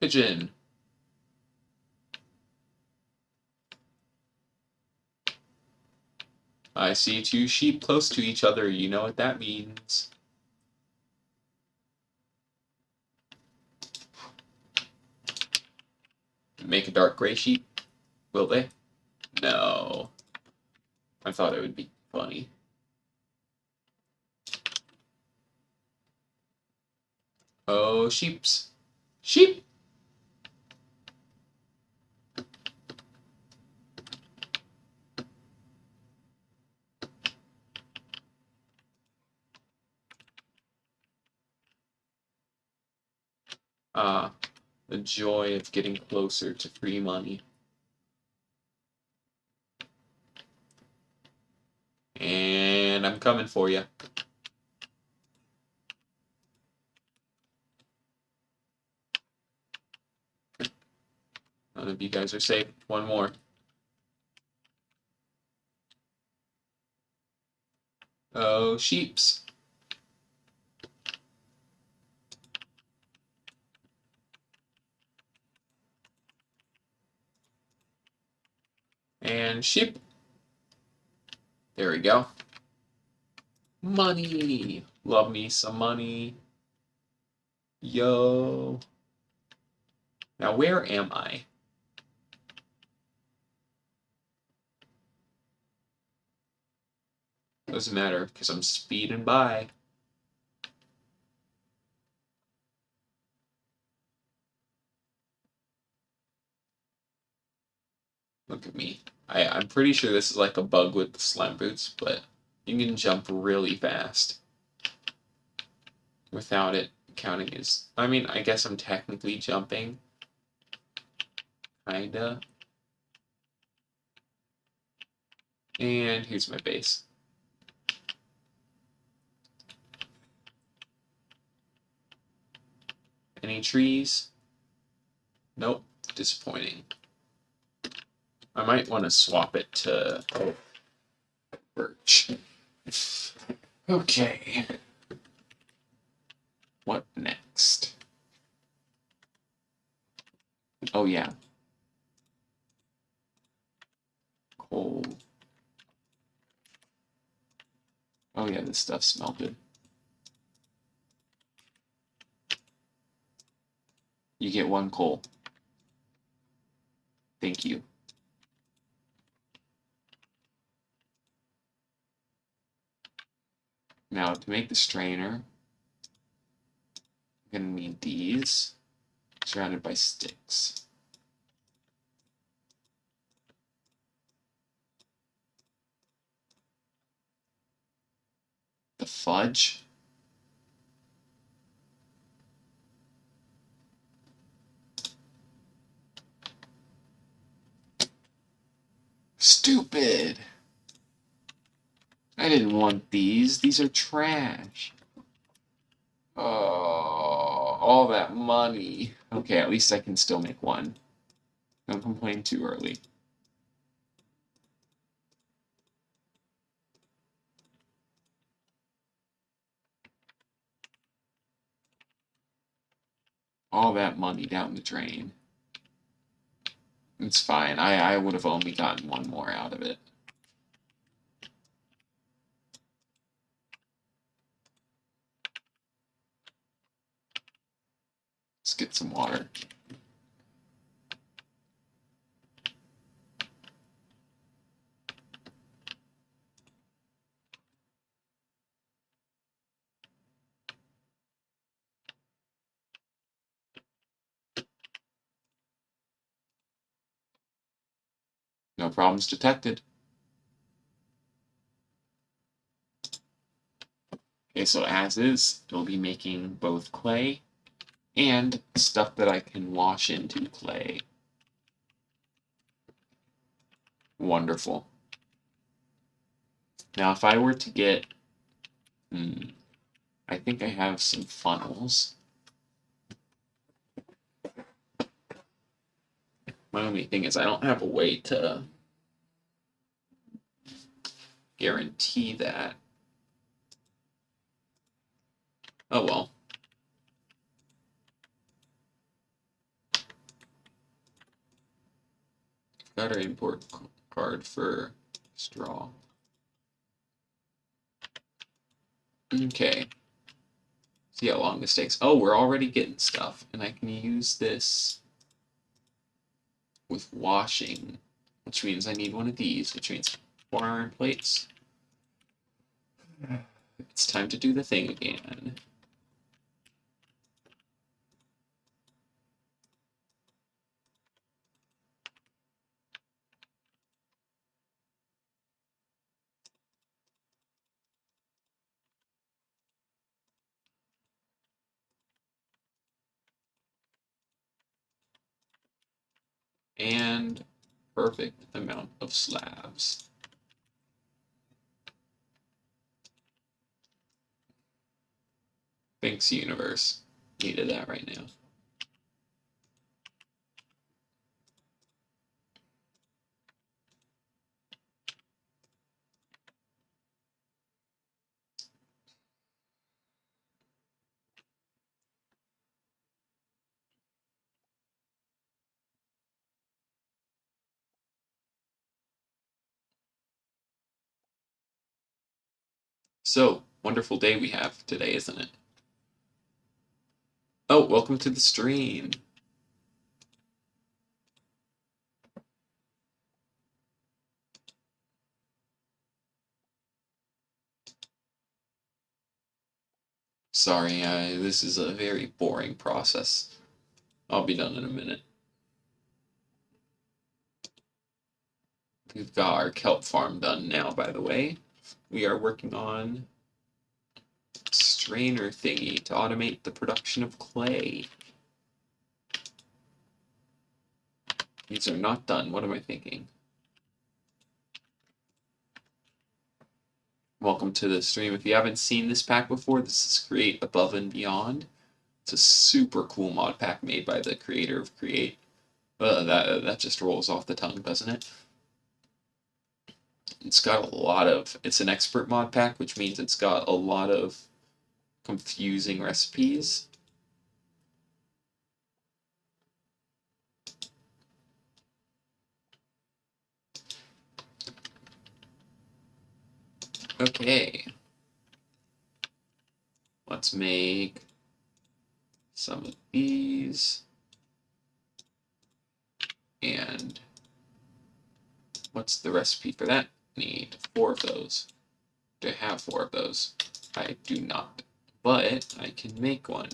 Pigeon. I see 2 sheep close to each other. You know what that means. Make a dark gray sheep. Will they? No. I thought it would be funny. Oh, sheeps. Sheep! Ah, the joy of getting closer to free money. And I'm coming for you. None of you guys are safe. One more. Oh, sheeps. And sheep. There we go. Money. Love me some money. Yo. Now, where am I? Doesn't matter, because I'm speeding by. Look at me. I'm pretty sure this is like a bug with the slime boots, but you can jump really fast without it counting as... I mean, I guess I'm technically jumping. Kinda. And here's my base. Any trees? Nope. Disappointing. I might want to swap it to birch. Okay. What next? Oh, yeah. Coal. Oh, yeah, this stuff's melted. You get 1 coal. Thank you. Now, to make the strainer, I'm going to need these, surrounded by sticks. The fudge? Stupid! I didn't want these. These are trash. Oh, all that money. Okay, at least I can still make 1. Don't complain too early. All that money down the drain. It's fine. I would have only gotten 1 more out of it. Let's get some water. No problems detected. Okay, so as is, it'll be making both clay and stuff that I can wash into clay. Wonderful. Now, if I were to get, I think I have some funnels. My only thing is I don't have a way to guarantee that. Oh well. Got our import card for straw. Okay. See how long this takes. Oh, we're already getting stuff, and I can use this with washing, which means I need one of these, which means 4 iron plates. It's time to do the thing again. And perfect amount of slabs. Thanks, universe. Needed that right now. So, wonderful day we have today, isn't it? Oh, welcome to the stream. Sorry, this is a very boring process. I'll be done in a minute. We've got our kelp farm done now, by the way. We are working on strainer thingy to automate the production of clay. These are not done. What am I thinking? Welcome to the stream. If you haven't seen this pack before, this is Create Above and Beyond. It's a super cool mod pack made by the creator of Create. That just rolls off the tongue, doesn't it? It's got a lot of. It's an expert mod pack, which means it's got a lot of confusing recipes. Okay. Let's make some of these. And what's the recipe for that? Need 4 of those. Do I have 4 of those? I do not. But I can make one.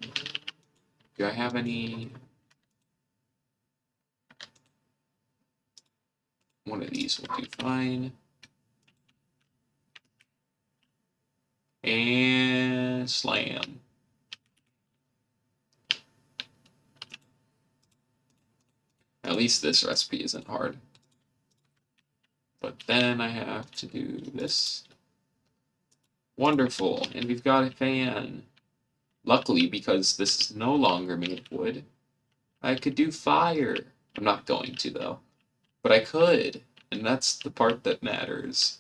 Do I have any? One of these will do fine. And slam. At least this recipe isn't hard. But then I have to do this. Wonderful. And we've got a fan. Luckily, because this is no longer made of wood, I could do fire. I'm not going to, though. But I could. And that's the part that matters.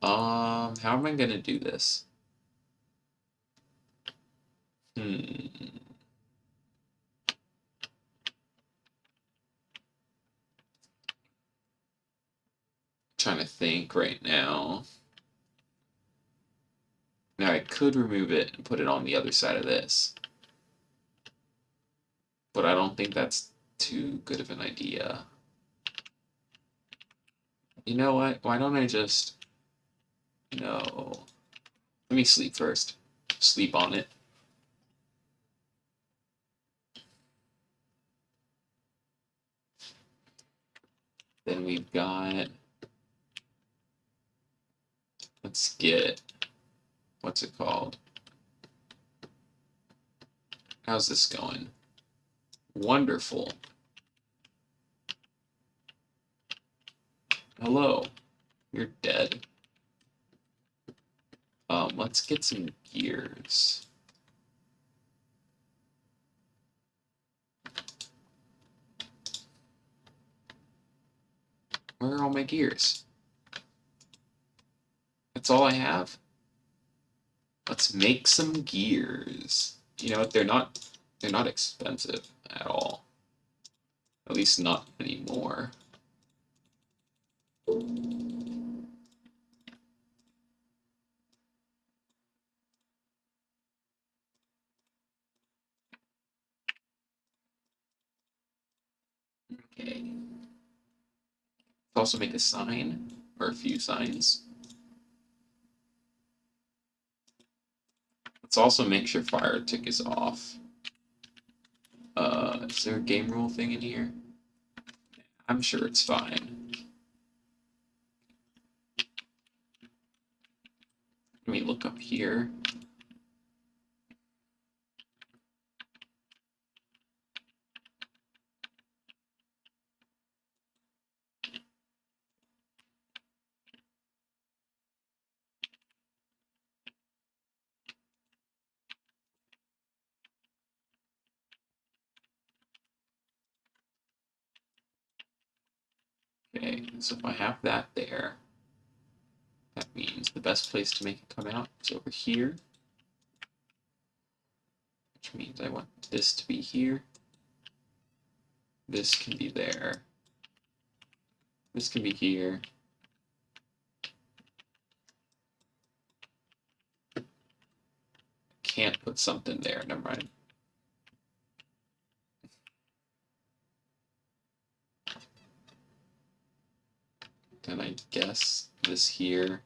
How am I going to do this? Trying to think right now. Now I could remove it and put it on the other side of this. But I don't think that's too good of an idea. You know what? Why don't I just... No. Let me sleep first. Sleep on it. we've got, let's get, what's it called? How's this going? Wonderful. Hello. You're dead. Let's get some gears. Where are all my gears? That's all I have? Let's make some gears. You know what? They're not expensive at all. At least not anymore. Okay. Let's also make a sign, or a few signs. Let's also make sure fire tick is off. Is there a game rule thing in here? I'm sure it's fine. Let me look up here. Okay, so if I have that there, that means the best place to make it come out is over here. Which means I want this to be here. This can be there. This can be here. Can't put something there, never mind. Then I guess this here.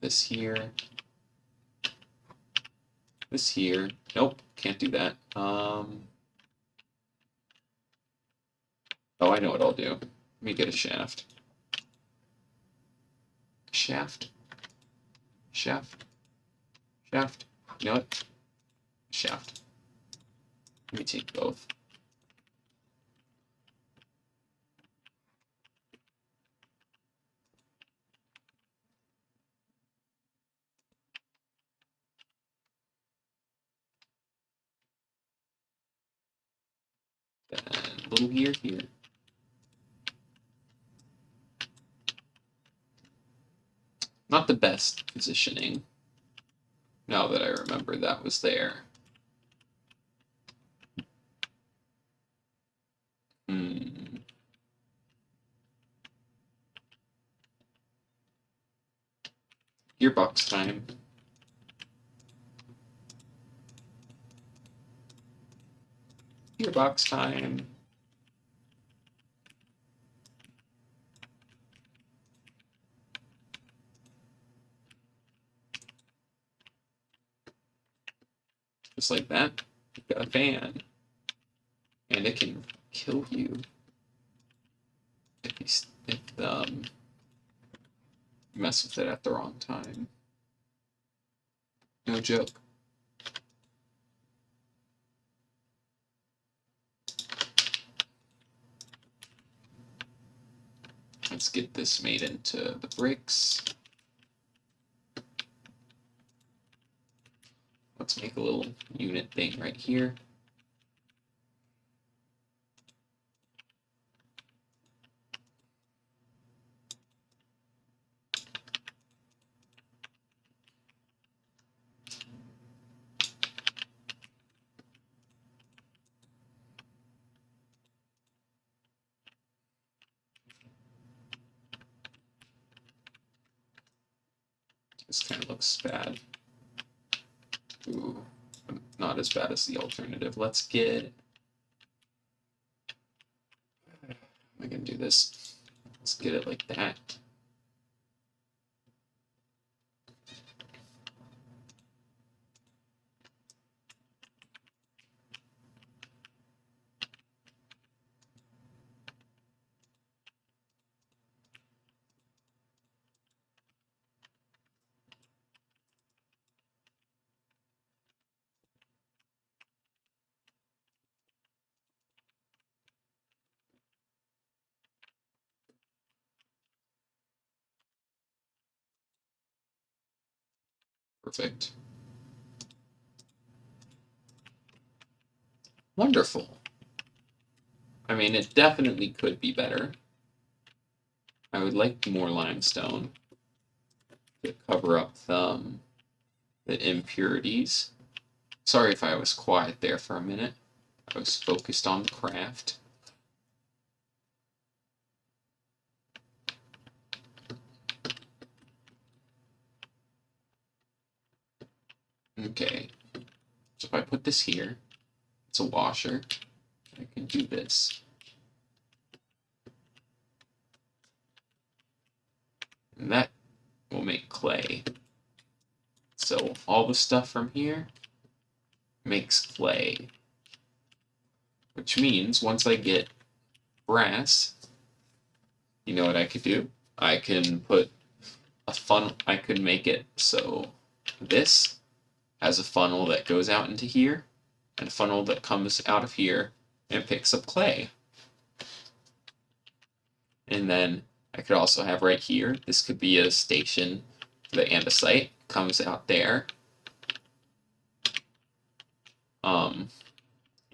This here. This here. Nope, can't do that. Oh, I know what I'll do. Let me get a shaft. Shaft. Shaft. Shaft. You know what? Shaft. Let me take both. Then little gear here. Not the best positioning. Now that I remember that was there. Gearbox time. Gearbox time. Just like that, you've got a fan. And it can kill you if you mess with it at the wrong time. No joke. Let's get this made into the bricks. Let's make a little unit thing right here. This kind of looks bad. Ooh, not as bad as the alternative. Let's get... How am I gonna do this? Let's get it like that. Perfect. Wonderful. I mean, it definitely could be better. I would like more limestone to cover up the impurities. Sorry if I was quiet there for a minute. I was focused on the craft. Okay, so if I put this here, it's a washer. I can do this. And that will make clay. So all the stuff from here makes clay. Which means once I get brass, you know what I could do? I can put a funnel, I could make it so this has a funnel that goes out into here, and a funnel that comes out of here and picks up clay. And then I could also have right here, this could be a station for the andesite, comes out there.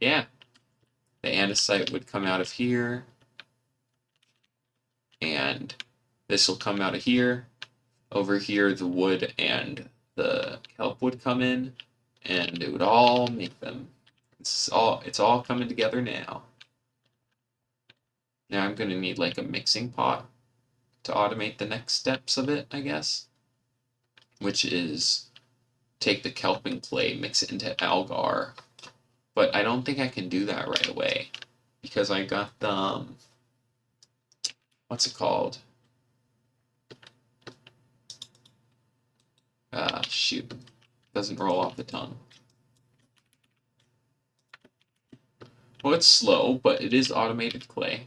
Yeah, the andesite would come out of here, and this will come out of here. Over here, the wood and the kelp would come in, and it would all make them. It's all coming together now. Now I'm gonna need like a mixing pot to automate the next steps of it, I guess. Which is take the kelp and clay, mix it into algar. But I don't think I can do that right away because I got the what's it called? Shoot, doesn't roll off the tongue. Well, it's slow, but it is automated clay.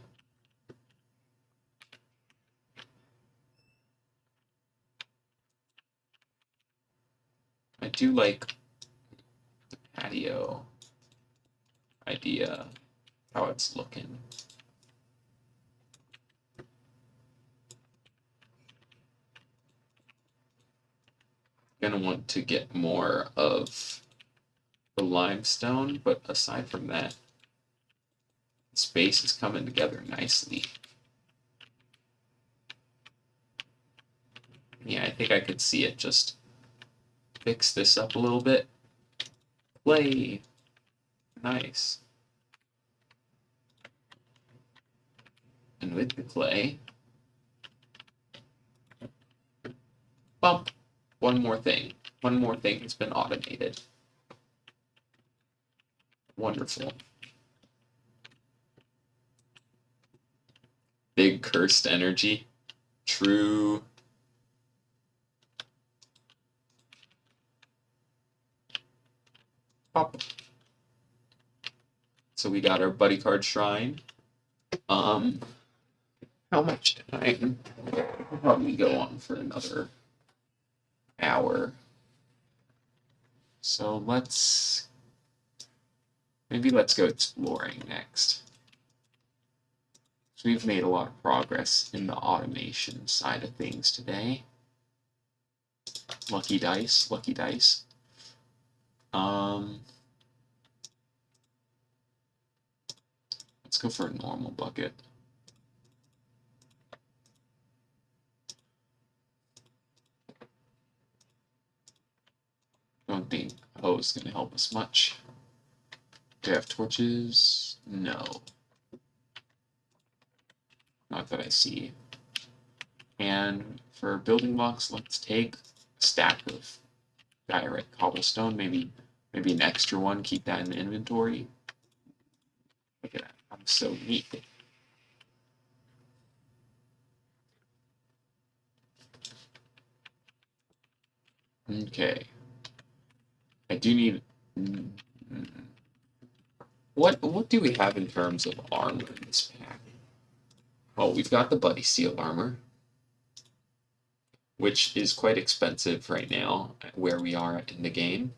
I do like the patio idea, how it's looking. Gonna want to get more of the limestone, but aside from that, the space is coming together nicely. Yeah, I think I could see it just fix this up a little bit. Play. Nice. And with the clay, bump. One more thing. One more thing has been automated. Wonderful. Big cursed energy. True. Pop. So we got our buddy card shrine. How much time? We'll probably go on for another hour. So maybe let's go exploring next. So we've made a lot of progress in the automation side of things today. Lucky dice, lucky dice. Let's go for a normal bucket. Don't think a hose is going to help us much. Do I have torches? No. Not that I see. And for building blocks, let's take a stack of diorite cobblestone, maybe an extra one, keep that in the inventory. Look at that, I'm so neat. Okay. I do need... What do we have in terms of armor in this pack? Well, we've got the Buddy Seal armor, which is quite expensive right now where we are in the game.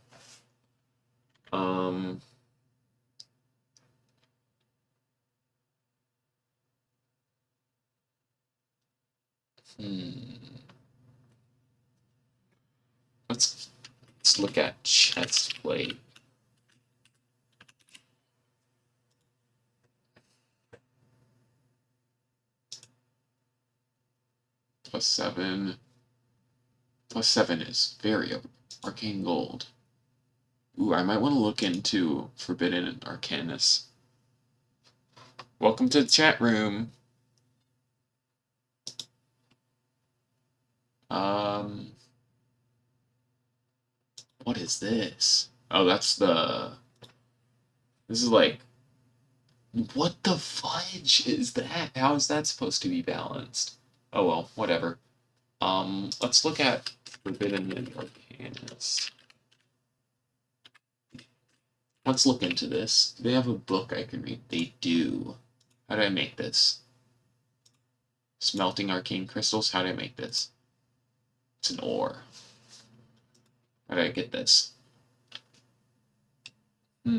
Let's Let's look at chest plate. +7. +7 is very arcane gold. Ooh, I might want to look into Forbidden Arcanus. Welcome to the chat room. What is this? Oh, that's the... This is like... What the fudge is that? How is that supposed to be balanced? Oh well, whatever. Let's look at Forbidden and Arcanus. Let's look into this. Do they have a book I can read? They do. How do I make this? Smelting arcane crystals? How do I make this? It's an ore. How do I get this? How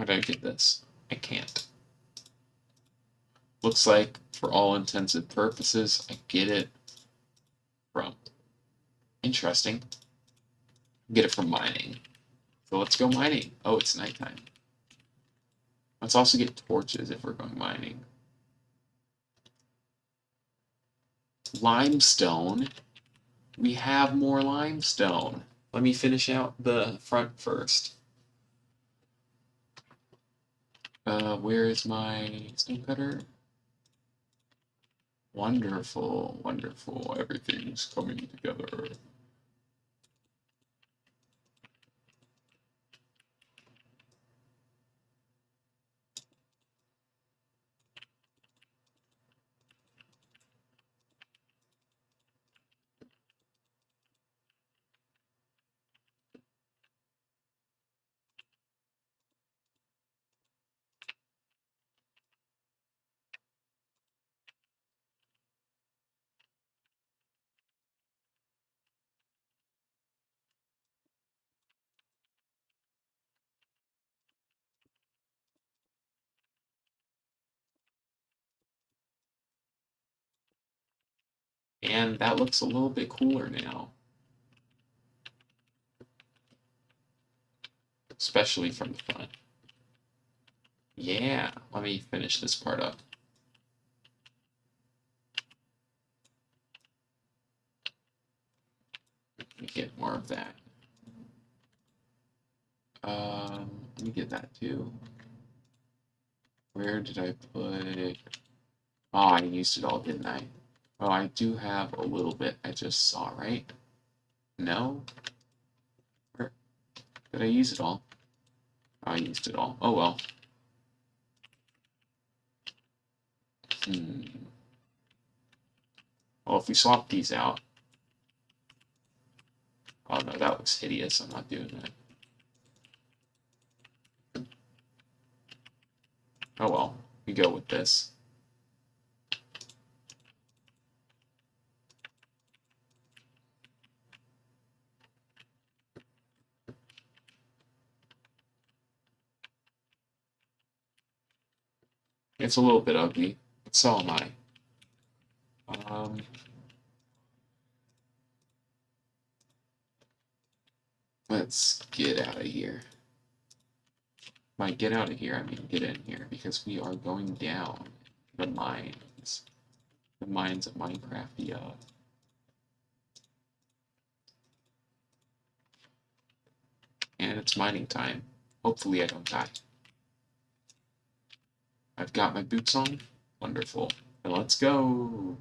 do I get this? I can't. Looks like, for all intents and purposes, I get it from... Interesting. Get it from mining. So let's go mining. Oh, it's nighttime. Let's also get torches if we're going mining. Limestone. We have more limestone. Let me finish out the front first. Where is my stonecutter? Wonderful, wonderful. Everything's coming together. And that looks a little bit cooler now. Especially from the front. Yeah, let me finish this part up. Let me get more of that. Let me get that too. Where did I put it? Oh, I used it all, didn't I? Oh, I do have a little bit I just saw, right? No? Where did I use it all? Oh, I used it all. Oh well. Well, if we swap these out... Oh no, that looks hideous. I'm not doing that. Oh well, we go with this. It's a little bit ugly, but so am I. Let's get out of here. By get out of here, I mean get in here, because we are going down the mines. The mines of Minecraft, yeah. And it's mining time. Hopefully I don't die. I've got my boots on. Wonderful. And let's go.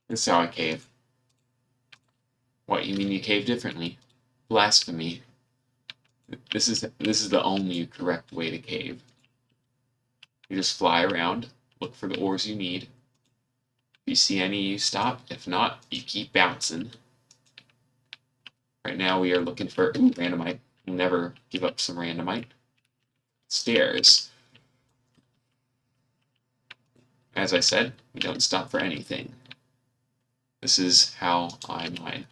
This is how I cave. What, you mean you cave differently? Blasphemy. This is the only correct way to cave. You just fly around, look for the ores you need. If you see any, you stop. If not, you keep bouncing. Right now we are looking for... Ooh, randomite. Never give up some randomite. Stairs. As I said, we don't stop for anything. This is how I mine.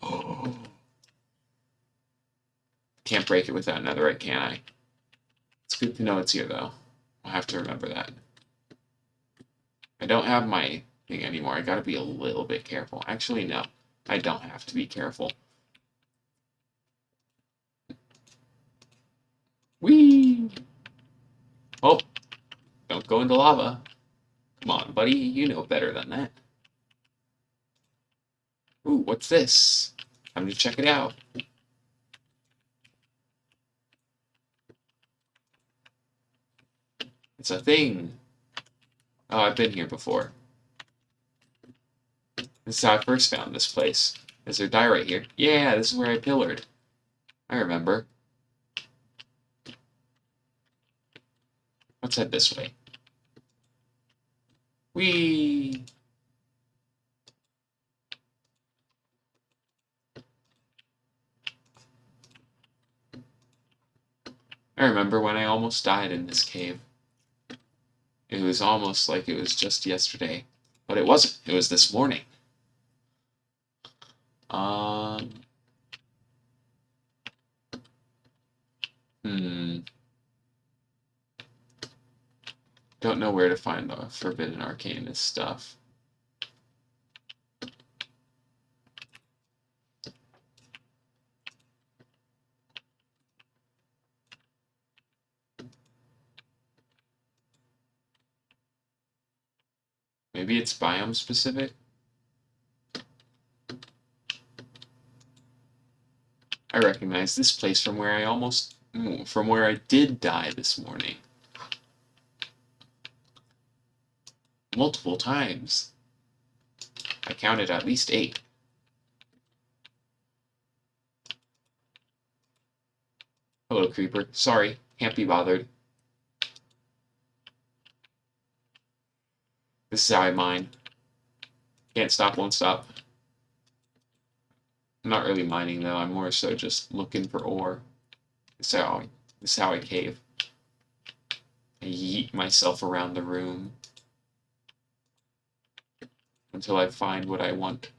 Can't break it without netherite, can I? It's good to know it's here, though. I'll have to remember that. I don't have my thing anymore. I gotta be a little bit careful. Actually, no. I don't have to be careful. Whee! Oh, don't go into lava. Come on, buddy. You know better than that. Ooh, what's this? Time to check it out. It's a thing. Oh, I've been here before. This is how I first found this place. Is there dye right here? Yeah, this is where I pillared. I remember. Let's head this way. Whee! I remember when I almost died in this cave. It was almost like it was just yesterday. But it wasn't. It was this morning. Um... Hmm... Don't know where to find the Forbidden Arcanist stuff. Maybe it's biome specific? I recognize this place from where from where I did die this morning. Multiple times. I counted at least 8. Hello, creeper. Sorry, can't be bothered. This is how I mine. Can't stop, won't stop. I'm not really mining though, I'm more so just looking for ore. This is how I cave. I yeet myself around the room until I find what I want.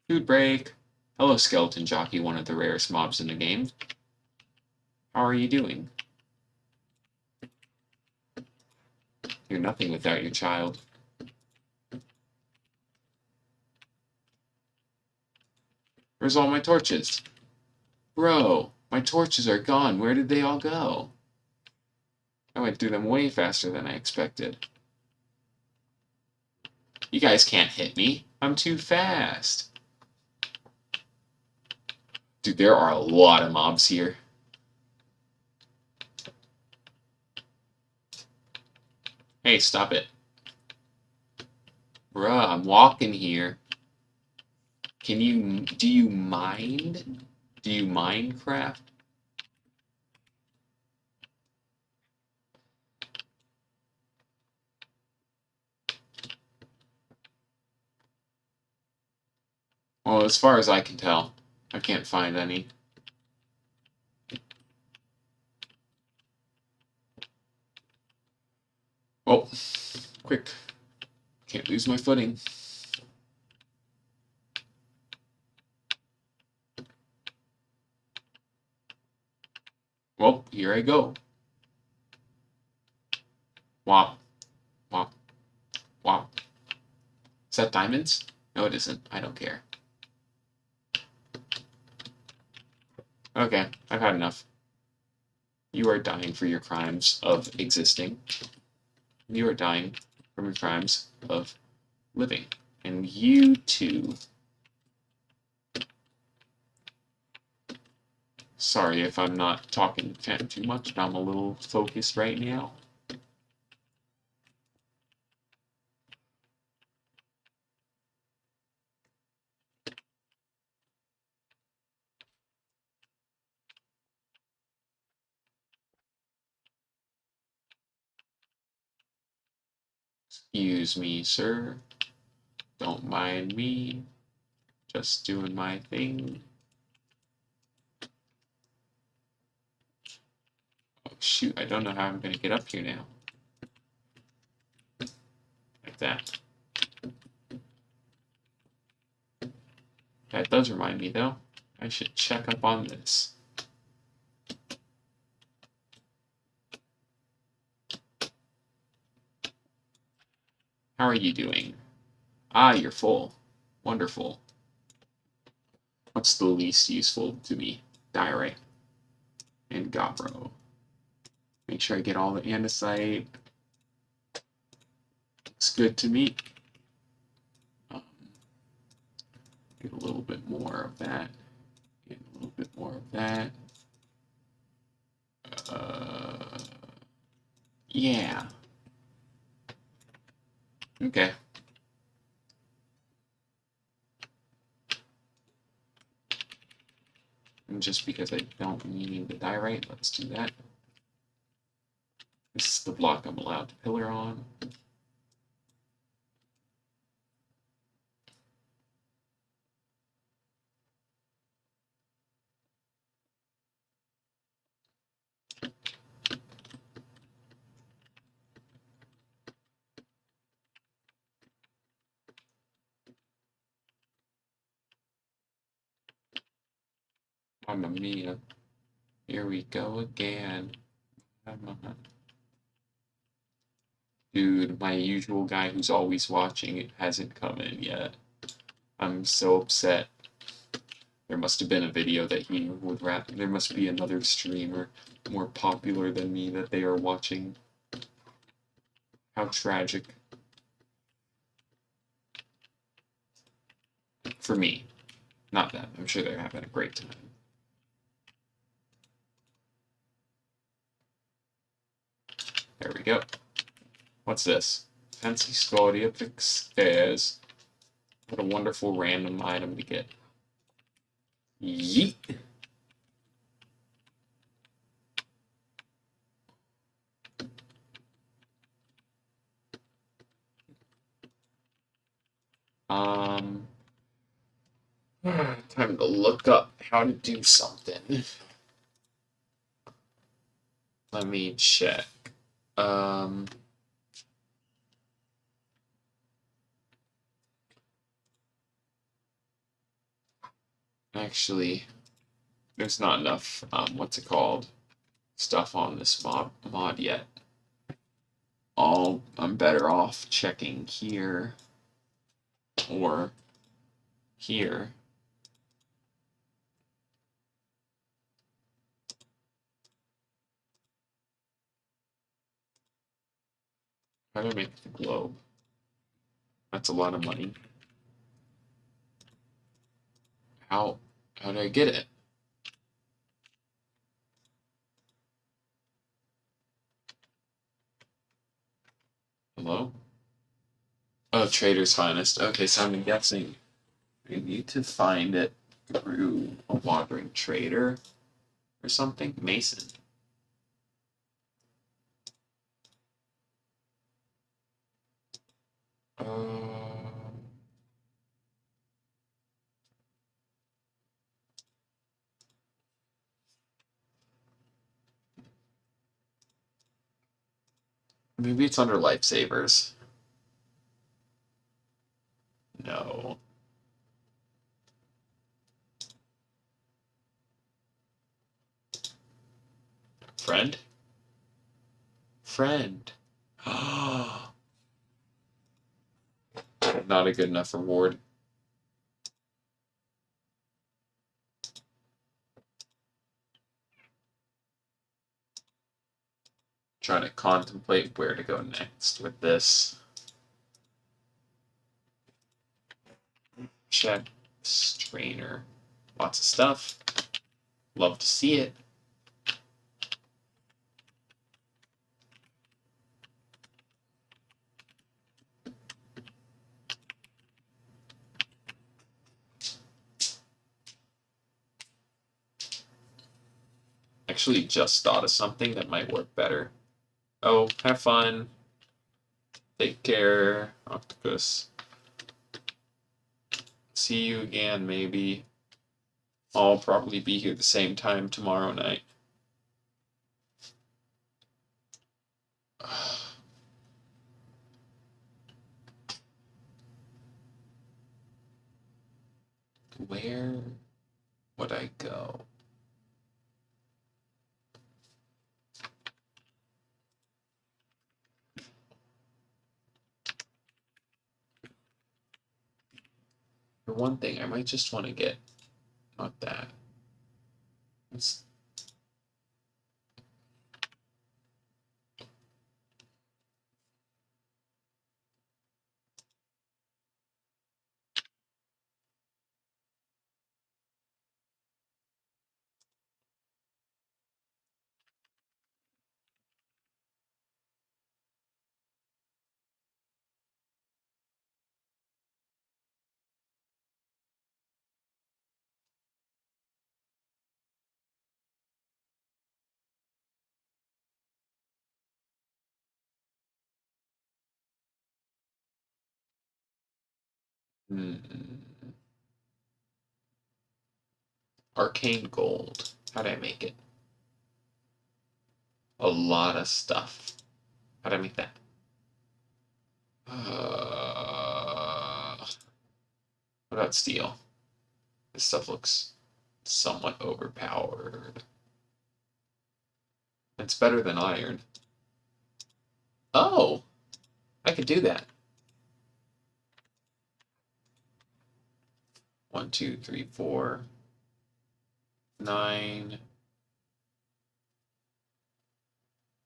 Food break! Hello, skeleton jockey, one of the rarest mobs in the game. How are you doing? You're nothing without your child. Where's all my torches? Bro, my torches are gone. Where did they all go? I went through them way faster than I expected. You guys can't hit me. I'm too fast. Dude, there are a lot of mobs here. Hey, stop it. Bruh, I'm walking here. Do you mind? Do you Minecraft? Well, as far as I can tell, I can't find any. Oh, quick. Can't lose my footing. Well, here I go. Wop, wop, wop. Is that diamonds? No, it isn't. I don't care. Okay, I've had enough. You are dying for your crimes of existing. You are dying from your crimes of living. And you too. Sorry if I'm not talking too much, but I'm a little focused right now. Excuse me, sir. Don't mind me. Just doing my thing. Oh, shoot, I don't know how I'm going to get up here now. Like that. That does remind me, though. I should check up on this. How are you doing? Ah, you're full. Wonderful. What's the least useful to me? Diary. And Gabro. Make sure I get all the andesite. Looks good to me. Get a little bit more of that. Get a little bit more of that. Yeah. Okay. And just because I don't need the diorite, let's do that. This is the block I'm allowed to pillar on. Mamma mia. Here we go again. Dude, my usual guy who's always watching it hasn't come in yet. I'm so upset. There must have been a video that he would rather. There must be another streamer more popular than me that they are watching. How tragic. For me. Not them. I'm sure they're having a great time. There we go. What's this? Fancy Scoria Stairs. What a wonderful random item to get. Yeet! Time to look up how to do something. Let me check. Actually, there's not enough, what's it called? Stuff on this mod yet. I'm better off checking here or here. How do I make the globe? That's a lot of money. How do I get it? Hello? Oh, Trader's Finest. Okay, so I'm guessing I need to find it through a wandering trader or something. Mason. Maybe it's under lifesavers. No. Friend? Friend. Not a good enough reward. Trying to contemplate where to go next with this. Check strainer. Lots of stuff. Love to see it. Actually just thought of something that might work better. Oh, have fun. Take care, Octopus. See you again, maybe. I'll probably be here the same time tomorrow night. Where would I go? For one thing, I might just want to get, not that. Let's, Arcane gold. How'd I make it? A lot of stuff. How'd I make that? What about steel? This stuff looks somewhat overpowered. It's better than iron. Oh! I could do that. 1, 2, 3, 4, 9,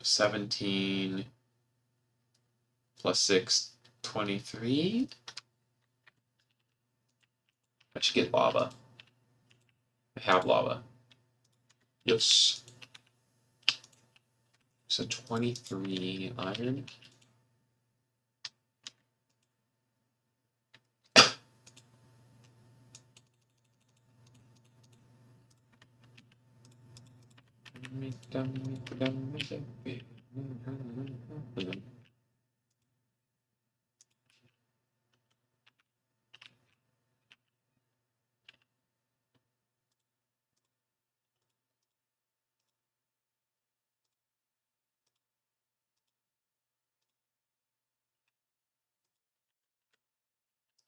17, plus 6, 23. I should get lava. I have lava. Yes. So 23 iron.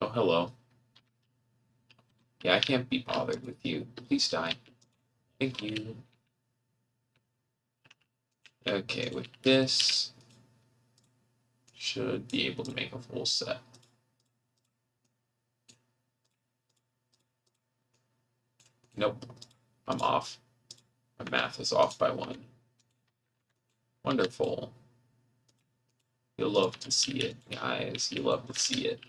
Oh, hello. Yeah, I can't be bothered with you. Please die. Thank you. Okay, with this, should be able to make a full set. Nope, I'm off. My math is off by 1. Wonderful. You'll love to see it, guys. You love to see it.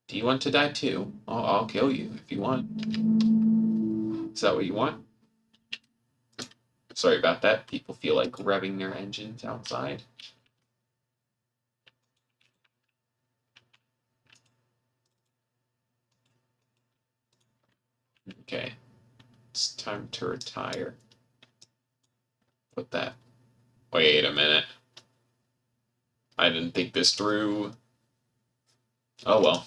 Do you want to die too? I'll kill you if you want. Is that what you want? Sorry about that. People feel like revving their engines outside. Okay. It's time to retire. Put that. Wait a minute. I didn't think this through. Oh well.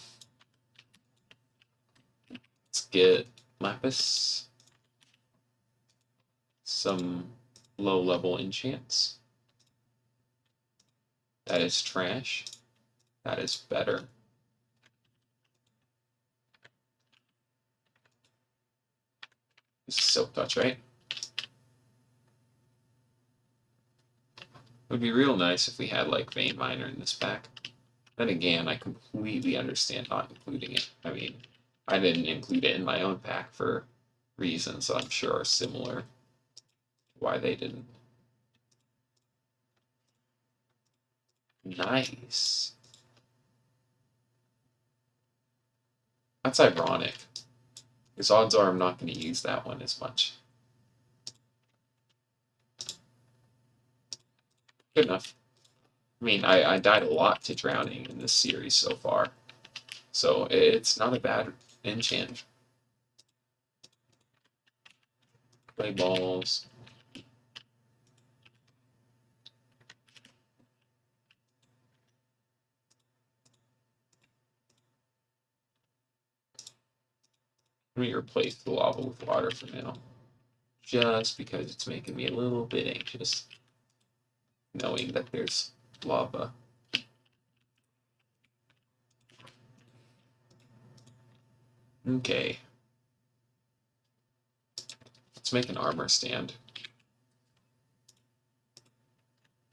Let's get lapis. Some low-level enchants. That is trash. That is better. This is silk touch, right? It would be real nice if we had like vein miner in this pack. Then again, I completely understand not including it. I mean, I didn't include it in my own pack for reasons that I'm sure are similar to why they didn't. Nice. That's ironic. Because odds are I'm not going to use that one as much. Good enough. I mean, I died a lot to drowning in this series so far. So it's not a bad enchant. Play balls. Let me replace the lava with water for now. Just because it's making me a little bit anxious. Knowing that there's lava. Okay. Let's make an armor stand.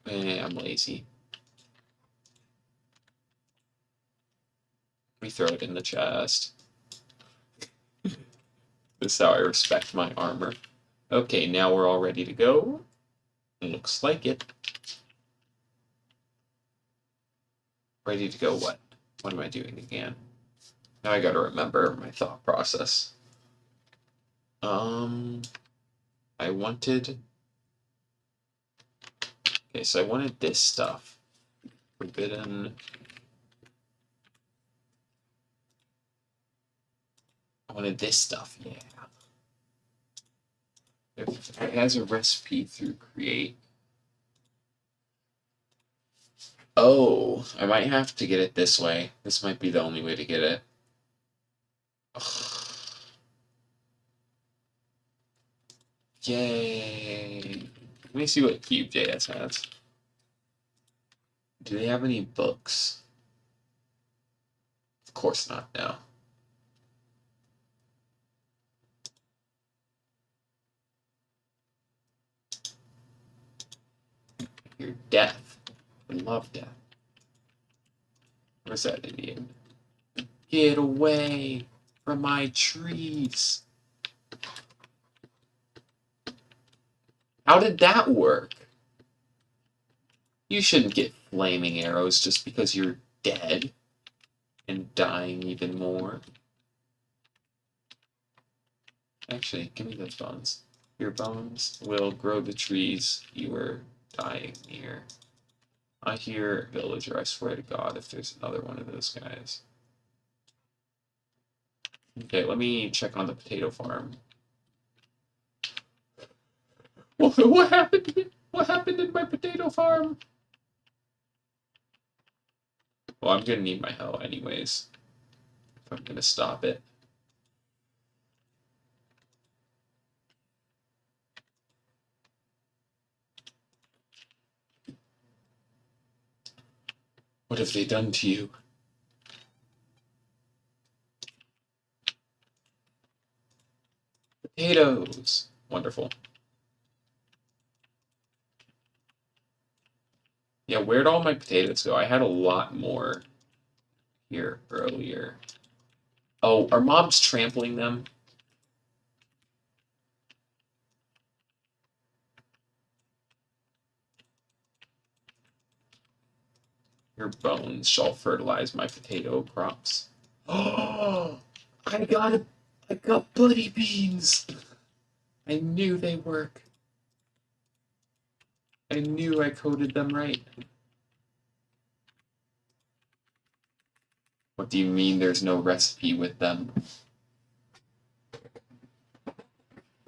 I'm lazy. Let me throw it in the chest. This is how I respect my armor. Okay, now we're all ready to go. Looks like it. Ready to go what? What am I doing again? Now I gotta remember my thought process. I wanted... Okay, so I wanted this stuff. Forbidden... I wanted this stuff, yeah. If it has a recipe through create... Oh, I might have to get it this way. This might be the only way to get it. Ugh. Yay! Let me see what Cube.js has. Do they have any books? Of course not, no. Your death. I love death. Where's that Indian? Get away from my trees. How did that work? You shouldn't get flaming arrows just because you're dead and dying even more. Actually, give me those bones. Your bones will grow the trees you were dying near. I hear villager, I swear to God, if there's another one of those guys. Okay, let me check on the potato farm. What happened? What happened in my potato farm? Well, I'm gonna need my hoe anyways, if I'm gonna stop it. What have they done to you? Potatoes! Wonderful. Yeah, where'd all my potatoes go? I had a lot more here earlier. Oh, are mobs trampling them? Your bones shall fertilize my potato crops. Oh, I got bloody beans. I knew they work. I knew I coded them right. What do you mean there's no recipe with them?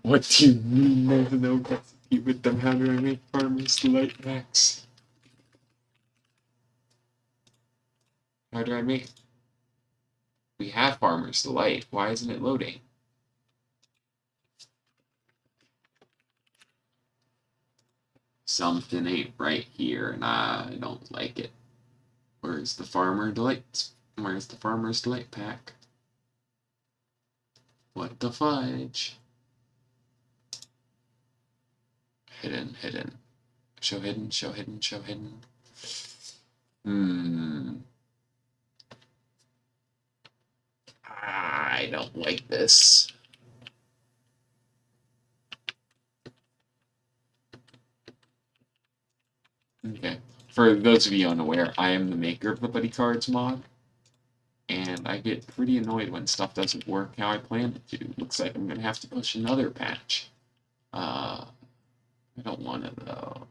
What do you mean there's no recipe with them? How do I make Farmer's Delight packs? How do I make... We have Farmer's Delight. Why isn't it loading? Something ain't right here, and I don't like it. Where's the Farmer Delight? Where's the Farmer's Delight pack? What the fudge? Hidden, hidden. Show hidden, show hidden, show hidden. I don't like this. Okay. For those of you unaware, I am the maker of the Buddy Cards mod, and I get pretty annoyed when stuff doesn't work how I planned it to. Looks like I'm going to have to push another patch. I don't want to, though.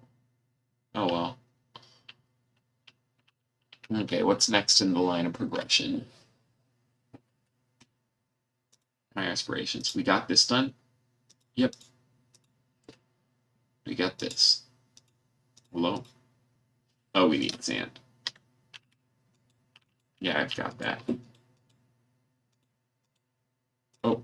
Oh, well. Okay, what's next in the line of progression? My aspirations. We got this done? Yep. We got this. Hello? Oh, we need sand. Yeah, I've got that. Oh.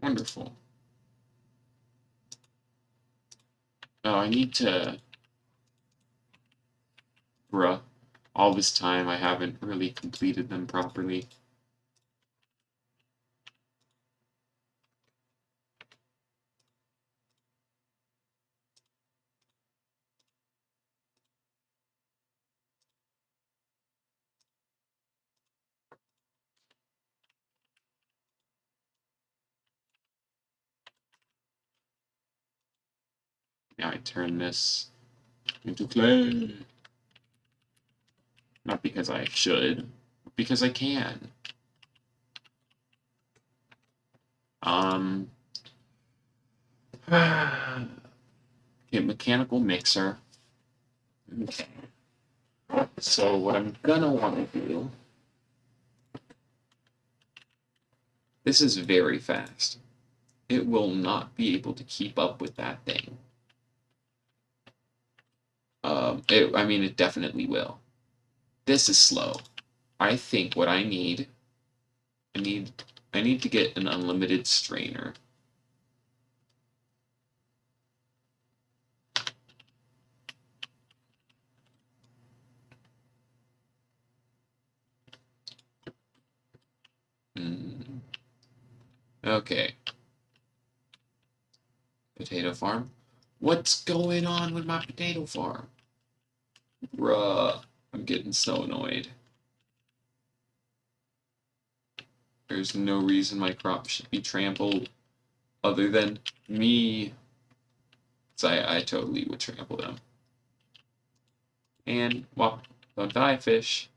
Wonderful. Oh, I need to... Bruh. All this time I haven't really completed them properly. Now I turn this into clay. Not because I should, but because I can. Okay, mechanical mixer. Okay. So what I'm gonna want to do... This is very fast. It will not be able to keep up with that thing. I mean, it definitely will. This is slow. I think what I need to get an unlimited strainer. Okay. Potato farm. What's going on with my potato farm? Bruh, I'm getting so annoyed. There's no reason my crops should be trampled other than me. So I totally would trample them. And, well, don't die, fish.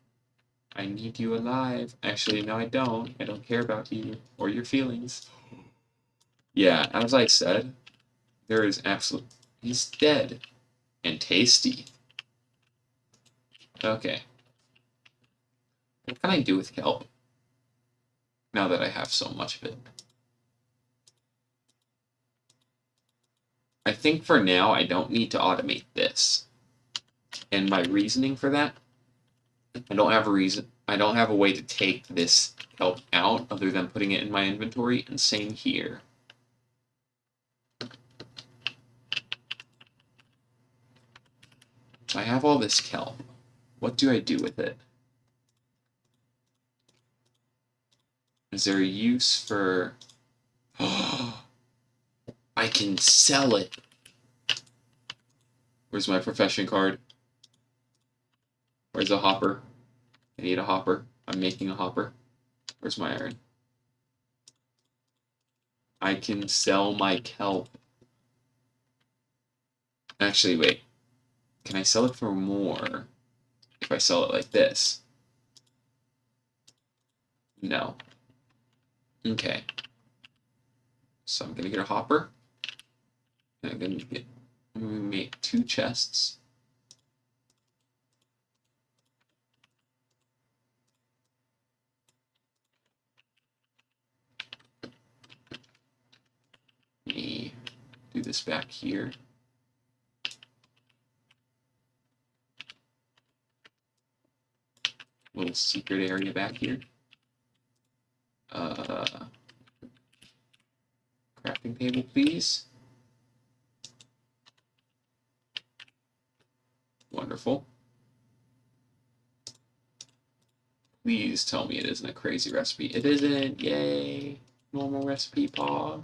I need you alive. Actually, no, I don't. I don't care about you or your feelings. Yeah, as I said, there is absolute... He's dead. And tasty. Okay. What can I do with kelp? Now that I have so much of it. I think for now, I don't need to automate this. And my reasoning for that, I don't have a reason. I don't have a way to take this kelp out other than putting it in my inventory, and same here. So I have all this kelp. What do I do with it? Is there a use for... I can sell it! Where's my profession card? Where's a hopper? I need a hopper. I'm making a hopper. Where's my iron? I can sell my kelp. Actually, wait. Can I sell it for more if I sell it like this? No. Okay. So I'm gonna get a hopper. And I'm gonna make 2 chests. Let me do this back here. Little secret area back here. Crafting table, please. Wonderful. Please tell me it isn't a crazy recipe. It isn't. Yay. Normal recipe, Pog.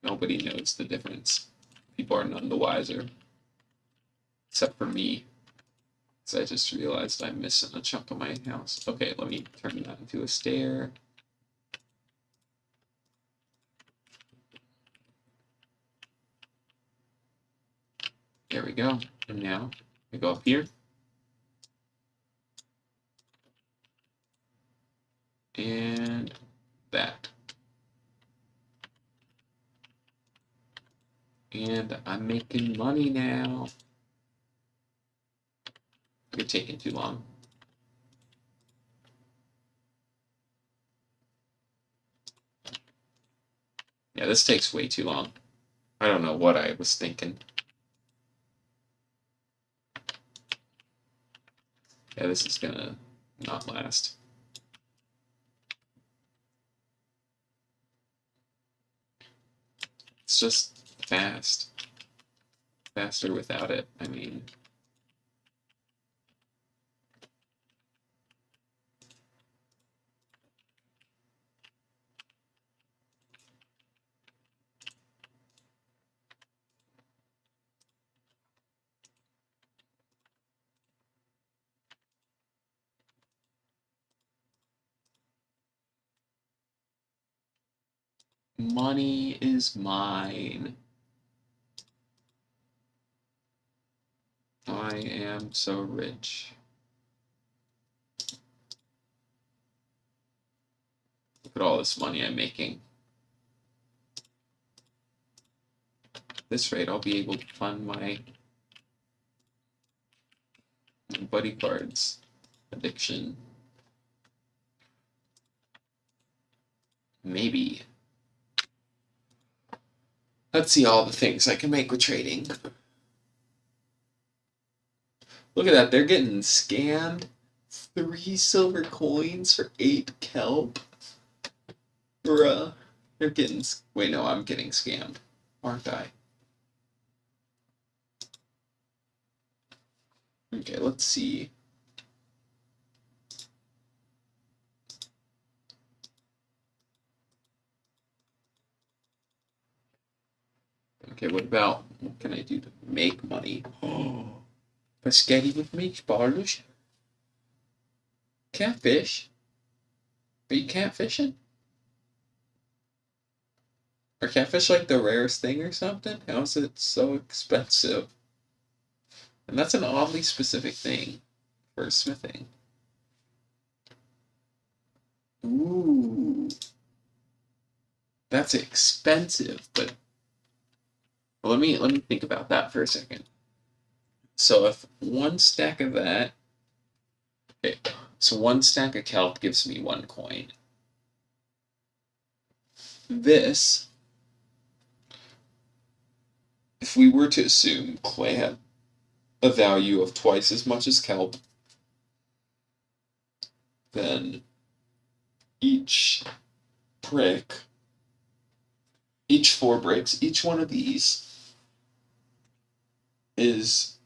Nobody knows the difference. People are none the wiser. Except for me. So I just realized I'm missing a chunk of my house. Okay, let me turn that into a stair. There we go. And now I go up here. And that. And I'm making money now. You're taking too long. Yeah, this takes way too long. I don't know what I was thinking. Yeah, this is gonna not last. It's just fast. Faster without it, I mean. Money is mine. I am so rich. Look at all this money I'm making. At this rate, I'll be able to fund my buddy cards addiction. Maybe. Let's see all the things I can make with trading. Look at that, they're getting scammed. 3 silver coins for 8 kelp. Bruh. They're getting. Wait, no, I'm getting scammed. Aren't I? Okay, let's see. Okay, what can I do to make money? Oh, spaghetti with meatballs. Can't fish. But you can't fishing? Are catfish like the rarest thing or something? How is it so expensive? And that's an oddly specific thing for smithing. Ooh. That's expensive, but well, let me think about that for a second. So if 1 stack of that, okay, so 1 stack of kelp gives me 1 coin. This, if we were to assume clay had a value of twice as much as kelp, then each brick, each 4 bricks, each one of these is,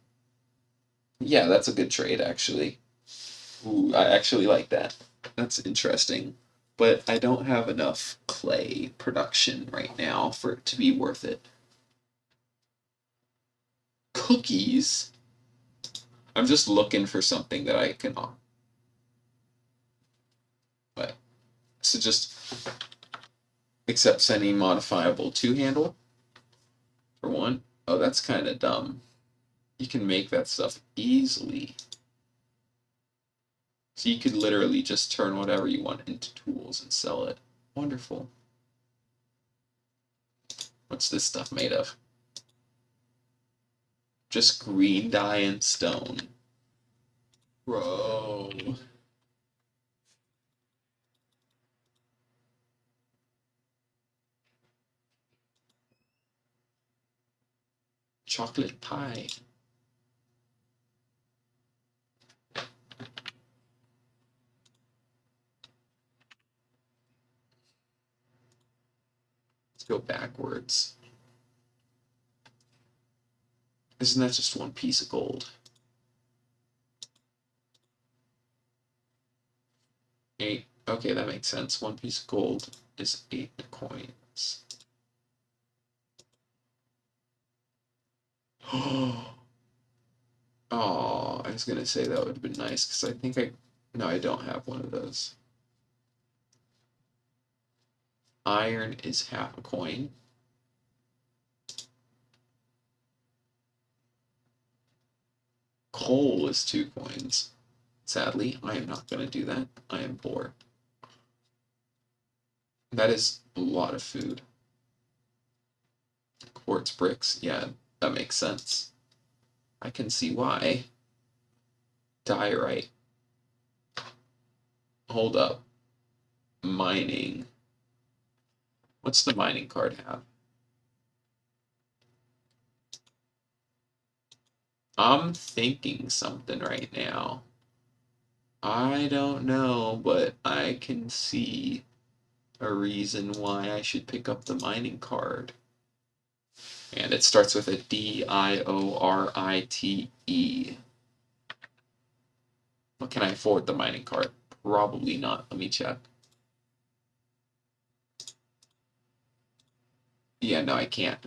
yeah, that's a good trade actually. Ooh, I actually like that. That's interesting. But I don't have enough clay production right now for it to be worth it. Cookies? I'm just looking for something that I can. But so just accept sending modifiable 2-handle for 1. Oh, that's kind of dumb. You can make that stuff easily. So you could literally just turn whatever you want into tools and sell it. Wonderful. What's this stuff made of? Just green dye and stone. Bro. Chocolate pie. Let's go backwards. Isn't that just 1 piece of gold? 8. Okay, that makes sense. 1 piece of gold is 8 coins. Oh, I was gonna say that would have been nice because I think no, I don't have one of those. Iron is half a coin. Coal is 2 coins. Sadly, I am not gonna do that. I am poor. That is a lot of food. Quartz bricks, yeah, that makes sense. I can see why. Diorite. Hold up. Mining. What's the mining card have? I'm thinking something right now. I don't know, but I can see a reason why I should pick up the mining card. And it starts with a Diorite. Well, can I afford the mining card? Probably not. Let me check. Yeah, no, I can't.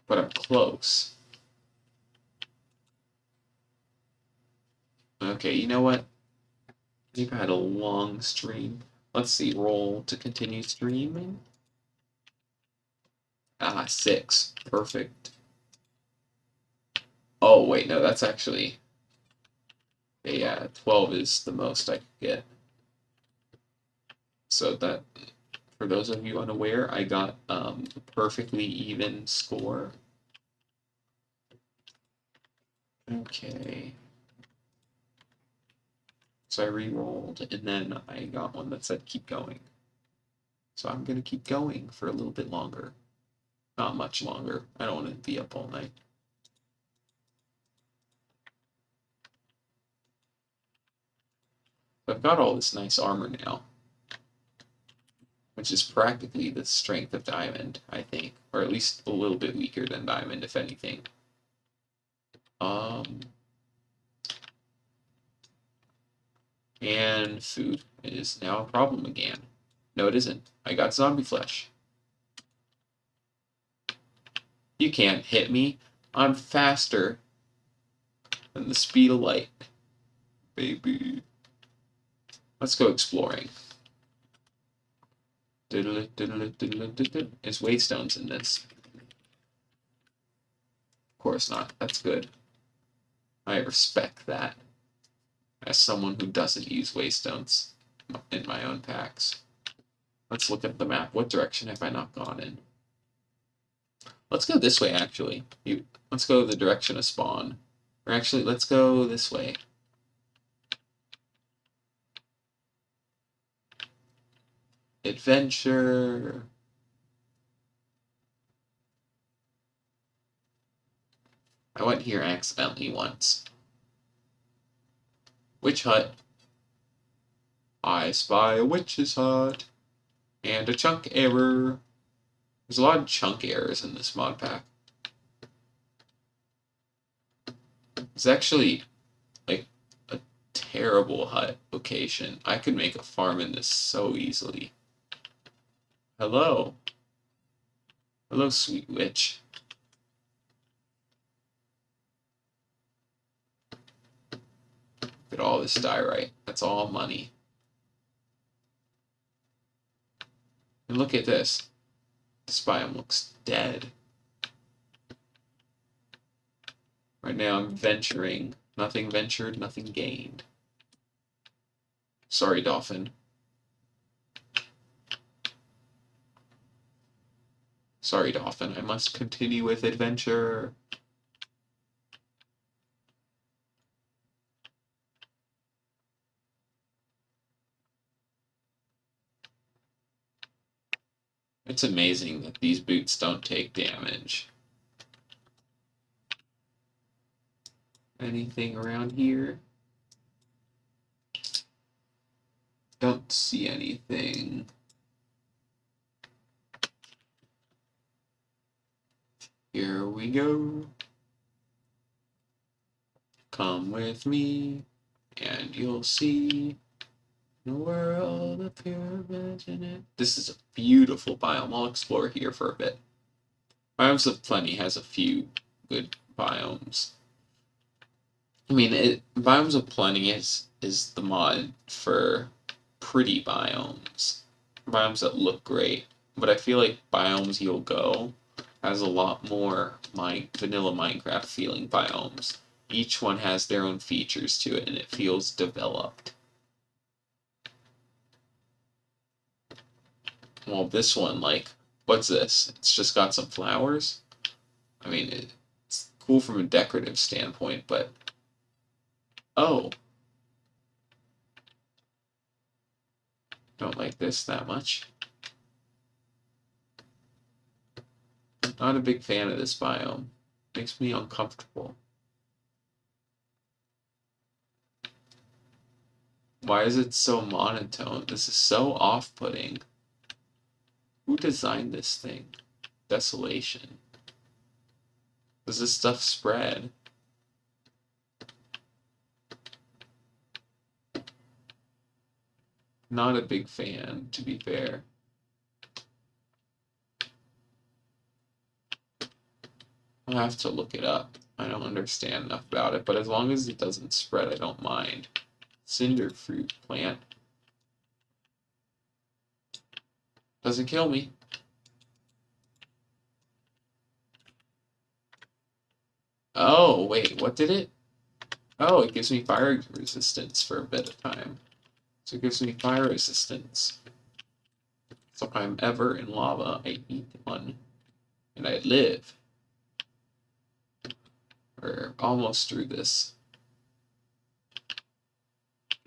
But I'm close. Okay, you know what? I think I had a long stream. Let's see, roll to continue streaming. Ah, 6. Perfect. Oh, wait, no, that's actually... Yeah, 12 is the most I could get. So that, for those of you unaware, I got a perfectly even score. Okay. So I re-rolled, and then I got one that said keep going. So I'm going to keep going for a little bit longer. Not much longer. I don't want to be up all night. I've got all this nice armor now, which is practically the strength of diamond, I think, or at least a little bit weaker than diamond, if anything. And food is now a problem again. No, it isn't. I got zombie flesh. You can't hit me. I'm faster than the speed of light, baby. Let's go exploring. There's waystones in this. Of course not. That's good. I respect that as someone who doesn't use waystones in my own packs. Let's look at the map. What direction have I not gone in? Let's go this way, actually. Let's go the direction of spawn. Or actually, let's go this way. Adventure. I went here accidentally once. Witch hut. I spy a witch's hut. And a chunk error. There's a lot of chunk errors in this mod pack. It's actually like a terrible hut location. I could make a farm in this so easily. Hello. Hello, sweet witch. Look at all this diorite. That's all money. And look at this. This biome looks dead. Right now I'm venturing. Nothing ventured, nothing gained. Sorry, dolphin. Sorry, dolphin. I must continue with adventure. It's amazing that these boots don't take damage. Anything around here? Don't see anything. Here we go. Come with me, and you'll see the world of pure imagination. This is a beautiful biome. I'll explore here for a bit. Biomes of Plenty has a few good biomes. I mean, Biomes of Plenty is the mod for pretty biomes. Biomes that look great. But I feel like Biomes You'll Go has a lot more vanilla Minecraft feeling biomes. Each one has their own features to it, and it feels developed. Well, this one, like, what's this? It's just got some flowers? I mean, it's cool from a decorative standpoint, but... Oh. Don't like this that much. Not a big fan of this biome. Makes me uncomfortable. Why is it so monotone? This is so off-putting. Who designed this thing? Desolation. Does this stuff spread? Not a big fan, to be fair. I'll have to look it up. I don't understand enough about it, but as long as it doesn't spread, I don't mind. Cinder fruit plant. Doesn't kill me. Oh, wait, what did it? Oh, it gives me fire resistance for a bit of time. So it gives me fire resistance. So if I'm ever in lava, I eat one. And I live. We're almost through this.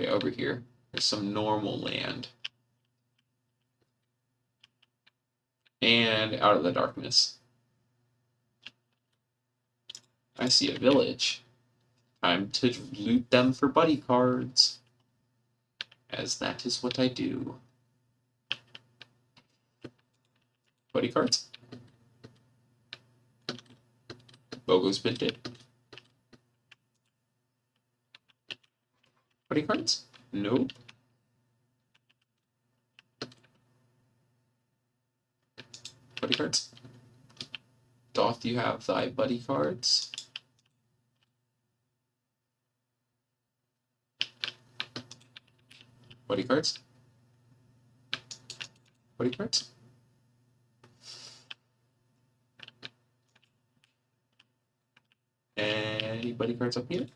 Okay, over here. There's some normal land. And out of the darkness. I see a village. Time to loot them for buddy cards. As that is what I do. Buddy cards. Bogo's minted. Buddy cards? Nope. Buddy cards? Doth you have thy buddy cards? Buddy cards? Buddy cards? Any buddy cards up here?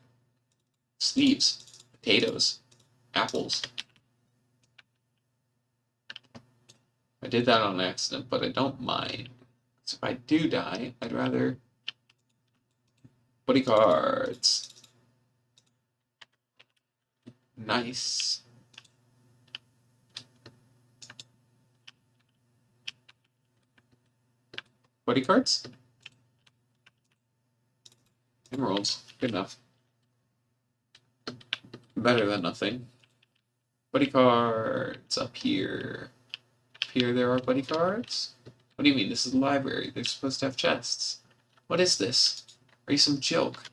Sleeves, potatoes, apples. I did that on accident, but I don't mind. So if I do die, I'd rather buddy cards. Nice. Buddy cards? Emeralds. Good enough. Better than nothing. Buddy cards up here. Up here there are buddy cards? What do you mean? This is a library. They're supposed to have chests. What is this? Are you some joke?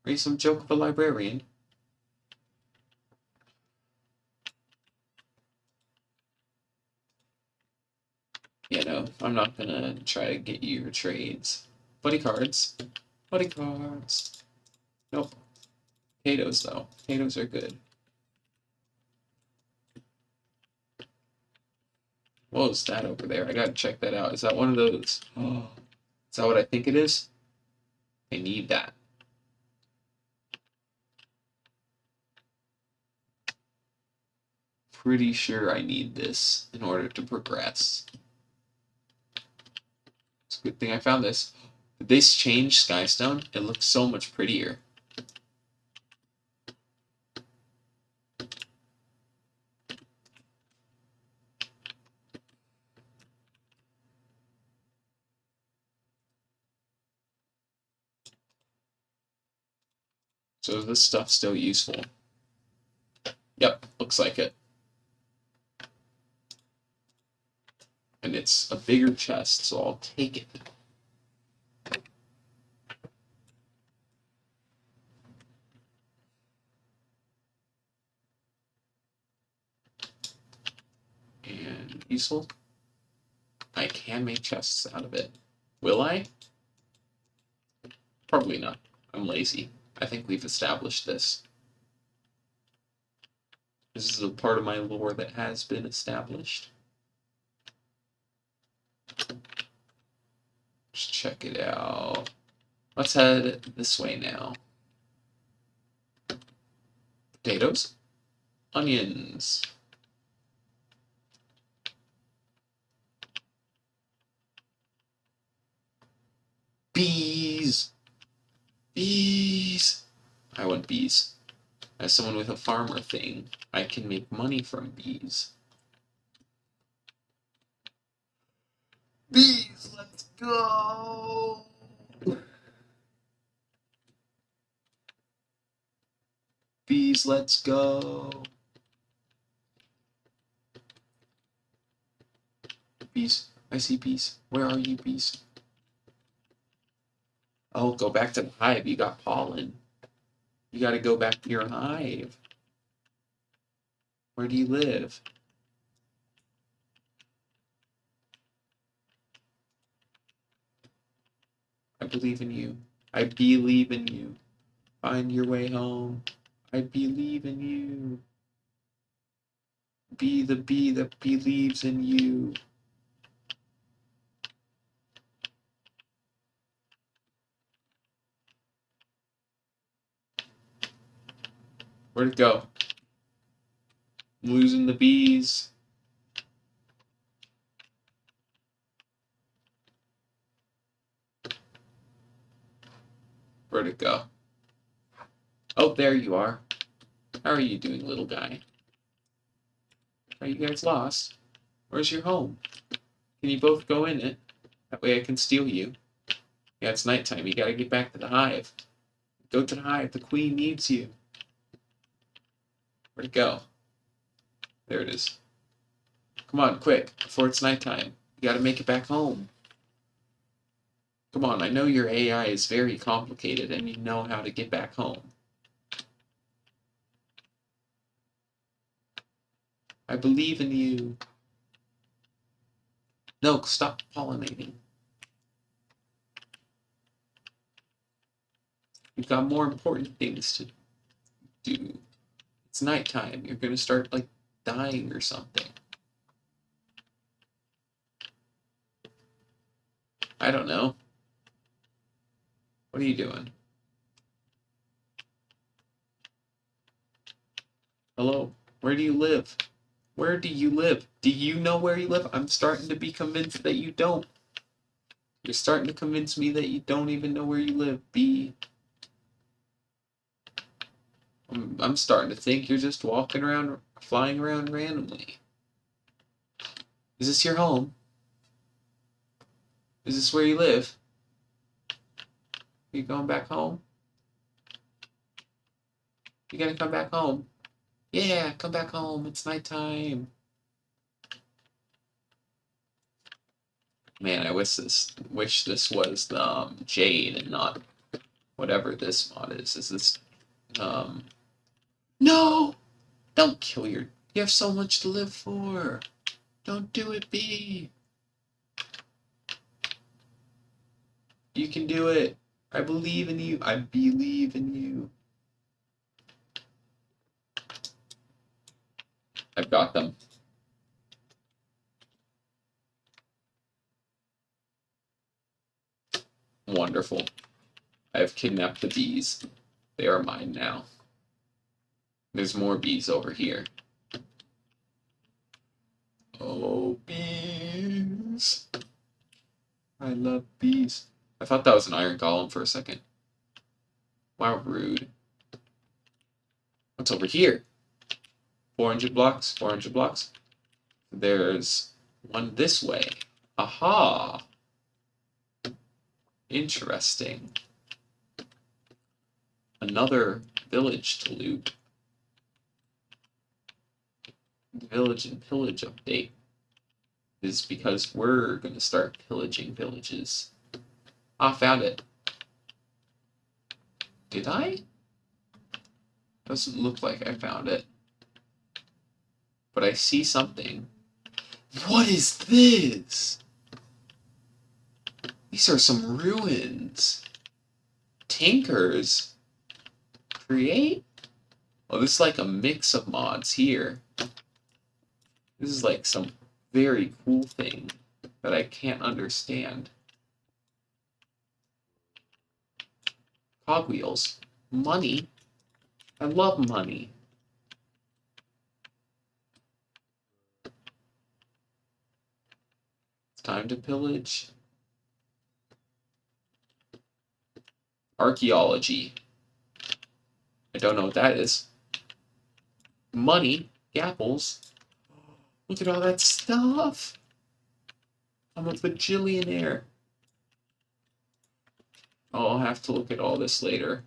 Are you some joke of a librarian? You know, I'm not gonna try to get you your trades. Buddy cards. Buddy cards. Nope. Potatoes, though. Potatoes are good. What was that over there? I gotta check that out. Is that one of those? Oh, is that what I think it is? I need that. Pretty sure I need this in order to progress. It's a good thing I found this. Did they change Skystone? It looks so much prettier. So is this stuff still useful? Yep, looks like it. And it's a bigger chest, so I'll take it. And useful. I can make chests out of it. Will I? Probably not. I'm lazy. I think we've established this. This is a part of my lore that has been established. Just check it out. Let's head this way now. Potatoes. Onions. Bees. Bees. I want bees. As someone with a farmer thing, I can make money from bees. Bees, let's go! Bees, let's go! bees. I see bees. Where are you, bees? Oh, go back to the hive. You got pollen. You got to go back to your hive. Where do you live? I believe in you. I believe in you. Find your way home. I believe in you. Be the bee that believes in you. Where'd it go? I'm losing the bees. Where'd it go? Oh, there you are. How are you doing, little guy? Are you guys lost? Where's your home? Can you both go in it? That way I can steal you. Yeah, it's nighttime. You gotta get back to the hive. Go to the hive. The queen needs you. Where'd it go? There it is. Come on, quick, before it's nighttime. You gotta make it back home. Come on, I know your AI is very complicated and you know how to get back home. I believe in you. No, stop pollinating. You've got more important things to do. It's nighttime. You're gonna start, like, dying or something. I don't know. What are you doing? Hello? Where do you live? Where do you live? Do you know where you live? I'm starting to be convinced that you don't. You're starting to convince me that you don't even know where you live. I'm starting to think you're just walking around, flying around randomly. Is this your home? Is this where you live? Are you going back home? You gotta come back home. Yeah, come back home. It's nighttime. Man, I wish this was Jade and not whatever this mod is. Is this No! Don't kill your you have so much to live for. Don't do it, B. You can do it. I believe in you. I believe in you. I've got them. Wonderful. I have kidnapped the bees. They are mine now. There's more bees over here. Oh, bees. I love bees. I thought that was an iron golem for a second. Wow, rude. What's over here? 400 blocks, 400 blocks. There's one this way. Aha! Interesting. Another village to loot. The village and pillage update is because we're going to start pillaging villages. Ah, found it. Did I? Doesn't look like I found it. But I see something. What is this? These are some ruins. Tinkers. Create? Oh, this is like a mix of mods here. This is like some very cool thing that I can't understand. Cogwheels. Money. I love money. It's time to pillage. Archaeology. I don't know what that is. Money. Gapples. Look at all that stuff. I'm a bajillionaire. Oh, I'll have to look at all this later.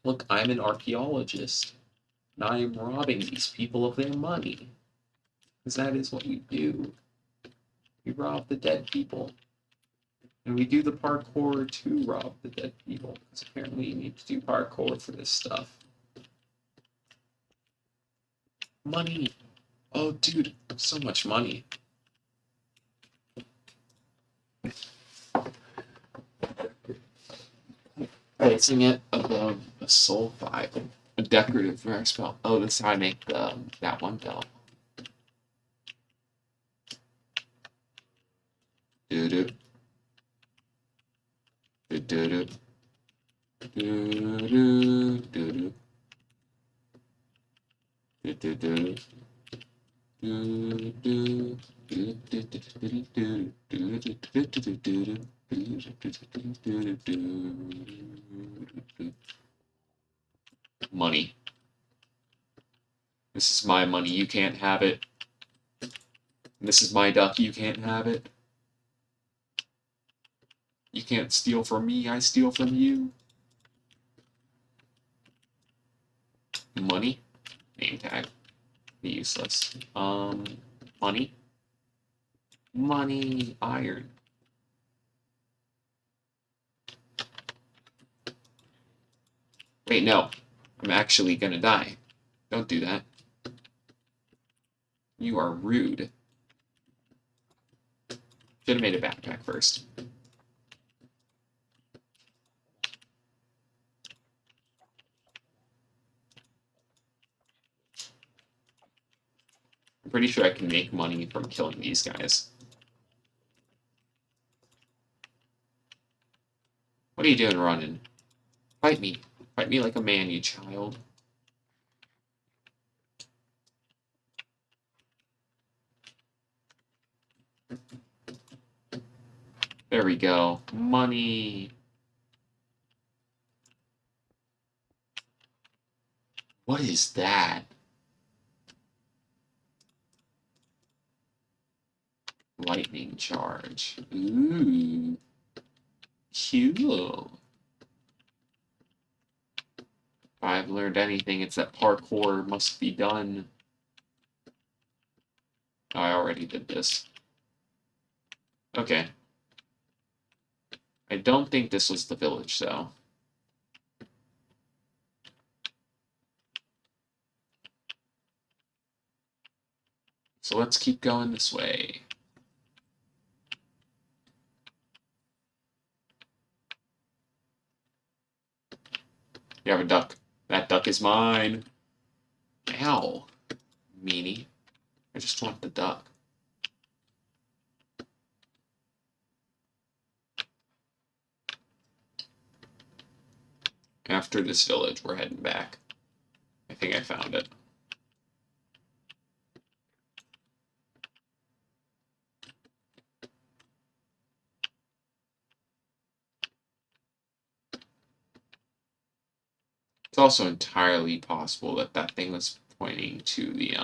Look, I'm an archaeologist. And I am robbing these people of their money. Because that is what we do. We rob the dead people. And we do the parkour to rob the dead people. Because apparently you need to do parkour for this stuff. Money! Oh, dude, so much money. Placing it above a soul Bible. A decorative rare spell. Oh, this is how I make that one bell. Do-do. Do-do-do. Do-do. Do-do. Do-do-do. Money. This is my money. You can't have it. This is my duck. You can't have it. You can't steal from me. I steal from you. Money. Name tag. Useless. Money. Money. Iron. Wait, no. I'm actually gonna die. Don't do that. You are rude. Should have made a backpack first. I'm pretty sure I can make money from killing these guys. What are you doing running? Fight me. Fight me like a man, you child. There we go. Money. What is that? Lightning charge. Ooh. Cool. If I've learned anything, it's that parkour must be done. Oh, I already did this. Okay. I don't think this was the village, though. So let's keep going this way. You have a duck. That duck is mine. Ow. Meanie. I just want the duck. After this village, we're heading back. I think I found it. It's also entirely possible that that thing was pointing to the,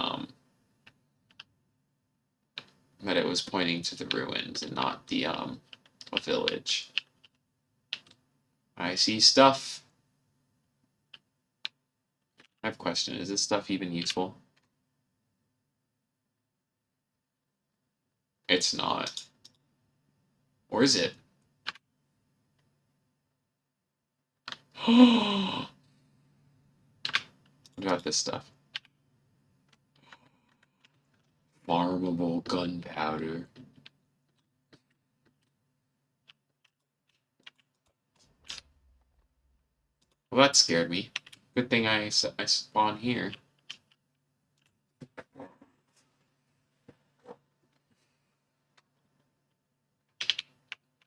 that it was pointing to the ruins and not the, a village. I see stuff. I have a question. Is this stuff even useful? It's not. Or is it? What about this stuff? Farmable gunpowder. Well, that scared me. Good thing I spawn here.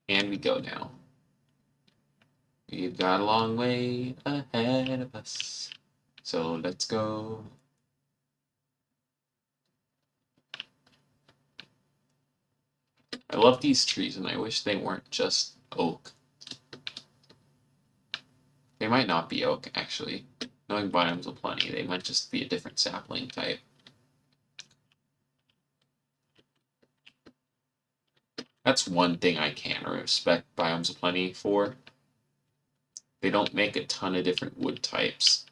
And we go now. We've got a long way ahead of us. So let's go. I love these trees and I wish they weren't just oak. They might not be oak, actually. Knowing biomes of plenty, they might just be a different sapling type. That's one thing I can respect biomes of plenty for. They don't make a ton of different wood types.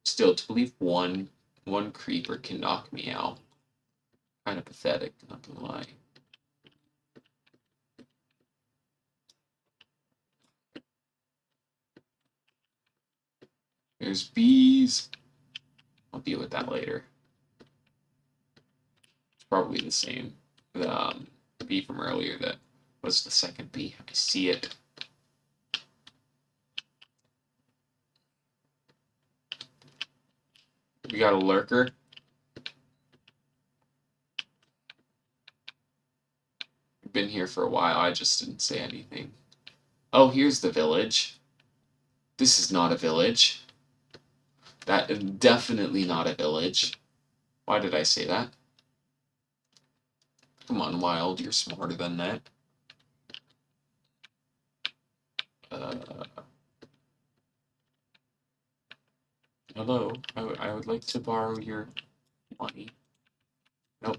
Still, to believe one creeper can knock me out. Kind of pathetic, not gonna lie. There's bees. I'll deal with that later. It's probably the same. The bee from earlier that was the second bee. I see it. We got a lurker. Been here for a while. I just didn't say anything. Oh, here's the village. This is not a village. That is definitely not a village. Why did I say that? Come on, Wild. You're smarter than that. Hello. I would like to borrow your money. Nope.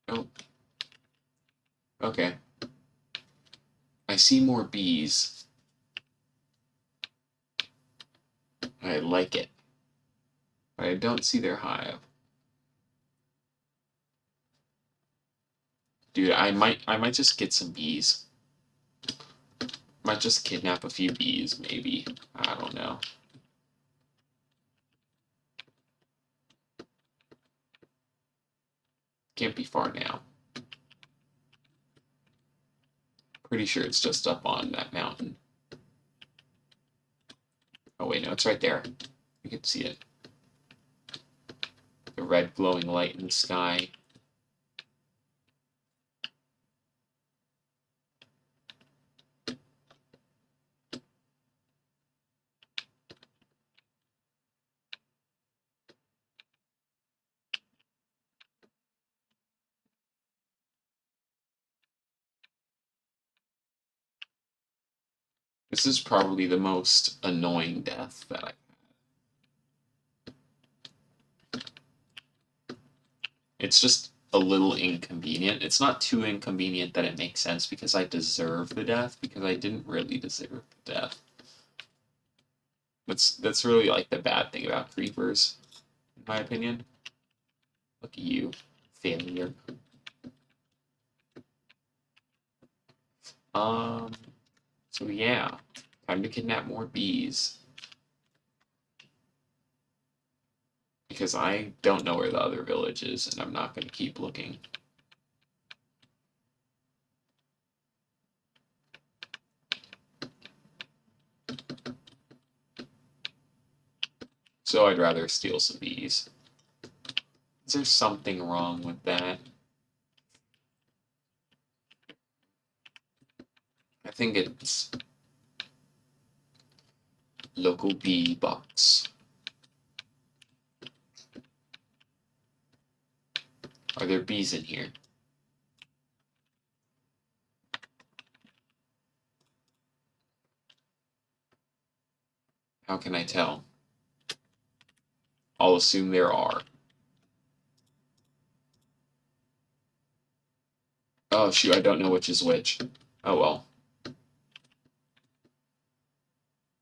Nope. Okay. I see more bees. I like it. But I don't see their hive. Dude, I might just get some bees. Might just kidnap a few bees, maybe. I don't know. Can't be far now. Pretty sure it's just up on that mountain. Oh wait, no, it's right there. You can see it. The red glowing light in the sky. This is probably the most annoying death that I. It's just a little inconvenient. It's not too inconvenient that it makes sense because I deserve the death because I didn't really deserve the death. That's really like the bad thing about creepers, in my opinion. Look at you, failure. So yeah, time to kidnap more bees. Because I don't know where the other village is, and I'm not going to keep looking. So I'd rather steal some bees. Is there something wrong with that? I think it's local bee box. Are there bees in here? How can I tell? I'll assume there are. Oh shoot, I don't know which is which. Oh well.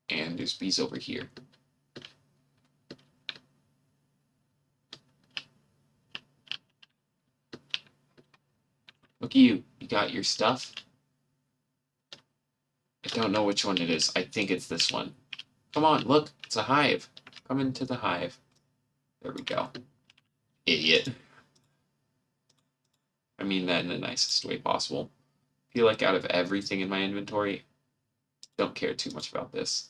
And there's bees over here. Look at you. You got your stuff? I don't know which one it is. I think it's this one. Come on, look. It's a hive. Come into the hive. There we go. Idiot. I mean that in the nicest way possible. I feel like out of everything in my inventory, don't care too much about this.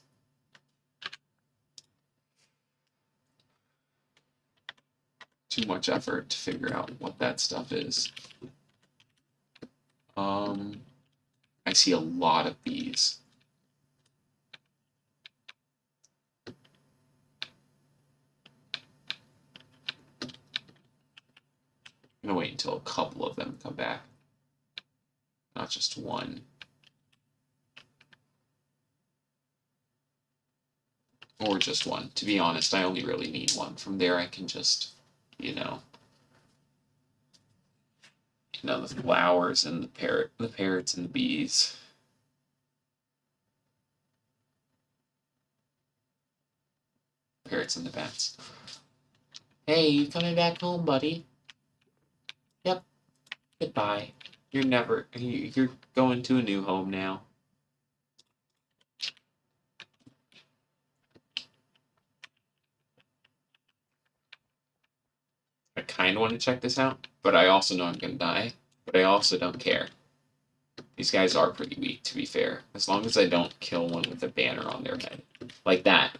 Too much effort to figure out what that stuff is. I see a lot of bees. I'm gonna wait until a couple of them come back. Not just one. Or just one. To be honest, I only really need one. From there I can just, you know, No, the flowers and the parrots and the bees. Parrots and the bats. Hey, you coming back home, buddy? Yep. Goodbye. You're going to a new home now. I kind of want to check this out, but I also know I'm going to die. But I also don't care. These guys are pretty weak, to be fair. As long as I don't kill one with a banner on their head. Like that.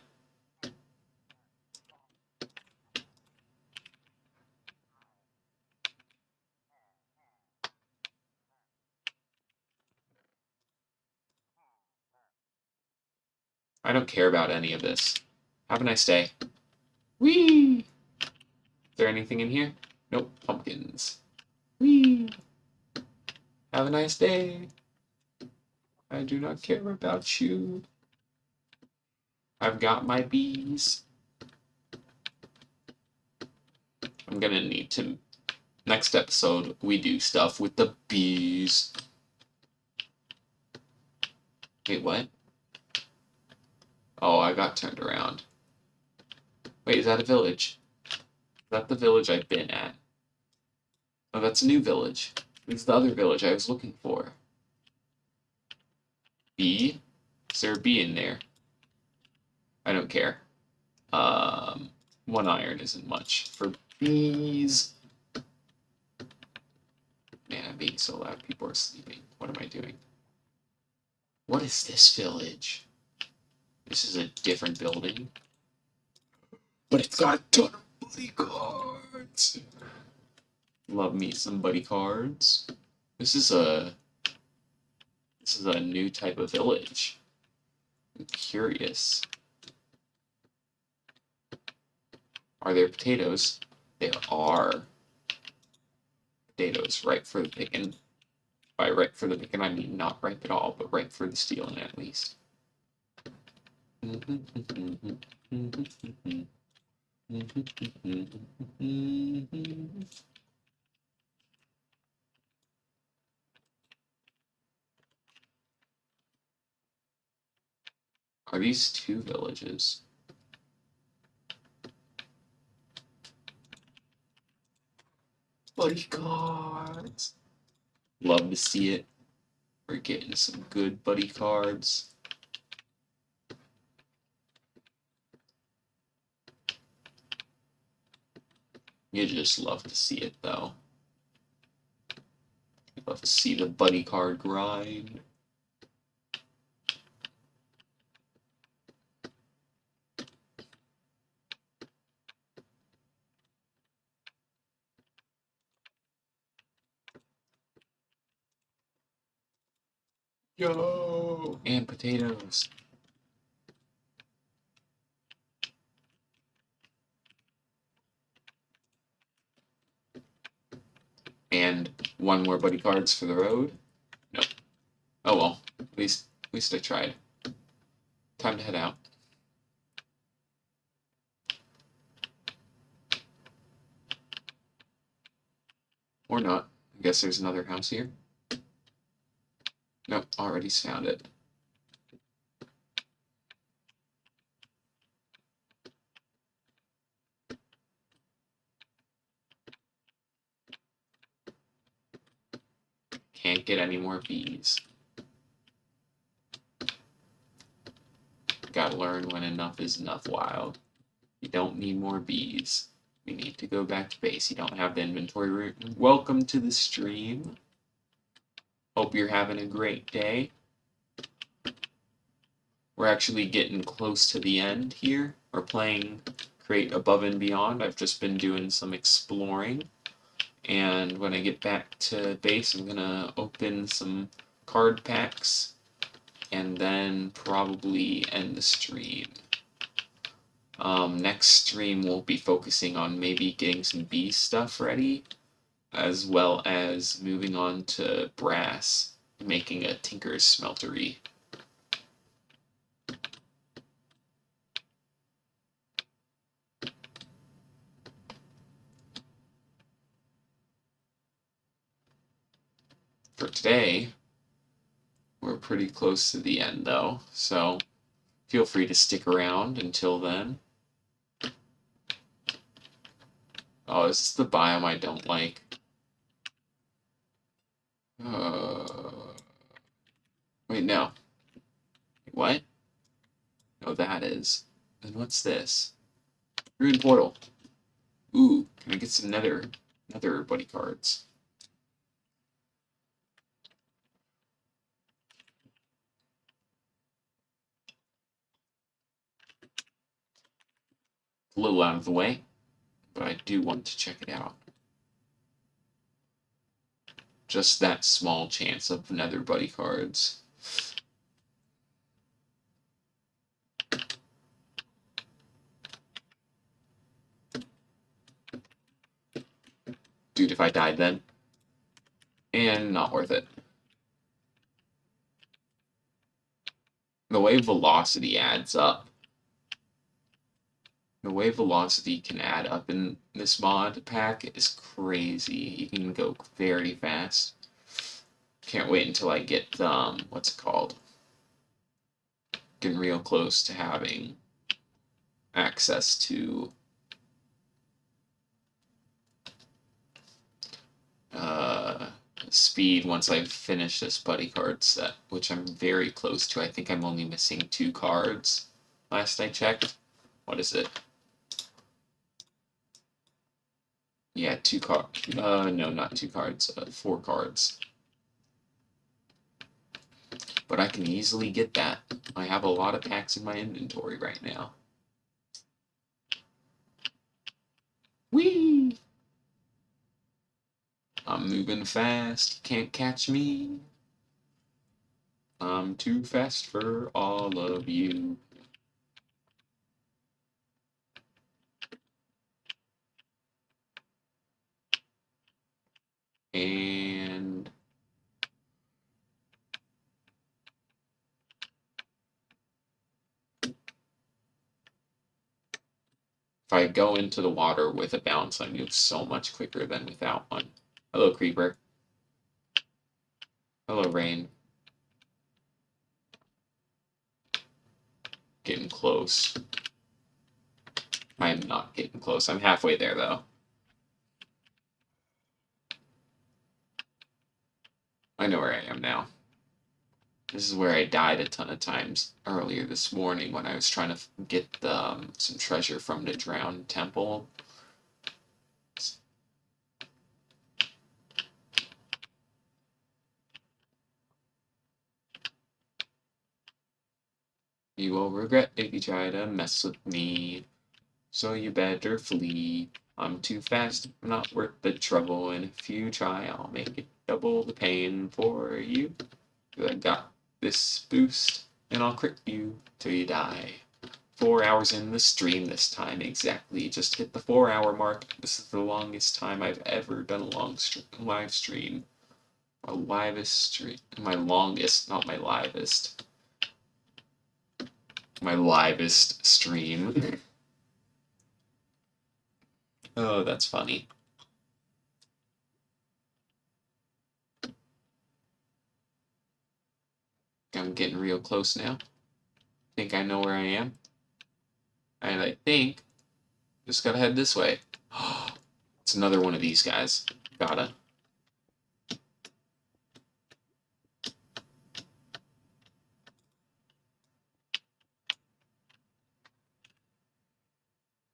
I don't care about any of this. Have a nice day. Whee! Is there anything in here? Nope. Pumpkins. Whee! Have a nice day. I do not care about you. I've got my bees. I'm gonna need to... Next episode, we do stuff with the bees. Wait, what? Oh, I got turned around. Wait, is that a village? Is that the village I've been at? Oh, that's a new village. It's the other village I was looking for. Bee? Is there a bee in there? I don't care. One iron isn't much for bees. Man, I'm being so loud. People are sleeping. What am I doing? What is this village? This is a different building. But it's got a ton of buddy cards. Love me some buddy cards. This is a new type of village. I'm curious. Are there potatoes? There are potatoes ripe for the picking. By ripe for the picking, I mean not ripe at all, but ripe for the stealing at least. Are these two villages? Buddy cards. Love to see it. We're getting some good buddy cards. You just love to see it, though. You love to see the buddy card grind. Yo! And potatoes. And one more buddy cards for the road. Nope. Oh well. At least I tried. Time to head out. Or not. I guess there's another house here. Nope, already found it. Can't get any more bees. Gotta learn when enough is enough, Wild. You don't need more bees. We need to go back to base. You don't have the inventory room. Welcome to the stream. Hope you're having a great day. We're actually getting close to the end here. We're playing Create Above and Beyond. I've just been doing some exploring. And when I get back to base, I'm gonna open some card packs and then probably end the stream. Next stream we'll be focusing on maybe getting some bee stuff ready, as well as moving on to brass, making a tinker's smeltery. for today. We're pretty close to the end, though, so feel free to stick around until then. Oh, is this the biome I don't like? Wait, no. What? No, that is. Then what's this? Ruined portal. Ooh, can I get some nether buddy cards? A little out of the way, but I do want to check it out. Just that small chance of nether buddy cards. Dude, if I died then. And not worth it. The way velocity adds up. The way velocity can add up in this mod pack is crazy. You can go very fast. Can't wait until I get, what's it called? Getting real close to having access to speed once I finish this buddy card set, which I'm very close to. I think I'm only missing 2 cards last I checked. What is it? Yeah, 2 cards. No, not 2 cards. 4 cards. But I can easily get that. I have a lot of packs in my inventory right now. Whee! I'm moving fast, can't catch me. I'm too fast for all of you. And if I go into the water with a bounce, I move so much quicker than without one. Hello, Creeper. Hello, Rain. Getting close. I am not getting close. I'm halfway there, though. I know where I am now. This is where I died a ton of times earlier this morning when I was trying to get some treasure from the drowned temple. You will regret if you try to mess with me, so you better flee. I'm too fast, not worth the trouble, and if you try, I'll make it double the pain for you. I got this boost, and I'll crit you till you die. 4 hours in the stream this time, exactly. Just hit the 4-hour mark. This is the longest time I've ever done a live stream. My livest stream. My longest, not my livest. My livest stream. Oh, that's funny. I'm getting real close now. Think I know where I am. And I think just gotta head this way. It's another one of these guys. Gotta.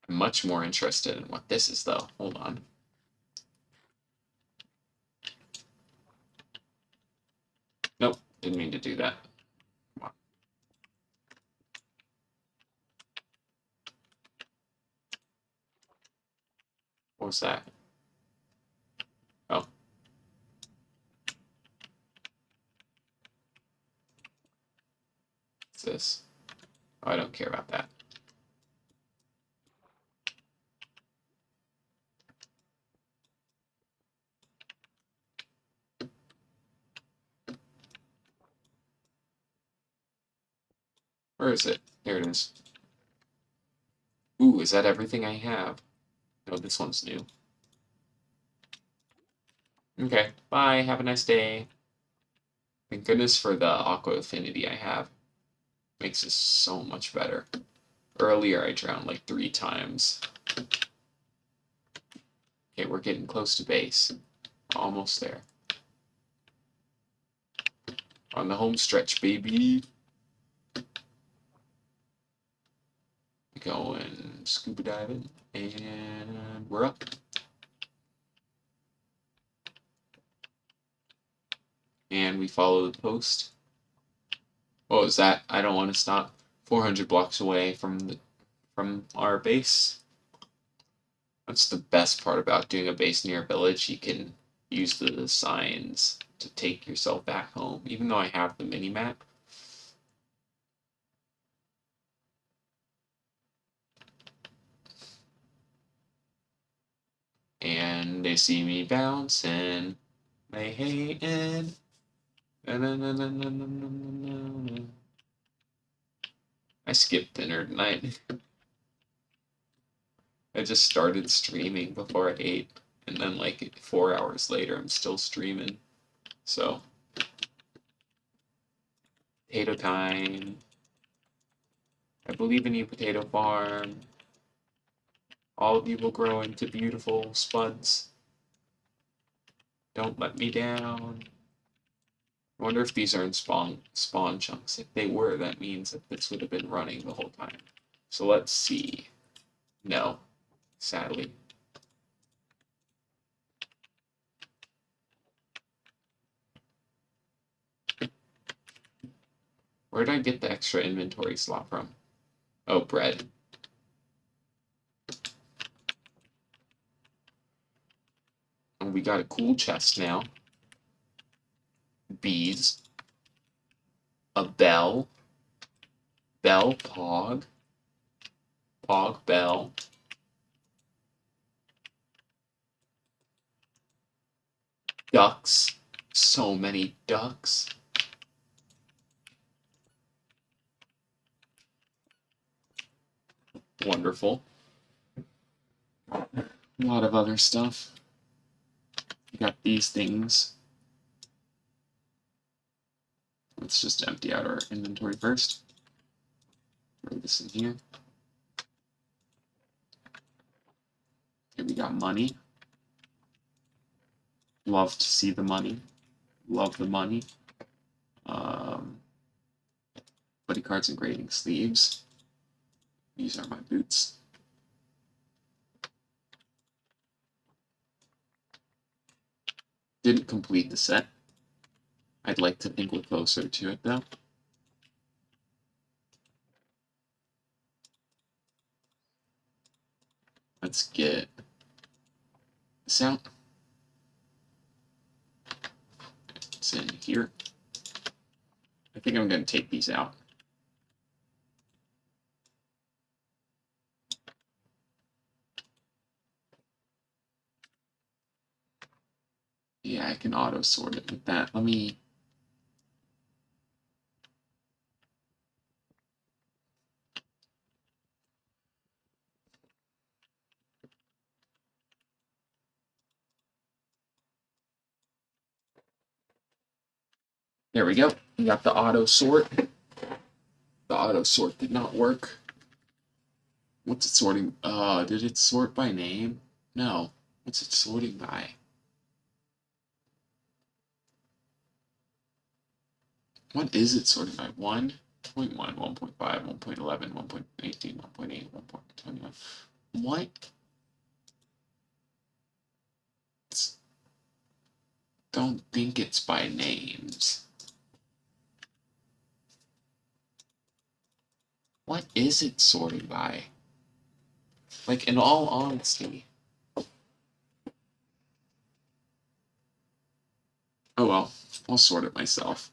I'm much more interested in what this is, though. Hold on. Nope, didn't mean to do that. Come on. What was that? Oh. What's this? Oh, I don't care about that. Where is it? There it is. Ooh, is that everything I have? No, this one's new. Okay, bye, have a nice day. Thank goodness for the Aqua Affinity I have. Makes this so much better. Earlier I drowned like 3 times. Okay, we're getting close to base. Almost there. On the home stretch, baby. Going scuba diving, and we're up. And we follow the post. What was that? I don't want to stop. 400 blocks away from our base. That's the best part about doing a base near a village. You can use the signs to take yourself back home. Even though I have the mini map. And they see me bouncing. They hating. I skipped dinner tonight. I just started streaming before I ate, and then like 4 hours later, I'm still streaming. So, potato time. I believe in you, potato farm. All of you will grow into beautiful spuds. Don't let me down. I wonder if these are in spawn chunks. If they were, that means that this would have been running the whole time. So let's see. No, sadly. Where did I get the extra inventory slot from? Oh, bread. And we got a cool chest now. Bees. A bell. Bell, pog. Pog, bell. Ducks. So many ducks. Wonderful. A lot of other stuff. We got these things. Let's just empty out our inventory first. Throw this in here. Here we got money. Love to see the money. Love the money. Buddy cards and grading sleeves. These are my boots. Didn't complete the set. I'd like to think we're closer to it though. Let's get this out. It's in here. I think I'm going to take these out. Yeah, I can auto sort it with that. Let me. There we go. We got the auto sort. The auto sort did not work. What's it sorting? Did it sort by name? No. What's it sorting by? What is it sorting by? 1.1, 1.5, 1.11, 1.18, 1.8, 1.21. What? Don't think it's by names. What is it sorting by? Like, in all honesty. Oh well, I'll sort it myself.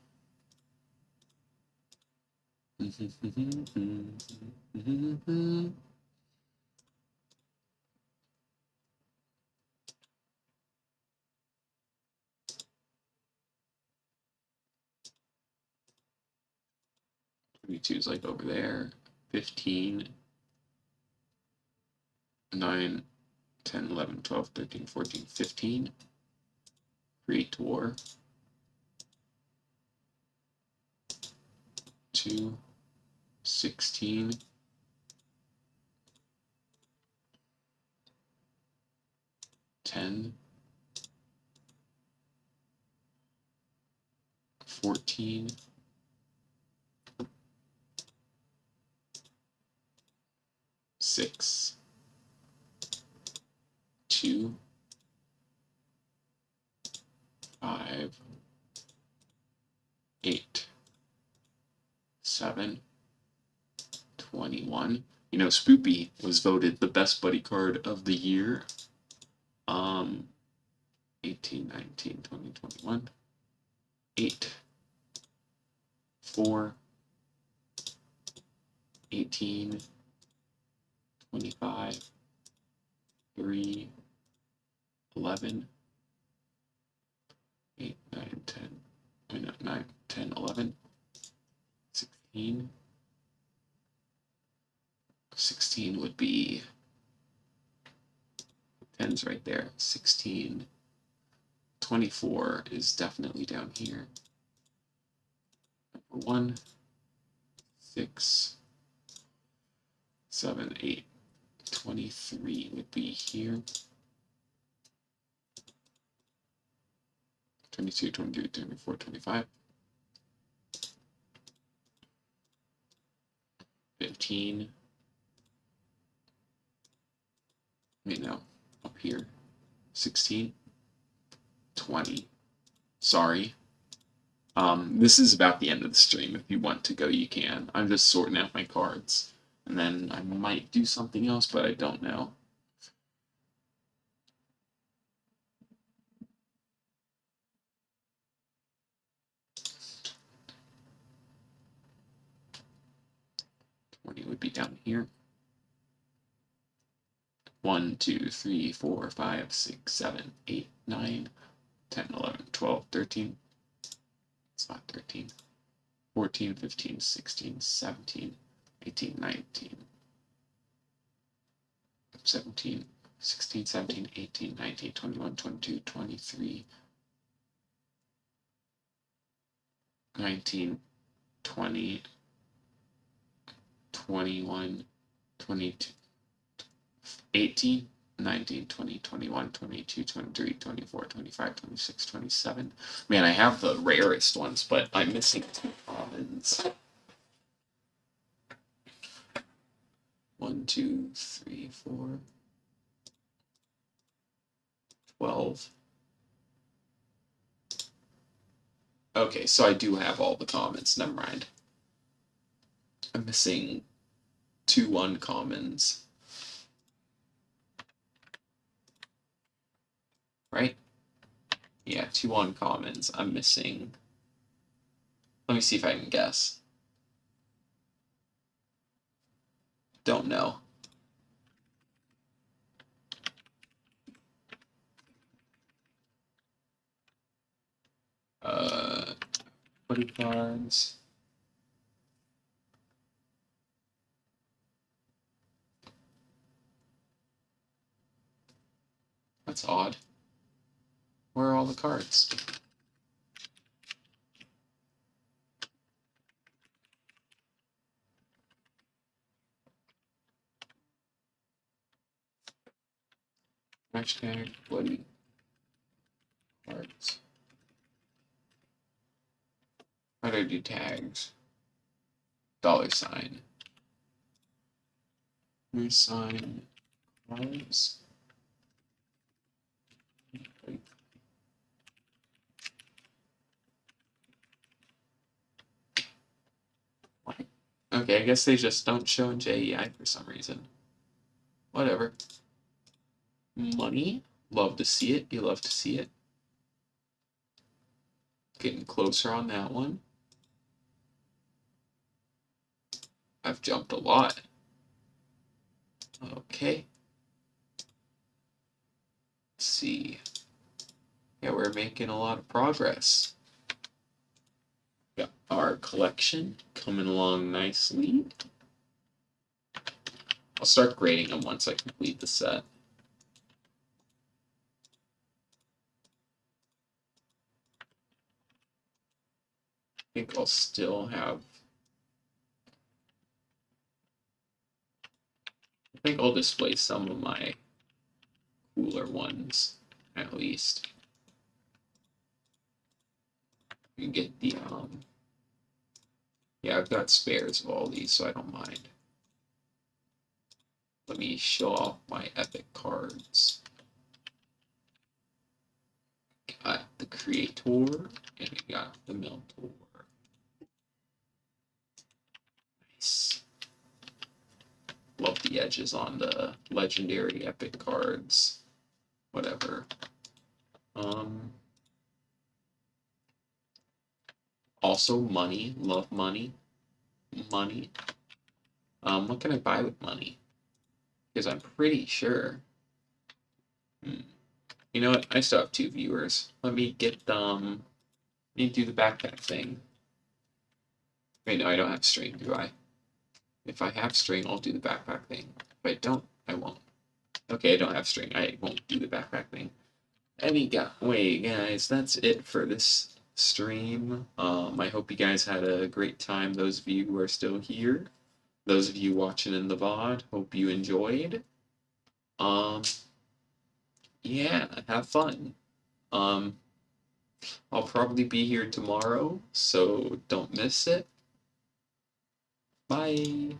is like over there. 15, 9, 10, 11, 12, 13, 14, 15. Create tour. 2, 16, 10, 14, 6, 2, 5, 8, 7, 21. You know, Spoopy was voted the best buddy card of the year. 18, 19, 20, 21. 8, 4, 18, 25, 3, 11, 8, 9, 10, 9, 10, 11, 16. 16 would be 10's right there. 16. 24 is definitely down here. Number 1, 6, 7, 8. 23 would be here. 22, 23, 24, 25. 15. Wait, no. Up here. 16. 20. Sorry. This is about the end of the stream. If you want to go, you can. I'm just sorting out my cards. And then I might do something else, but I don't know. It would be down here. 1, 2, 3, 4, 5, 6, 7, 8, 9, 10, 11, 12, 13. It's not 13. 14, 15, 16, 17, 18, 19, 17, 16, 17, 18, 19, 21, 22, 23, 19, 20, 21, 22, 18, 19, 20, 21, 22, 23, 24, 25, 26, 27. Man, I have the rarest ones, but I'm missing 2 commons. 1, 2, 3, 4, 12. Okay, so I do have all the commons. Never mind. I'm missing 2 uncommons. Right? Yeah, 2 uncommons. I'm missing. Let me see if I can guess. Don't know. Buddy cards. That's odd. Where are all the cards? Hashtag buddy cards. How do I do tags? $sign. Sign cards. What? Okay, I guess they just don't show in JEI for some reason. Whatever. Money. Love to see it. You love to see it. Getting closer on that one. I've jumped a lot. Okay. Let's see. Yeah, we're making a lot of progress. Got our collection coming along nicely. I'll start grading them once I complete the set. I think I'll still have think I'll display some of my cooler ones, at least. You get the, yeah, I've got spares of all these, so I don't mind. Let me show off my epic cards. Got the Creator, and we got the Mentor. Nice. Love the edges on the legendary epic cards. Whatever. Also money. Love money. Money. What can I buy with money? Because I'm pretty sure. You know what? I still have 2 viewers. Let me get them. Let me do the backpack thing. Wait, no, I don't have string, do I? If I have string, I'll do the backpack thing. If I don't, I won't. Okay, I don't have string. I won't do the backpack thing. Anyway, guys, that's it for this stream. I hope you guys had a great time. Those of you who are still here, those of you watching in the VOD, hope you enjoyed. Yeah, have fun. I'll probably be here tomorrow, so don't miss it. Bye.